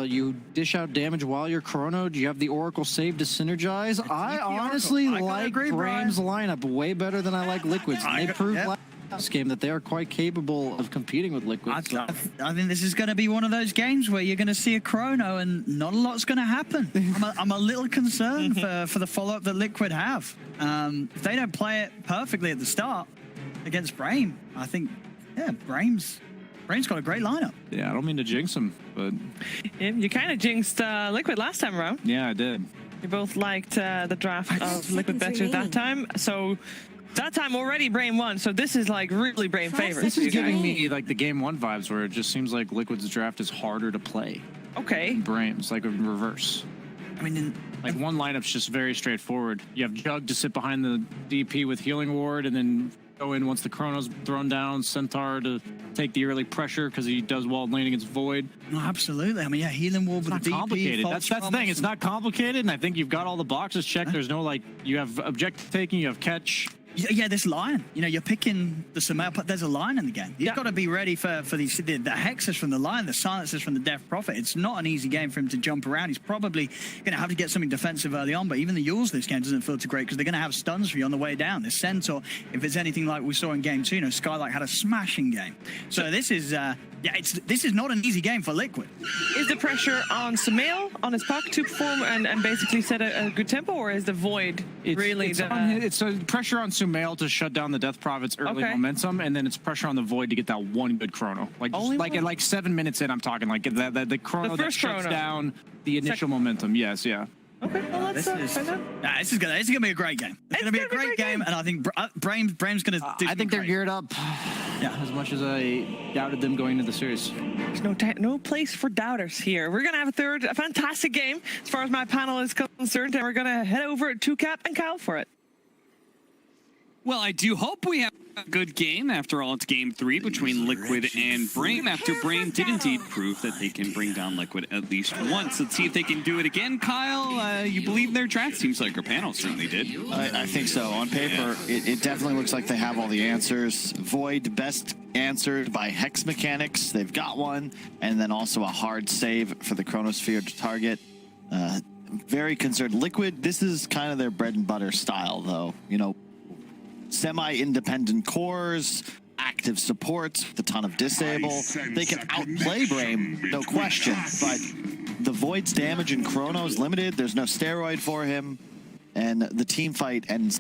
You dish out damage while you're chronoed. You have the Oracle save to synergize. I honestly I gotta like agree, Brian. Brame's lineup way better than I like Liquid's. They proved Yep. last game that they are quite capable of competing with Liquid. I think this is going to be one of those games where you're going to see a chrono and not a lot's going to happen. I'm a little concerned for the follow-up that Liquid have. If they don't play it perfectly at the start against Brame, I think, yeah, Brame's got a great lineup. Yeah, I don't mean to jinx him, but Yeah, you kind of jinxed Liquid last time around. yeah, I did. You both liked the draft of Liquid seconds better remaining. that time. So that time already Brame won. So this is like really Brame 5 favorite. This is seconds giving remaining. me like the game one vibes where it just seems like Liquid's draft is harder to play. Okay. Brame's like in reverse. I mean, Like one lineup's just very straightforward. You have Jug to sit behind the DP with Healing Ward, and then go in once the Chrono's thrown down. Centaur to take the early pressure because he does well lane against Void. no, absolutely. I mean, yeah, healing wall with It's the not DP. complicated. false That's the thing. promise, It's not complicated, and I think you've got all the boxes checked. There's no like you have objective taking, you have catch. Yeah, this line. You know, you're picking the Sumail, but there's a line in the game. You've Yeah. got to be ready for the hexes from the line, the silences from the Death Prophet. It's not an easy game for him to jump around. He's probably going to have to get something defensive early on, but even the Yules this game doesn't feel too great because they're going to have stuns for you on the way down. The Centaur, if it's anything like we saw in game 2, you know, Skylight had a smashing game. So this is, this is not an easy game for Liquid. Is the pressure on Sumail, on his puck to perform and basically set a good tempo, or is the Void really it's, the... it's pressure on Sumail to shut down the Death Prophet's early Okay. momentum, and then it's pressure on the Void to get that one good chrono. Like just, Only like one? at like 7 minutes in, I'm talking like the chrono The that first shuts chrono. down the initial momentum. Yes, yeah. Okay, well, let's find out. This is gonna be a great game. It's gonna be a great game, and I think Brame's gonna do. I think they're great. geared up. Yeah. As much as I doubted them going into the series. There's no place for doubters here. We're gonna have a fantastic game as far as my panel is concerned, and we're gonna head over to Cap and Kyle for it. Well, I do hope we have a good game. After all, it's game 3 between Liquid and Brame. After Brame did indeed prove that they can bring down Liquid at least once. Let's see if they can do it again. Kyle, you believe their draft? Seems like our panel certainly did. I think so. On paper, it definitely looks like they have all the answers. Void best answered by Hex mechanics. They've got one. And then also a hard save for the Chronosphere to target. Very concerned. Liquid, this is kind of their bread and butter style, though. You know, semi-independent cores, active supports with a ton of disable. They can outplay Brame, no question. But the Void's damage in Chrono is limited. There's no steroid for him. And the team fight and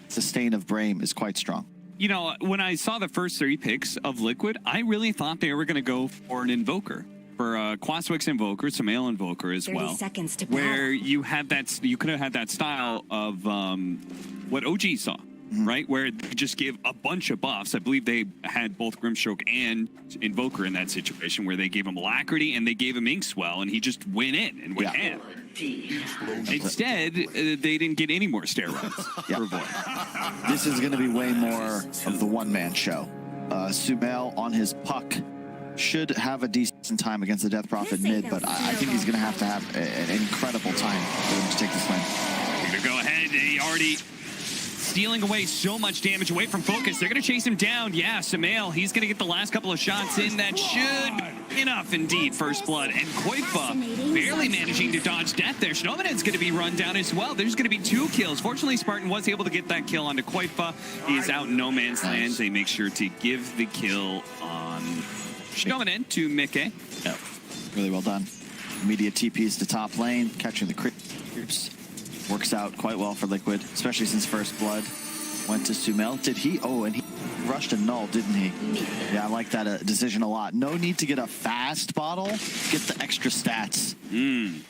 sustain of Brame is quite strong. You know, when I saw the first 3 picks of Liquid, I really thought they were going to go for an Invoker. For Quaswix Invoker, Sumail Invoker as 30 well. seconds to where battle. you could have had that style of what OG saw, right? Where they just gave a bunch of buffs. I believe they had both Grimstroke and Invoker in that situation where they gave him Alacrity and they gave him Inkswell, and he just went in and went ham. Instead, they didn't get any more steroids for Void. This is going to be way more of the one-man show. Sumail on his puck should have a decent time against the Death Prophet mid, but I think he's going to have an incredible time for him to take this win. We're going to go ahead. He already stealing away so much damage away from Focus. They're going to chase him down. Yeah, Sumail, he's going to get the last couple of shots in. That should be enough indeed. First blood. And Koifa barely managing to dodge death there. Shinomanen's going to be run down as well. There's going to be 2 kills. Fortunately, Spartan was able to get that kill onto Koifa. He is out in no man's land. They make sure to give the kill on Shinomanen to Mickey. Yep. Really well done. Immediate TPs to top lane, catching the creeps. Works out quite well for Liquid, especially since First Blood went to Sumail. Did he? Oh, and he rushed a null, didn't he? Yeah, I like that decision a lot. No need to get a fast bottle. Get the extra stats. And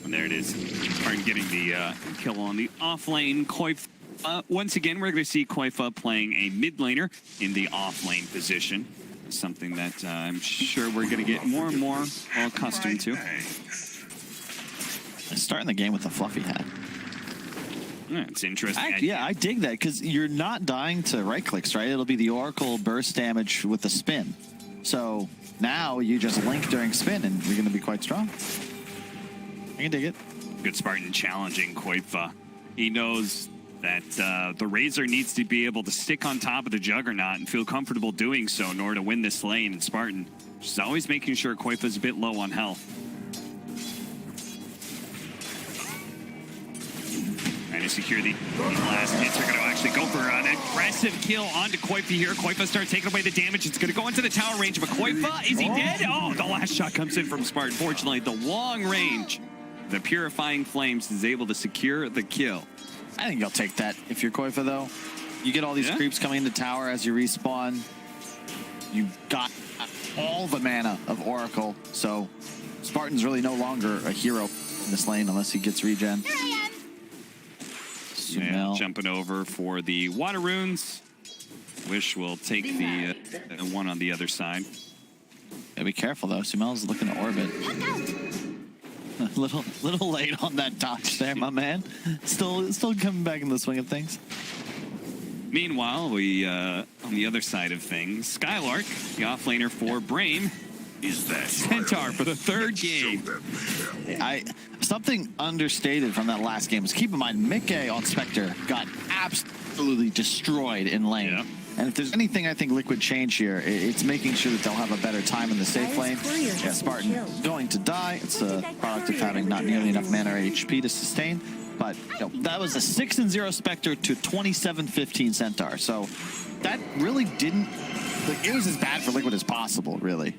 there it is. Spartan getting the kill on the off lane. Koifa. Once again, we're going to see Koifa playing a mid laner in the off lane position. Something that I'm sure we're going to get more and more accustomed to. Starting the game with a fluffy hat. Yeah, it's interesting. I dig that because you're not dying to right clicks, right? It'll be the Oracle burst damage with the spin. So now you just link during spin and you're going to be quite strong. I can dig it. Good Spartan challenging Koifa. He knows that the Razor needs to be able to stick on top of the Juggernaut and feel comfortable doing so in order to win this lane. And Spartan just always making sure Koifa's a bit low on health. Trying to secure the last hits. Are going to actually go for an aggressive kill onto Koifa here. Koifa starts taking away the damage. It's going to go into the tower range of a Koifa. Is he dead? Oh, the last shot comes in from Spartan. Fortunately, the long range, the Purifying Flames is able to secure the kill. I think you'll take that if you're Koifa, though. You get all these creeps coming into tower as you respawn. You got all the mana of Oracle, so Spartan's really no longer a hero in this lane unless he gets regen. Yeah, jumping over for the water runes. Wish will take the one on the other side. Gotta be careful though. Sumail's looking to orbit. A little late on that dodge there, my man. Still coming back in the swing of things. Meanwhile, we on the other side of things, Skylark, the offlaner for Brame, is that Centaur for the 3rd game. Something understated from that last game was, keep in mind, Mickey on Spectre got absolutely destroyed in lane. Yeah. And if there's anything I think Liquid change here, it's making sure that they'll have a better time in the safe lane. Yeah, Spartan going to die. It's a product of having not nearly enough mana or HP to sustain. But that was a 6-0 Spectre to 27-15 Centaur. So that really didn't... Like, it was as bad for Liquid as possible, really.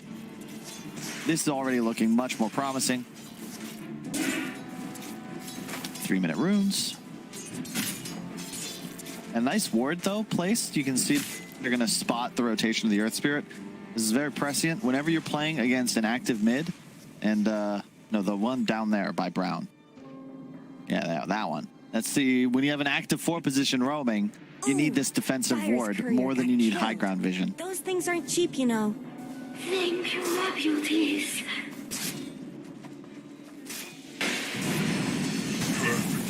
This is already looking much more promising. 3-minute runes. A nice ward, though, placed. You can see they're going to spot the rotation of the Earth Spirit. This is very prescient. Whenever you're playing against an active mid, and, no, the one down there by Brown. Yeah, that one. That's the... When you have an active 4-position roaming, you need this defensive ward more than you need high ground vision. Those things aren't cheap, you know. Thank you, my beauties.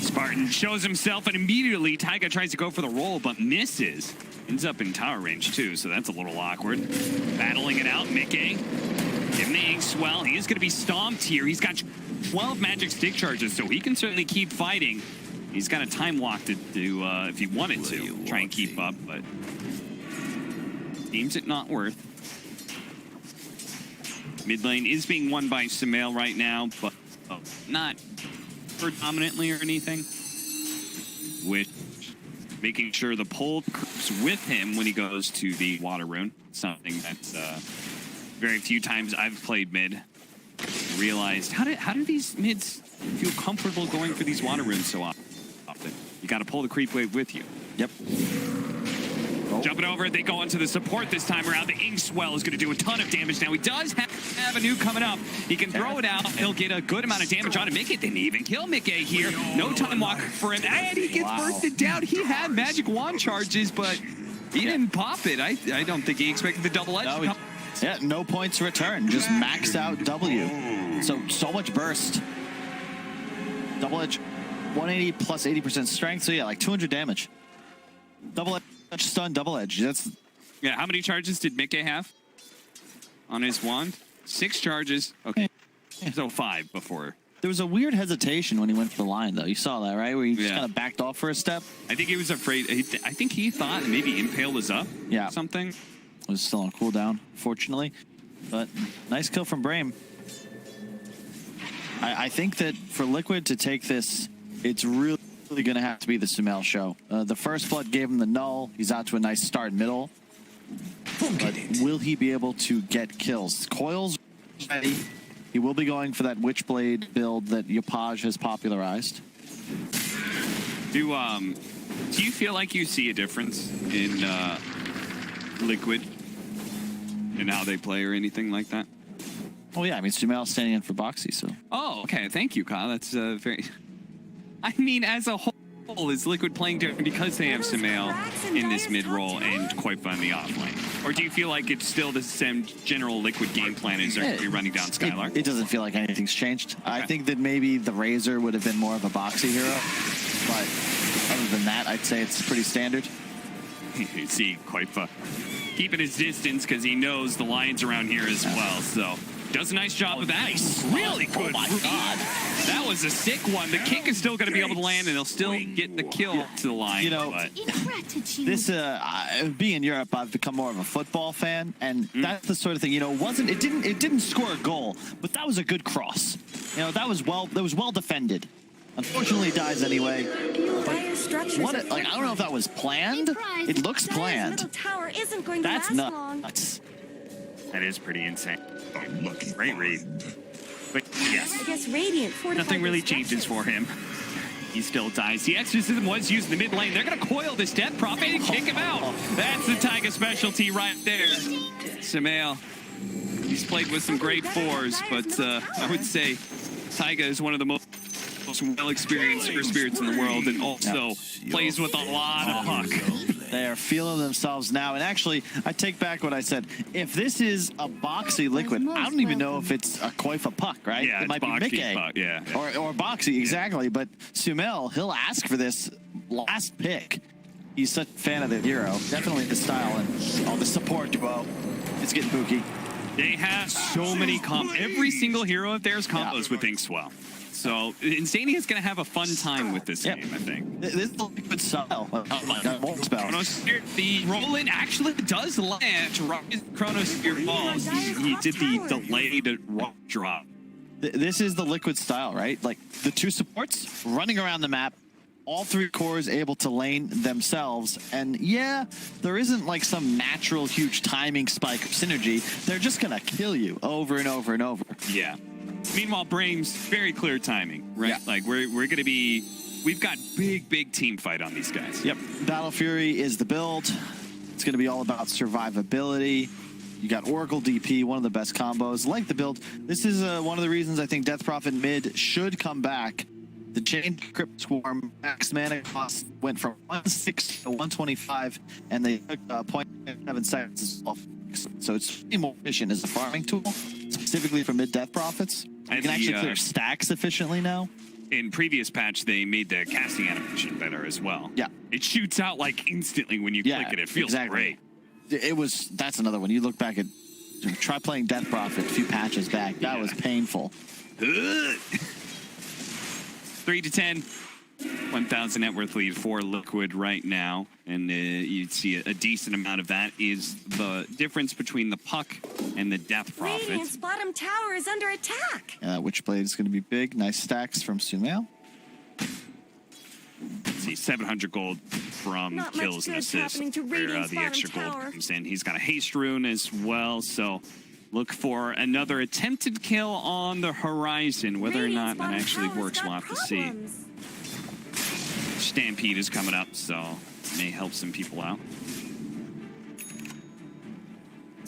Spartan shows himself, and immediately Taiga tries to go for the roll, but misses. Ends up in tower range, too, so that's a little awkward. Battling it out, Mickey. Giving the Inkswell. He is going to be stomped here. He's got 12 magic stick charges, so he can certainly keep fighting. He's got a time walk to do, if he wanted to, try and keep up, but seems it not worth. Mid lane is being won by Sumail right now, but not predominantly or anything. With making sure the pull creeps with him when he goes to the water rune. Something that's very few times I've played mid realized how do these mids feel comfortable going for these water runes so often? You got to pull the creep wave with you. Yep. Jumping over, they go onto the support this time around. The Ink Swell is going to do a ton of damage now. He does have a nuke coming up. He can throw it out. He'll get a good amount of damage on it. Mickey didn't even kill Mickey here. No time walk for him. And he gets bursted down. He had magic wand charges, but he didn't pop it. I don't think he expected the double edge to come. Yeah, no points return. Just maxed out W. So much burst. Double edge, 180 plus 80% strength. So yeah, like 200 damage. Double edge stun, double edge. Yeah, how many charges did Mickey have on his wand? 6 charges. Okay. So 5 before. There was a weird hesitation when he went for the line, though. You saw that, right? Where he just kind of backed off for a step. I think he was afraid. I think he thought maybe Impale was up. Yeah. Something. It was still on cooldown, fortunately. But nice kill from Brame. I think that for Liquid to take this, it's really going to have to be the Sumail show. The first blood gave him the null. He's out to a nice start middle. But will he be able to get kills? Coil's ready. He will be going for that Witchblade build that Yopaj has popularized. Do you feel like you see a difference in Liquid and how they play or anything like that? Oh yeah, I mean Sumail's standing in for Boxy, so. Oh, okay. Thank you, Kyle. That's very. I mean, as a whole, is Liquid playing different because they have Sumail in this mid role and Koifa in the off lane? Or do you feel like it's still the same general Liquid game plan as they're going to be running down Skylar? It doesn't feel like anything's changed. Okay. I think that maybe the Razor would have been more of a Boxy hero, but other than that, I'd say it's pretty standard. You see Koifa keeping his distance because he knows the lines around here as well, so does a nice job of that. He's really good. Oh my God. That was a sick one. The kick is still going to be able to land, and they'll still get the kill to the line. You know, this being in Europe, I've become more of a football fan, and that's the sort of thing. You know, it didn't score a goal, but that was a good cross. You know, that was well defended. Unfortunately, dies anyway. What? I don't know if that was planned. It looks planned. That's nuts. That is pretty insane. Great read. But yes, I guess Radiant nothing really changes for him. He still dies. The Exorcism was used in the mid lane. They're going to coil this Death Prophet and kick him out. That's the Taiga specialty right there. Sumail, he's played with some great fours, but I would say Taiga is one of the most well-experienced spirits in the world, and also plays with a lot of puck. They are feeling themselves now, and actually, I take back what I said. If this is a Boxy Liquid, I don't even know if it's a Koifa puck, right? Yeah, it might be Mickey. Puck, yeah. Or Boxy, exactly. But Sumail, he'll ask for this last pick. He's such a fan of the hero. Definitely the style, and the support duo. It's getting booky. They have so many every single hero of theirs combos with Inkswell. So Insania is going to have a fun time with this game, I think. This is a good style. Oh my God, more spells. Chronosphere, the roll-in actually does land. Chronosphere falls. He did the delayed rock drop. This is the Liquid style, right? Like the two supports running around the map, all 3 cores able to lane themselves. And yeah, there isn't like some natural huge timing spike of synergy. They're just going to kill you over and over and over. Yeah. Meanwhile, Brame's very clear timing, right? Yeah. Like we've got big team fight on these guys. Yep. Battle Fury is the build. It's going to be all about survivability. You got Oracle DP, one of the best combos. Like the build, this is one of the reasons I think Death Prophet mid should come back. The Chain Crypt Swarm max mana cost went from 160 to 125, and they took 0.7 seconds as well. So it's pretty more efficient as a farming tool, specifically for mid-Death Prophets. You can actually clear stacks efficiently now. In previous patch, they made the casting animation better as well. Yeah. It shoots out like instantly when you click it. It feels great. That's another one. You look back at, try playing Death Prophet a few patches back. That was painful. 3-10. 1,000 net worth lead for Liquid right now, and you'd see a decent amount of that is the difference between the puck and the Death Prophet. Radiant's bottom tower is under attack. Witchblade is going to be big. Nice stacks from Sumail. Let's see, 700 gold from kills and assists where the extra gold comes in. He's got a haste rune as well, so look for another attempted kill on the horizon. Whether or not that actually works, we'll have to see. Stampede is coming up, so it may help some people out.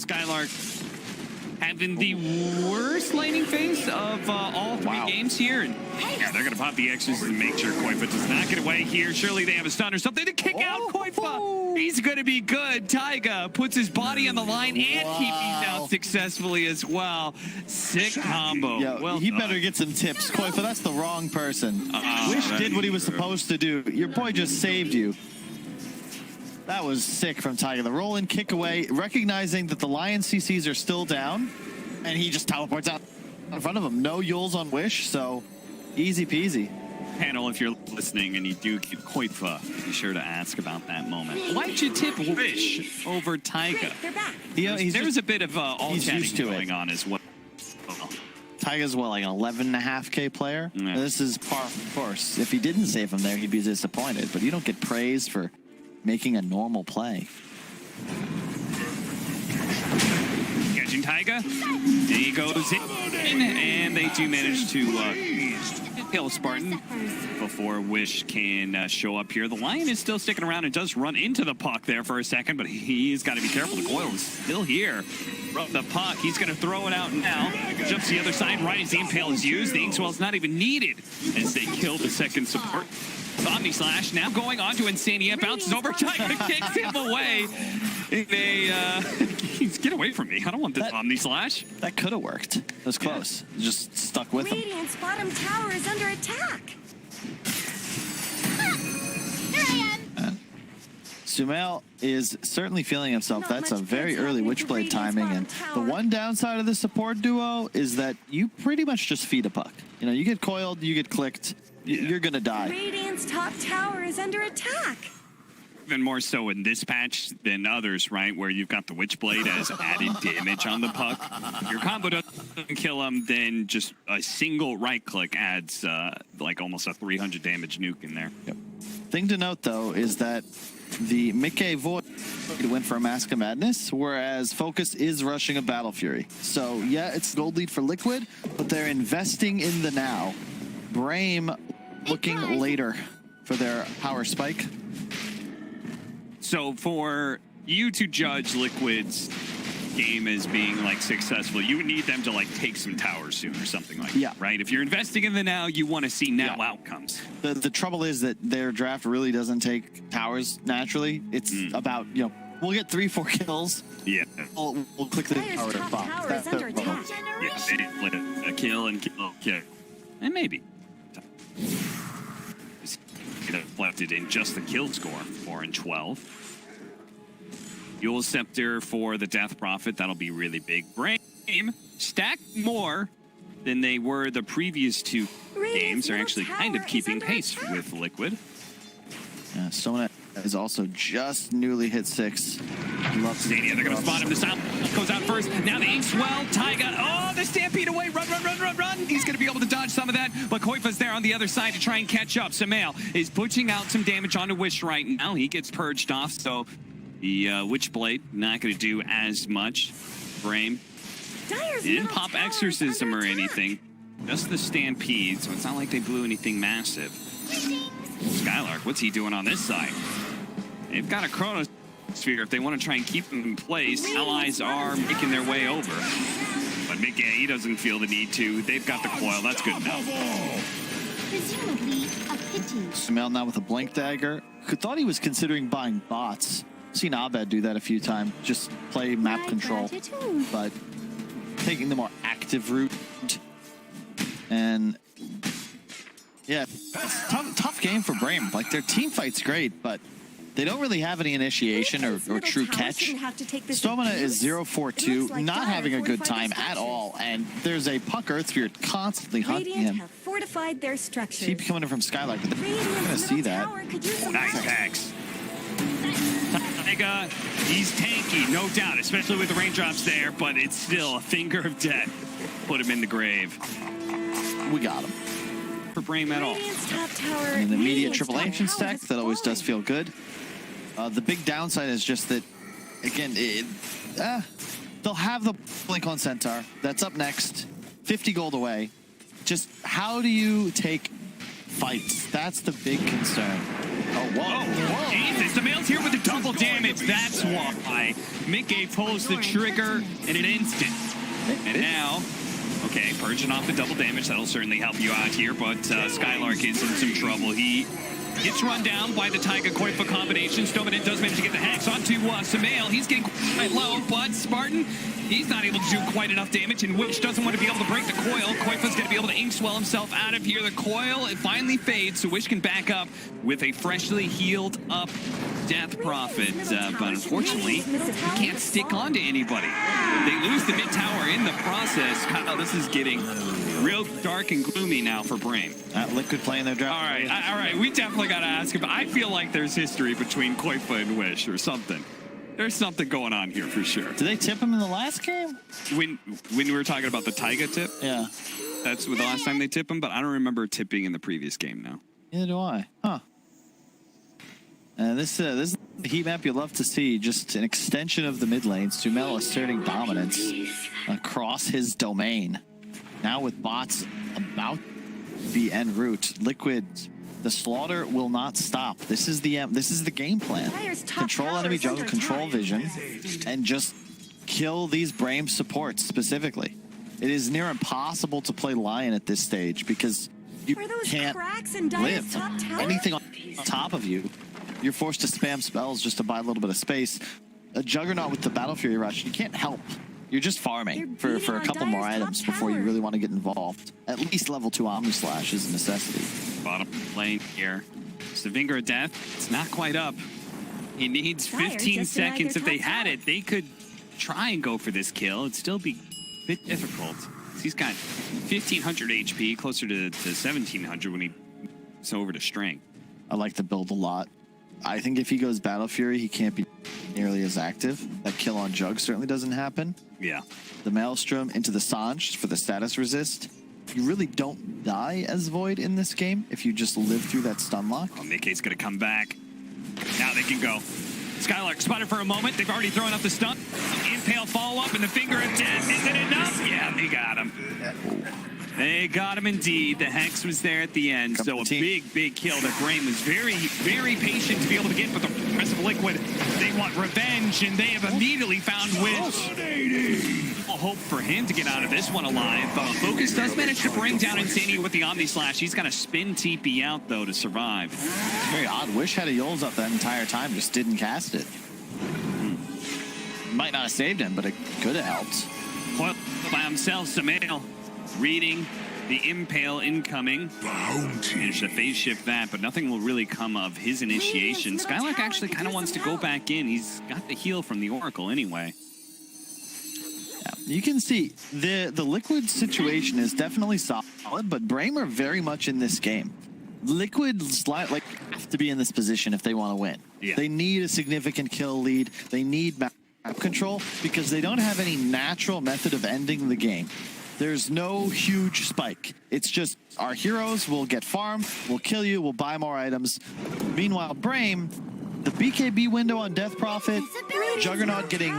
Skylark having the worst laning phase of all three games here. And yeah, they're going to pop the X's and make sure Koifa does not get away here. Surely they have a stun or something to kick out Koifa. He's going to be good. Taiga puts his body on the line and keeps out successfully as well. Sick combo. Yo, well he done. better get some tips. Koifa, that's the wrong person. Wish did what he was supposed to do. Your boy just saved you. That was sick from Taiga. The roll in, kick away, recognizing that the Lion CCs are still down, and he just teleports out in front of him. No Yules on Wish, so easy peasy. Panel, if you're listening and you do get Koifa, be sure to ask about that moment. Why'd you tip Wish over Taiga? They're back. There's a bit of all he's chatting used to going it. on as well. Taiga's what, like an 11.5K player? Yeah. This is par for course. If he didn't save him there, he'd be disappointed, but you don't get praise for making a normal play. Catching Taiga. He goes in, and they do manage to kill Spartan before Wish can show up here. The Lion is still sticking around and does run into the puck there for a second, but he's got to be careful. The coil is still here. From the puck, he's going to throw it out now. Jumps the other side right as the impale is used. The Inkswell's not even needed as they kill the second support. Omni Slash now going on to Insania, bounces over, Taiga kicks him away. Get away from me. I don't want this Omni Slash. That could have worked. It was close. Just stuck with him. Radiant's bottom tower is under attack. Sumail is certainly feeling himself. Not That's a much very good's early happening to Witchblade timing, and Radiant's the bottom one downside of the support duo is that you pretty much just feed a puck. You know, you get coiled, you get clicked, you're gonna die. Radiant's top tower is under attack. Even more so in this patch than others, right? Where you've got the Witchblade as added damage on the puck. Your combo doesn't kill him, then just a single right click adds like almost a 300 damage nuke in there. Yep. Thing to note though is that the Mickey Void went for a Mask of Madness, whereas Focus is rushing a Battle Fury. So yeah, it's gold lead for Liquid, but they're investing in the now. Brame looking later for their power spike. So for you to judge Liquid's game as being like successful, you would need them to like take some towers soon or something like that, right? If you're investing in the now, you want to see now outcomes. The trouble is that their draft really doesn't take towers naturally. It's about, you know, we'll get 3-4 kills. Yeah. We'll click the Dire's tower top bomb. tower That's is under their problem. attack. Yeah, they didn't let a kill and kill. And maybe. Reflected in just the kill score, 4 and 12. Yule Scepter for the Death Prophet, that'll be really big. Brame stacked more than they were the previous two games. They're actually kind of keeping pace with Liquid. Yeah, Sona is also just newly hit 6. Stania, they're going to spot him. The sound goes out first. Now the Inkswell, Taiga. Oh, the Stampede away. Run. He's going to be able to dodge some of that, but Koifa's there on the other side to try and catch up. Sumail is pushing out some damage onto Wish right now. He gets purged off, so the Witchblade not going to do as much. Brame didn't pop Exorcism or anything. Just the Stampede, so it's not like they blew anything massive. Skylark, what's he doing on this side? They've got a Chronosphere if they want to try and keep them in place. Allies are making their way over. But Mickey, he doesn't feel the need to. They've got the coil. That's good enough. Presumably a pity. Sumail now with a Blink Dagger. Who thought he was considering buying bots. Seen Abed do that a few times. Just play map control. But taking the more active route. And yeah, it's tough game for Brame. Like, their team fight's great, but they don't really have any initiation or true catch. Stomina is 0-4-2, not having a good time at all, and there's a puck Earth Spirit constantly hunting him. Have fortified their structures. Keep coming in from Skylark, but they're not going to see that. Nice hacks. Taiga, he's tanky, no doubt, especially with the raindrops there, but it's still a finger of death. Put him in the grave. We got him. For Brame at all. An immediate triple ancient stack, that always does feel good. The big downside is just that, again, they'll have the Blink on Centaur. That's up next. 50 gold away. Just how do you take fights? That's the big concern. Oh, Jesus. Sumail's here with the double damage. That's why Mickey pulls the trigger in an instant. And now, okay, purging off the double damage. That'll certainly help you out here, but Skylark is in some trouble. He gets run down by the Taiga Koifa combination. Stoneman does manage to get the hex onto Sumail. He's getting quite low, but Spartan, he's not able to do quite enough damage, and Witch doesn't want to be able to break the coil. Koifa's going to be able to ink swell himself out of here. The coil, it finally fades, so Witch can back up with a freshly healed up Death Prophet. But unfortunately, he can't stick on to anybody. They lose the mid tower in the process. Kyle, this is getting real dark and gloomy now for Brame. Liquid playing their draft. All right, we definitely got to ask him. I feel like there's history between Koifa and Wish or something. There's something going on here for sure. Did they tip him in the last game? When we were talking about the Taiga tip? Yeah. That's the last time they tip him, but I don't remember tipping in the previous game now. Neither do I. Huh. This is the heat map you love to see. Just an extension of the mid lane. Sumail asserting dominance across his domain. Now with bots about the en route. Liquid, the slaughter will not stop. This is the game plan. Control enemy jungle, control vision, and just kill these Brame supports specifically. It is near impossible to play Lion at this stage because you can't live. Anything on top of you, you're forced to spam spells just to buy a little bit of space. A Juggernaut with the Battle Fury Rush, you can't help. You're just farming for a couple more items before you really want to get involved. At least level 2 Omni Slash is a necessity. Bottom lane here. Savingar of Death, it's not quite up. He needs 15 seconds. If they had it, they could try and go for this kill. It'd still be a bit difficult. He's got 1,500 HP, closer to 1,700 when he's over to Strength. I like the build a lot. I think if he goes Battle Fury, he can't be nearly as active. That kill on Jug certainly doesn't happen. Yeah. The Maelstrom into the Sange for the status resist. You really don't die as Void in this game if you just live through that stun lock. Oh, Mickey's going to come back. Now they can go. Skylark spotted for a moment. They've already thrown up the stun. Impale follow-up and the Finger of Death. Is it enough? Yeah, they got him. They got him indeed. The Hex was there at the end. So a big kill that Brame was very, very patient to be able to get, but the rest of Liquid, they want revenge, and they have immediately found Witch. Hope for him to get out of this one alive, but Focus does manage to bring down Insanity with the Omni Slash. He's got to spin TP out, though, to survive. Very odd. Wish had a Yols up that entire time, just didn't cast it. Might not have saved him, but it could have helped. Coil by himself, Sumail reading the Impale incoming. Managed to phase shift that, but nothing will really come of his initiation. Skylark actually kind of wants to go back in. He's got the heal from the Oracle anyway. You can see the Liquid situation is definitely solid, but Brame are very much in this game. Liquid's like have to be in this position if they want to win. Yeah. They need a significant kill lead. They need map control because they don't have any natural method of ending the game. There's no huge spike. It's just our heroes will get farm, we'll kill you, we'll buy more items. Meanwhile, Brame, the BKB window on Death Prophet, Juggernaut getting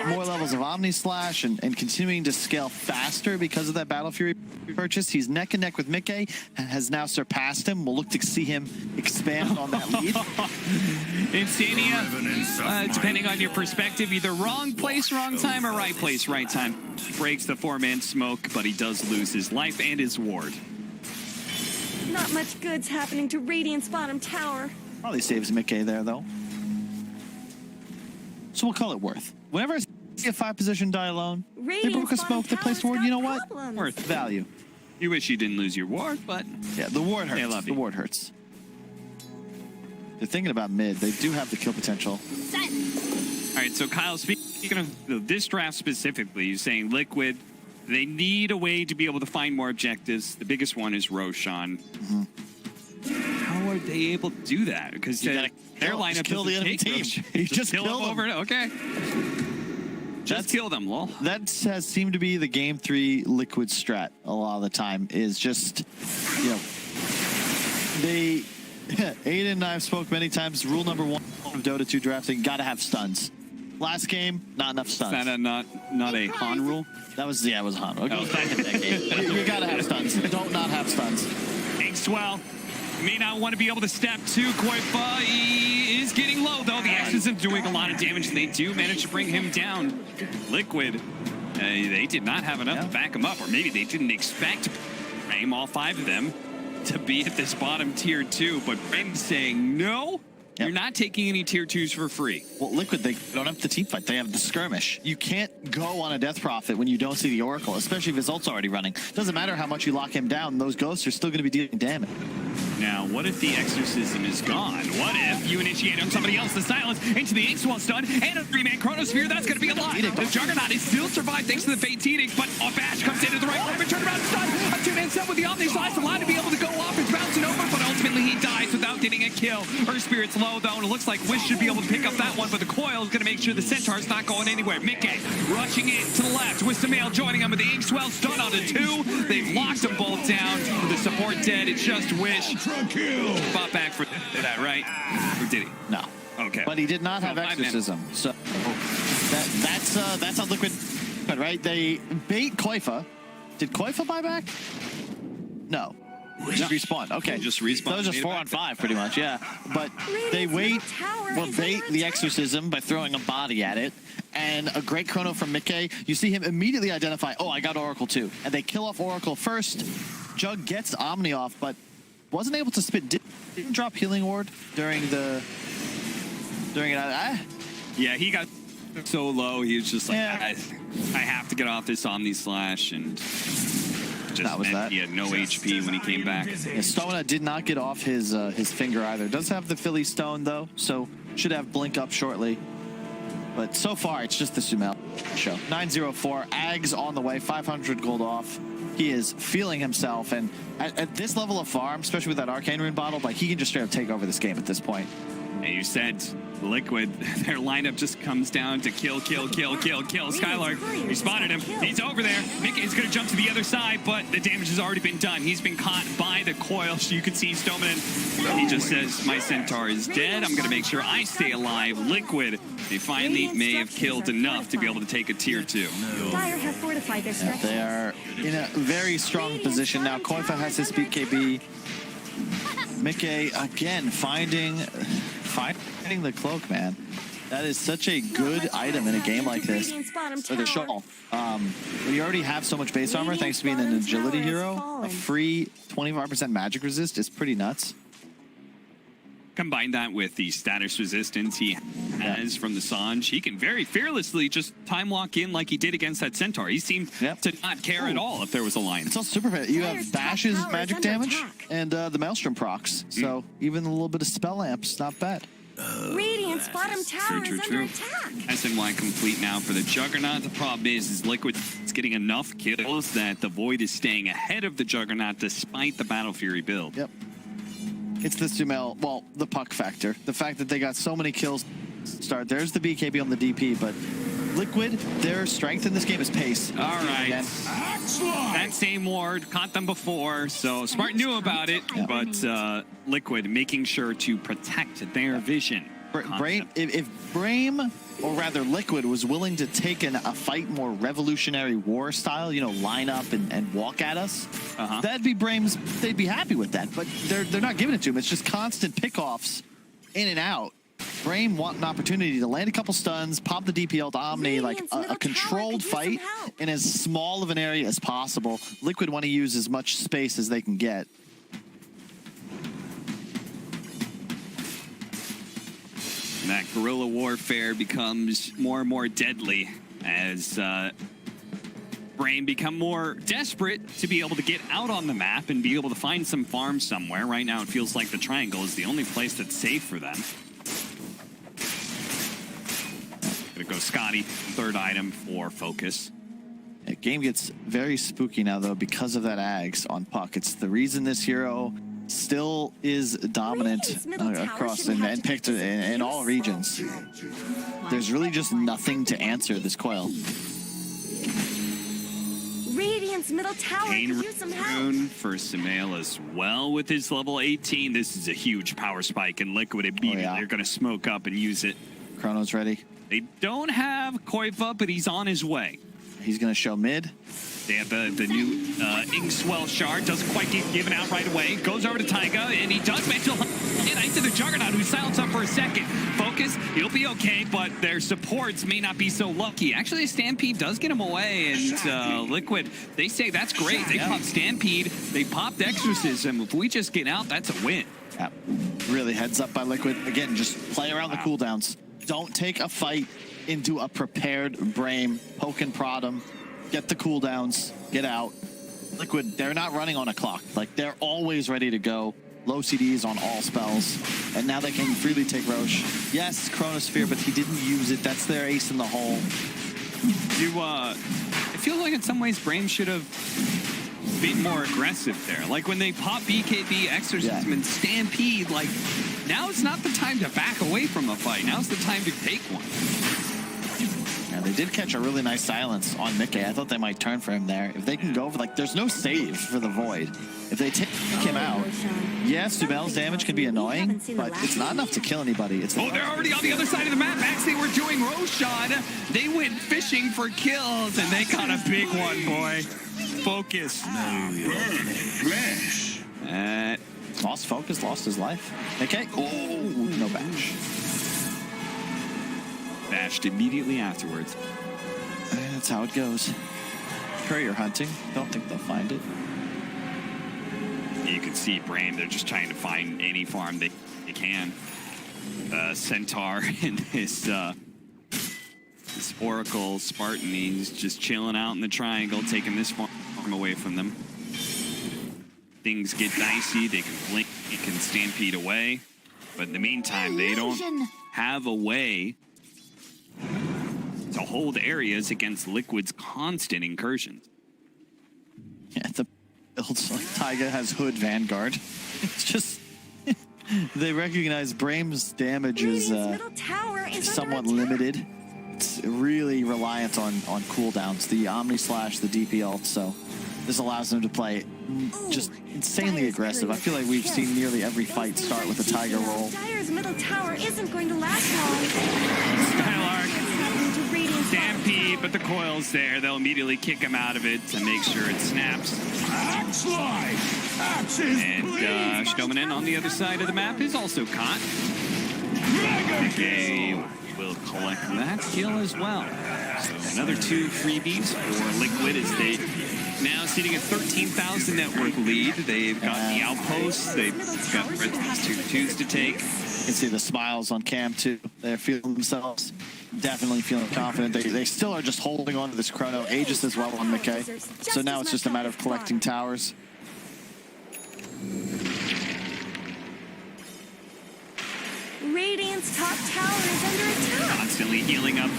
more levels of Omni Slash and continuing to scale faster because of that Battle Fury purchase. He's neck and neck with Mickey, has now surpassed him. We'll look to see him expand on that lead. Insania, depending on your perspective, either wrong place, wrong time, or right place, right time. Breaks the 4-man smoke, but he does lose his life and his ward. Not much good's happening to Radiant's bottom tower. Probably saves Mickey there, though. So we'll call it worth. Whenever I see a 5-position die alone, they broke a smoke, they placed ward, you know what? Worth value. You wish you didn't lose your ward, but... Yeah, the ward hurts. The ward hurts. They're thinking about mid. They do have the kill potential. All right, so Kyle, speaking of this draft specifically, you're saying Liquid, they need a way to be able to find more objectives. The biggest one is Roshan. How are they able to do that? Because their lineup kill the enemy team. You just kill them. Over. Okay. Just kill them, lol. That has seemed to be the game 3 Liquid strat a lot of the time. Is just, you know, they. Aiden and I have spoke many times. Rule number 1 of Dota 2 drafting: gotta have stuns. Last game, not enough stuns. Is that not a Han rule? That was it was Han. It goes back a decade. You gotta have stuns. Don't not have stuns. Ink swell. may not want to be able to step to Koifa. He is getting low, though. The X's are doing a lot of damage, and they do manage to bring him down. Liquid, they did not have enough to back him up, or maybe they didn't expect Brame, all 5 of them, to be at this bottom tier 2, but Brame's saying no. You're not taking any tier 2s for free. Well, Liquid, they don't have the team fight. They have the skirmish. You can't go on a Death Prophet when you don't see the Oracle, especially if his ult's already running. Doesn't matter how much you lock him down, those ghosts are still going to be dealing damage. Now, what if the exorcism is gone? What if you initiate on somebody else the silence into the Inkswell stun and a 3-man Chronosphere? That's going to be a lot. The Juggernaut is still survived thanks to the Fate Edict, but a Bash comes into the right moment, turn around stun. A 2-man set with the Omni Slice, the line to be able to go off. It's bouncing over, but ultimately he dies without getting a kill. Her Spirit's low, though, and it looks like Wish should be able to pick up that one, but the Coil is going to make sure the Centaur's not going anywhere. Mickey rushing in to the left with Sumail joining him with the Inkswell stun on the 2. They've locked them both down. The support dead. It's just Wish. Fought back for that, right? Or did he? No. Okay. But he did not have exorcism. So that's how Liquid, right? They bait Koifa. Did Koifa buy back? No. Just respawn. Okay. Just respawn. That was just 4 on 5, pretty much. Yeah. But they wait or bait the exorcism by throwing a body at it. And a great chrono from Mickey. You see him immediately identify, oh, I got Oracle too. And they kill off Oracle first. Jug gets Omni off, but wasn't able to spit. Didn't drop Healing Ward during it. Yeah, he got so low. He was just like, I have to get off this Omni Slash, and just meant he had no HP when he came back. Yeah, Stona did not get off his finger either. Does have the Philly Stone though, so should have Blink up shortly. But so far, it's just the Sumail show. 904, Ags on the way, 500 gold off. He is feeling himself, and at this level of farm, especially with that Arcane Rune bottle, like he can just straight up take over this game at this point. And you said Liquid, their lineup just comes down to kill. Skylark, he spotted him. He's over there. Mickey's going to jump to the other side, but the damage has already been done. He's been caught by the coil. So you can see Stoneman. He just says, my Centaur is dead. I'm going to make sure I stay alive. Liquid, they finally may have killed enough to be able to take a tier 2. Dire have fortified their structures. They are in a very strong position now. Koifa has his BKB. Mickey again finding the cloak, man. That is such a good item in a game like this. Or the shawl. We already have so much base armor thanks to being an agility hero. A free 25% magic resist is pretty nuts. Combine that with the status resistance he has from the Sange. He can very fearlessly just time walk in like he did against that Centaur. He seemed to not care at all if there was a line. It's all super fit. You have Bash's magic damage and the Maelstrom procs. So even a little bit of Spell Amps, not bad. Radiant's bottom tower is under attack. SNY complete now for the Juggernaut. The problem is Liquid is getting enough kills that the Void is staying ahead of the Juggernaut despite the Battle Fury build. Yep. It's the Sumail, well, the puck factor. The fact that they got so many kills start. There's the BKB on the DP, but Liquid, their strength in this game is pace. All right. That same ward caught them before, so Smart knew about it, but Liquid making sure to protect their vision. Brame, if Brame, or rather Liquid, was willing to take a fight more revolutionary war style, you know, line up and walk at us, that'd be Brame's, they'd be happy with that. But they're not giving it to him. It's just constant pickoffs in and out. Brame want an opportunity to land a couple stuns, pop the DPL to Omni, like a controlled fight in as small of an area as possible. Liquid want to use as much space as they can get. And that guerrilla warfare becomes more and more deadly as Brame become more desperate to be able to get out on the map and be able to find some farm somewhere. Right now it feels like the triangle is the only place that's safe for them. Gonna go Scotty, third item for focus. The game gets very spooky now though because of that Ags on puck. It's the reason this hero still is dominant across and picked in all regions. There's really just nothing to answer this coil. Radiant's middle tower could use some help. For Sumail as well with his level 18. This is a huge power spike, and Liquid immediately they're going to smoke up and use it. Chrono's ready. They don't have Koifa, but he's on his way. He's going to show mid. They have the new Ing Swell shard. Doesn't quite get given out right away. Goes over to Taiga, and he does manage to hit into the Juggernaut, who silenced up for a second. Focus, he'll be okay, but their supports may not be so lucky. Actually, Stampede does get him away, and Liquid, they say that's great. They popped Stampede, they popped Exorcism. If we just get out, that's a win. Yeah, really heads up by Liquid. Again, just play around the cooldowns. Don't take a fight into a prepared Brame. Poke and prod him. Get the cooldowns. Get out. Liquid, they're not running on a clock. Like, they're always ready to go. Low CDs on all spells. And now they can freely take Roche. Yes, Chronosphere, but he didn't use it. That's their ace in the hole. I feel like in some ways Brame should have been more aggressive there. Like when they pop BKB, Exorcism, and Stampede, like, now it's not the time to back away from a fight. Now's the time to take one. Yeah, they did catch a really nice silence on Mickey. I thought they might turn for him there. If they can go for, like, there's no save for the Void. If they take him out, yes, Sumail's damage can be annoying, but it's not enough to kill anybody. It's they're already on the other side of the map. Max, they were doing Roshan. They went fishing for kills, and they caught a big one, boy. Focus. Lost focus, lost his life. Okay. Oh, no bash. Bashed immediately afterwards. That's how it goes. Courier hunting. Don't think they'll find it. You can see Brame, they're just trying to find any farm they can. Centaur and his Oracle Spartan, he's just chilling out in the triangle, taking this farm away from them. Things get dicey, they can blink, they can Stampede away. But in the meantime, they don't have a way to hold areas against Liquid's constant incursions. Yeah, the builds like Taiga has Hood Vanguard. It's just they recognize Brame's damage is somewhat limited. It's really reliant on cooldowns, the Omni Slash, the DP ult, so this allows them to play just insanely aggressive. I feel like we've seen nearly every fight start with a Taiga roll. Dire's middle tower isn't going to last long. Skylark, Stampede, but the coil's there. They'll immediately kick him out of it to make sure it snaps. And Shdomanen on the other side of the map is also caught. Okay, will collect that kill as well. So another 2 freebies for Liquid as they now sitting at 13,000 network lead. They've got the outposts. They've got 2-2s to take. You can see the smiles on Cam too. They're feeling themselves. Definitely feeling confident. They still are just holding on to this Chrono. Aegis as well on McKay. So now it's just a matter of collecting towers. Radiant's top tower is under attack. Constantly healing up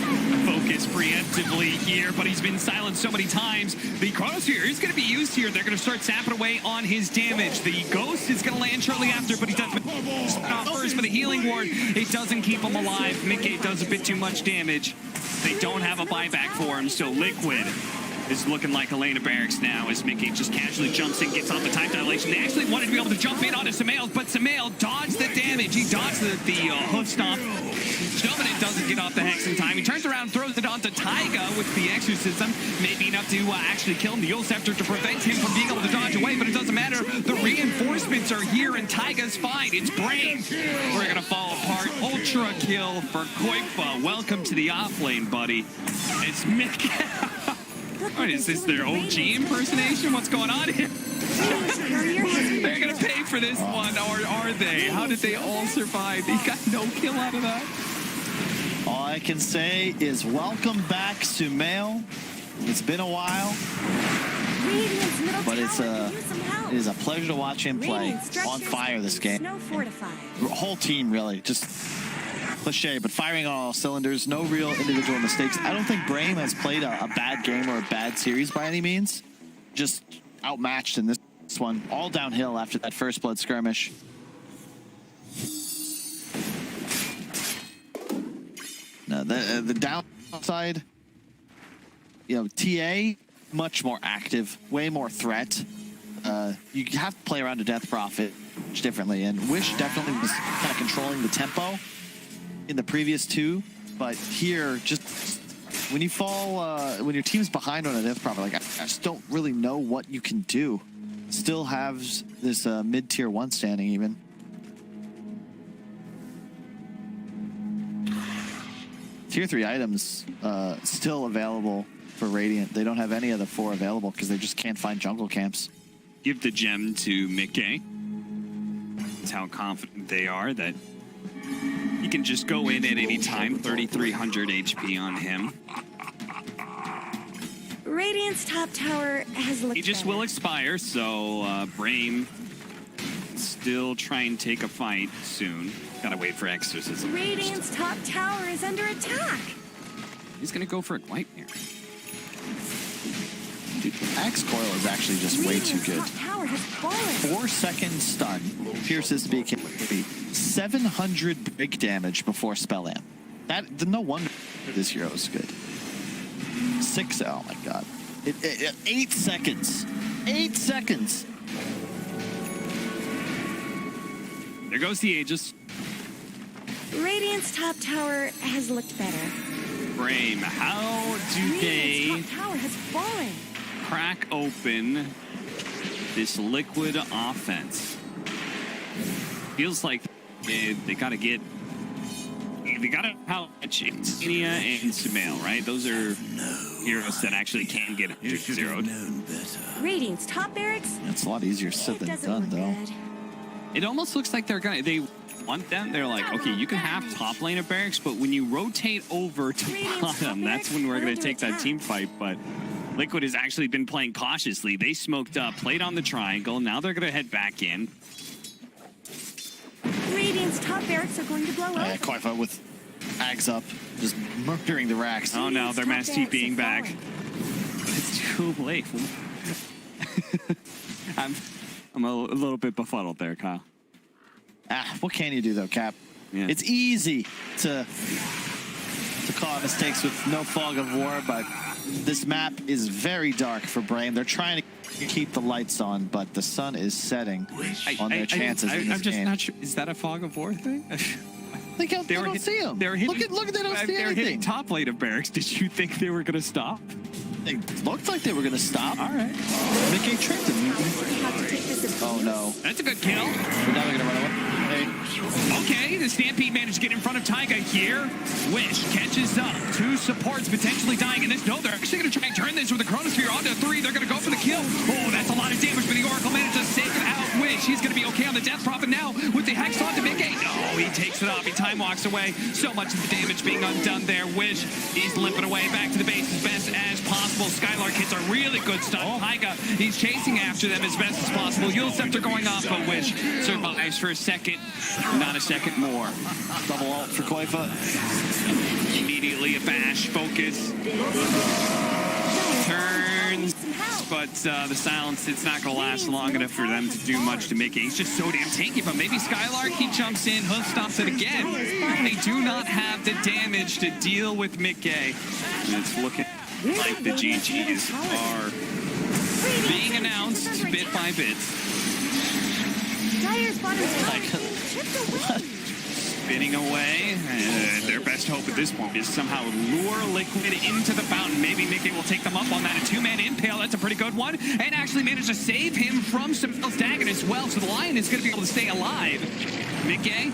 Focus preemptively here, but he's been silenced so many times. The Chronosphere is going to be used here. They're going to start sapping away on his damage. The Ghost is going to land shortly after, but he does not first for the healing ward. It doesn't keep him alive. Mickey does a bit too much damage. They don't have a buyback for him, so Liquid is looking like Elena Barracks now as Mickey just casually jumps in, gets off the time dilation. They actually wanted to be able to jump in onto Sumail, but Sumail dodged the damage. He dodged the hoof stomp. Shdomanen doesn't get off the Hex in time. He turns around, throws it onto Taiga with the Exorcism. Maybe enough to actually kill him. The Yule Scepter to prevent him from being able to dodge away, but it doesn't matter. The reinforcements are here, and Taiga's fine. It's Brame. We're going to fall apart. Ultra kill for Koifa. Welcome to the offlane, buddy. It's Mickey. What is this, their OG impersonation? What's going on here? They're going to pay for this one, or are they? How did they all survive? They got no kill out of that. All I can say is welcome back, Sumail. It's been a while, but it is a pleasure to watch him play on fire this game. The whole team, really, just cliche, but firing on all cylinders, no real individual mistakes. I don't think Brame has played a bad game or a bad series by any means. Just outmatched in this one. All downhill after that first blood skirmish. No, the downside, you know, TA, much more active, way more threat. You have to play around a Death Prophet differently, and Wish definitely was kind of controlling the tempo in the previous two, but here just when you fall, when your team's behind on an if problem, like I just don't really know what you can do. Still have this mid-tier 1 standing even. Tier 3 items still available for Radiant. They don't have any of the 4 available because they just can't find jungle camps. Give the gem to Mickey. That's how confident they are that he can just go in at any time. 3,300 HP on him. Radiant's top tower has looked He just better. will expire, so Brame still try and take a fight soon. Gotta wait for exorcism. Radiant's top tower is under attack. He's gonna go for a nightmare. Axe Coil is actually just way too Radiant's good. top tower has fallen. 4-second stun. Pierces BK. 700 break damage before spell amp. No wonder this hero is good. 6. Oh my god. 8 seconds. 8 seconds. There goes the Aegis. Radiant's top tower has looked better. Brame, how do Radiant's they top tower has fallen. crack open this liquid offense? Feels like they gotta get. They gotta how Insania and Sumail, right? Those are heroes that actually can get 0'd. Radiant's top barracks. It's a lot easier said It than doesn't done, look though. good. It almost looks like they want them. They're like, okay, you can have top lane of barracks, but when you rotate over to bottom, that's when we're gonna take that team fight. But Liquid has actually been playing cautiously. They smoked up, played on the triangle. Now they're gonna head back in. Radiant's top barracks are going to blow up. Koifa with Ags up, just murdering the racks. Oh no, their mass TPing back. It's too late. I'm a little bit befuddled there, Kyle. What can you do though, Cap? Yeah. It's easy to call mistakes with no fog of war, but this map is very dark for Brame. They're trying to keep the lights on, but the sun is setting on their chances in this I'm just game. not sure. Is that a fog of war thing? They don't see him. They were hitting, look, they don't see They were hitting anything. top lane of barracks. Did you think they were going to stop? They looked like they were going to stop. All right. Mickey tricked them. Have to take this Oh no. That's a good kill. But now they're going to run away. Okay, the Stampede managed to get in front of Taiga here. Wish catches up. 2 supports potentially dying in this. No, they're actually going to try and turn this with the Chronosphere onto 3. They're going to go for the kill. Oh, that's a lot of damage, but the Oracle managed to save it out. Wish, he's going to be okay on the Death Prophet now with the Hex on to Mickey. No, he takes it off. He time walks away. So much of the damage being undone there. Wish, he's limping away back to the base as best as possible. Skylark hits a really good stun. Taiga, he's chasing after them as best as possible. Yule Scepter going off, but Wish survives for a second. Not a second more. Double ult for Koifa. Immediately a bash, focus. Turns, but the silence, it's not going to last long enough for them to do much to Mickey. He's just so damn tanky, but maybe Skylark, he jumps in, Hoof stops it again. They do not have the damage to deal with Mickey. And it's looking like the GGs are being announced bit by bit. Dyer's bottom tower is being chipped away. Spinning away. Their best hope at this point is somehow lure Liquid into the fountain. Maybe Mickey will take them up on that. A 2-man impale. That's a pretty good one. And actually managed to save him from Sumail's dagger as well. So the Lion is going to be able to stay alive. Mickey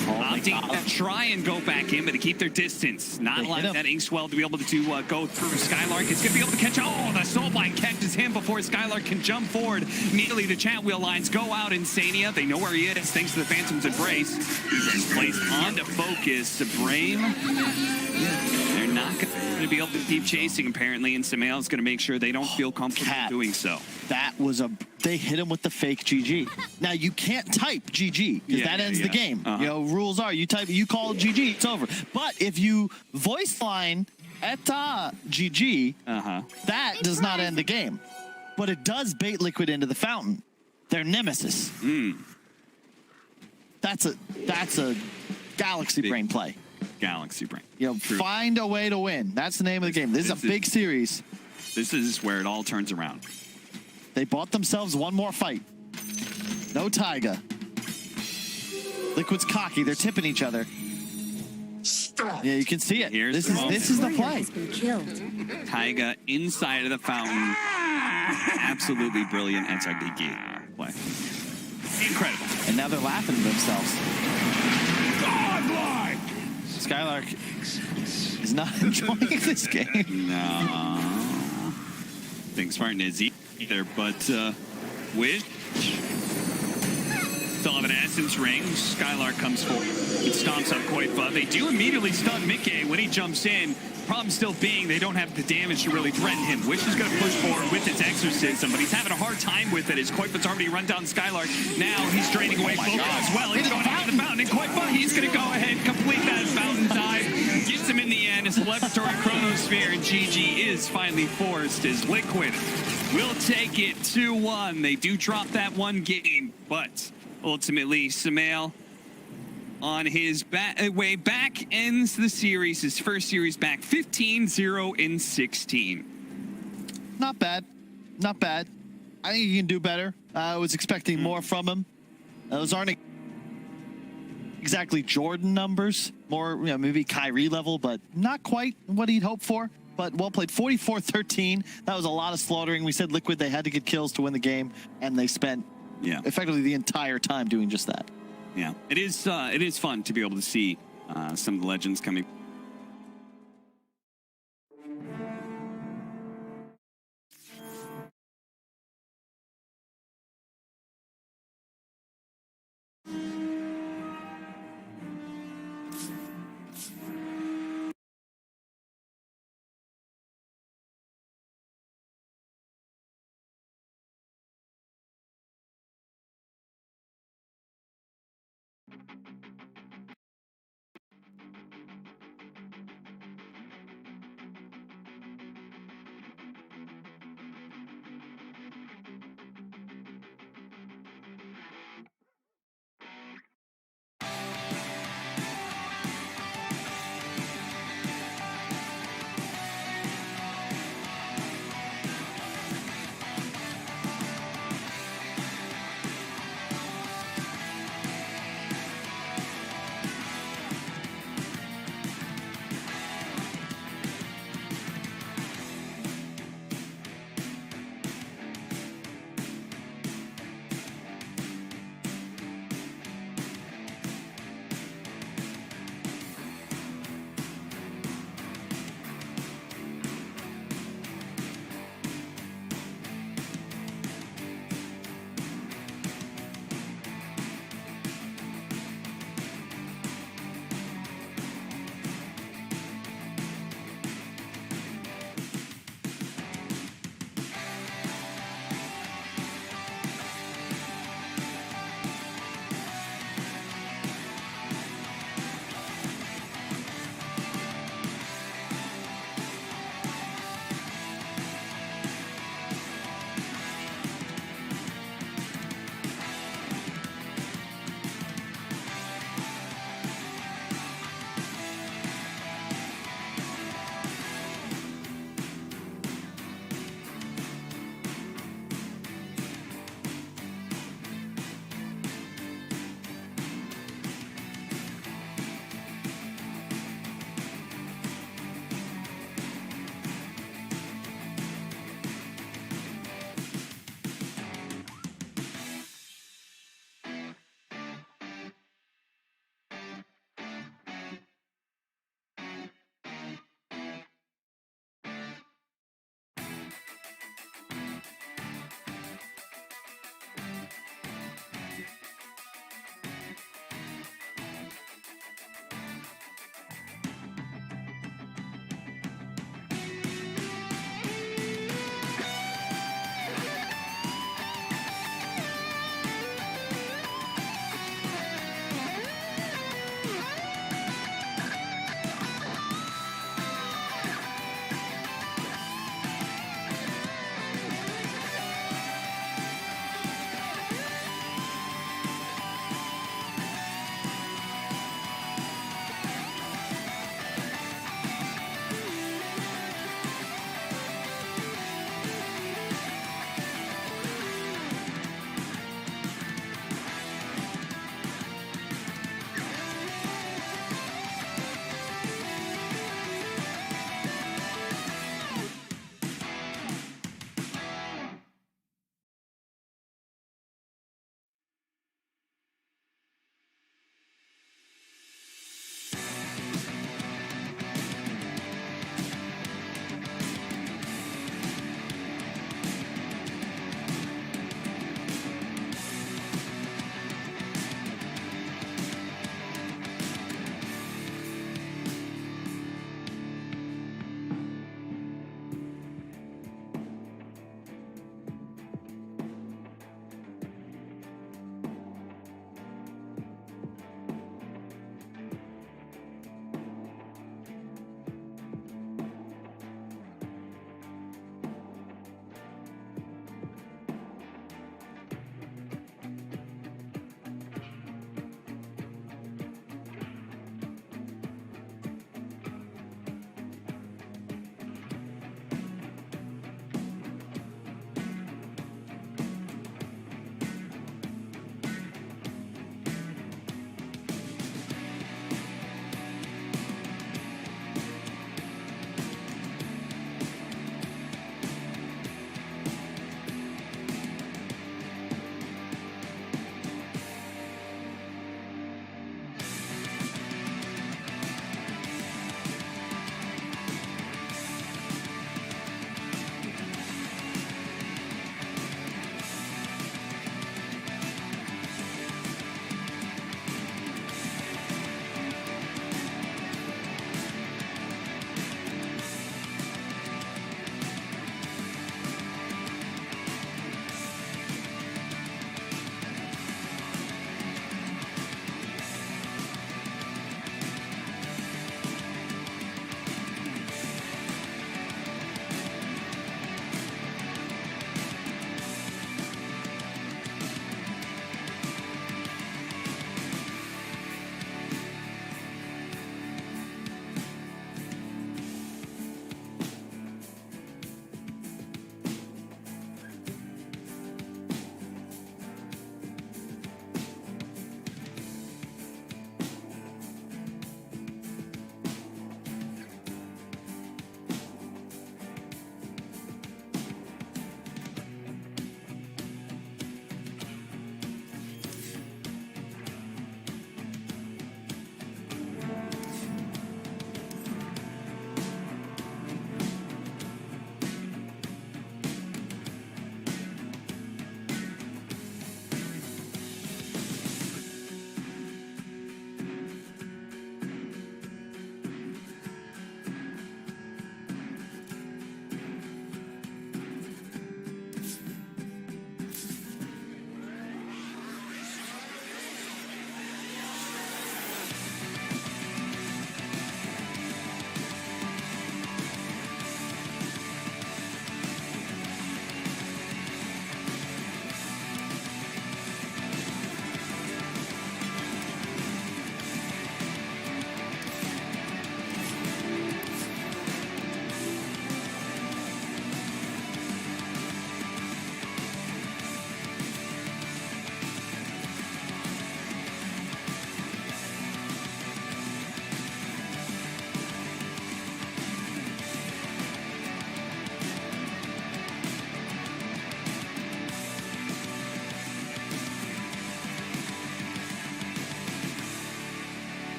opting to try and go back in, but to keep their distance. Not like that Inkswell to be able to go through. Skylark is going to be able to catch. Oh, the Soulblind catches him before Skylark can jump forward. Immediately the chat wheel lines go out. Insania, they know where he is thanks to the Phantom's Embrace. He's placed onto focus. Brame, they're not going to be able to keep chasing apparently, and Sumail's going to make sure they don't feel comfortable doing so. That was they hit him with the fake GG. Now you can't type GG because that ends the game. You know, rules are you call GG, it's over. But if you voice line eta GG, that does not end the game. But it does bait Liquid into the fountain. Their nemesis. That's a Galaxy Brain play. Galaxy Brain. You know, find a way to win. That's the name of the game. This is a big series. This is where it all turns around. They bought themselves one more fight. No Taiga. Liquid's cocky. They're tipping each other. Yeah, you can see it. Here's This the is moment. this is the Warrior play. has been killed. Taiga inside of the fountain. Absolutely brilliant SRDG play. Incredible. And now they're laughing to themselves. Godlike! Skylark is not enjoying this game. No. Think Spartan is either, but Wish still have an Essence ring. Skylark comes forward. He stomps on Koifa. They do immediately stun Mickey when he jumps in. Problem still being they don't have the damage to really threaten him. Wish is going to push forward with his exorcism, but he's having a hard time with it as Koifa's already run down Skylark. Now he's draining away Focal as well. He's going into the fountain, and Koifa, he's going to go ahead and complete that fountain dive. Gets him in the end. A celebratory chronosphere, and GG is finally forced as Liquid will take it 2-1. They do drop that one game, but ultimately Sumail on his way back ends the series, his first series back, 15-0-16. Not bad. Not bad. I think he can do better. I was expecting more from him. Those aren't exactly Jordan numbers. More, you know, maybe Kyrie level, but not quite what he'd hoped for. But well played. 44-13. That was a lot of slaughtering. We said Liquid, they had to get kills to win the game, and they spent effectively the entire time doing just that. Yeah, it is fun to be able to see some of the legends coming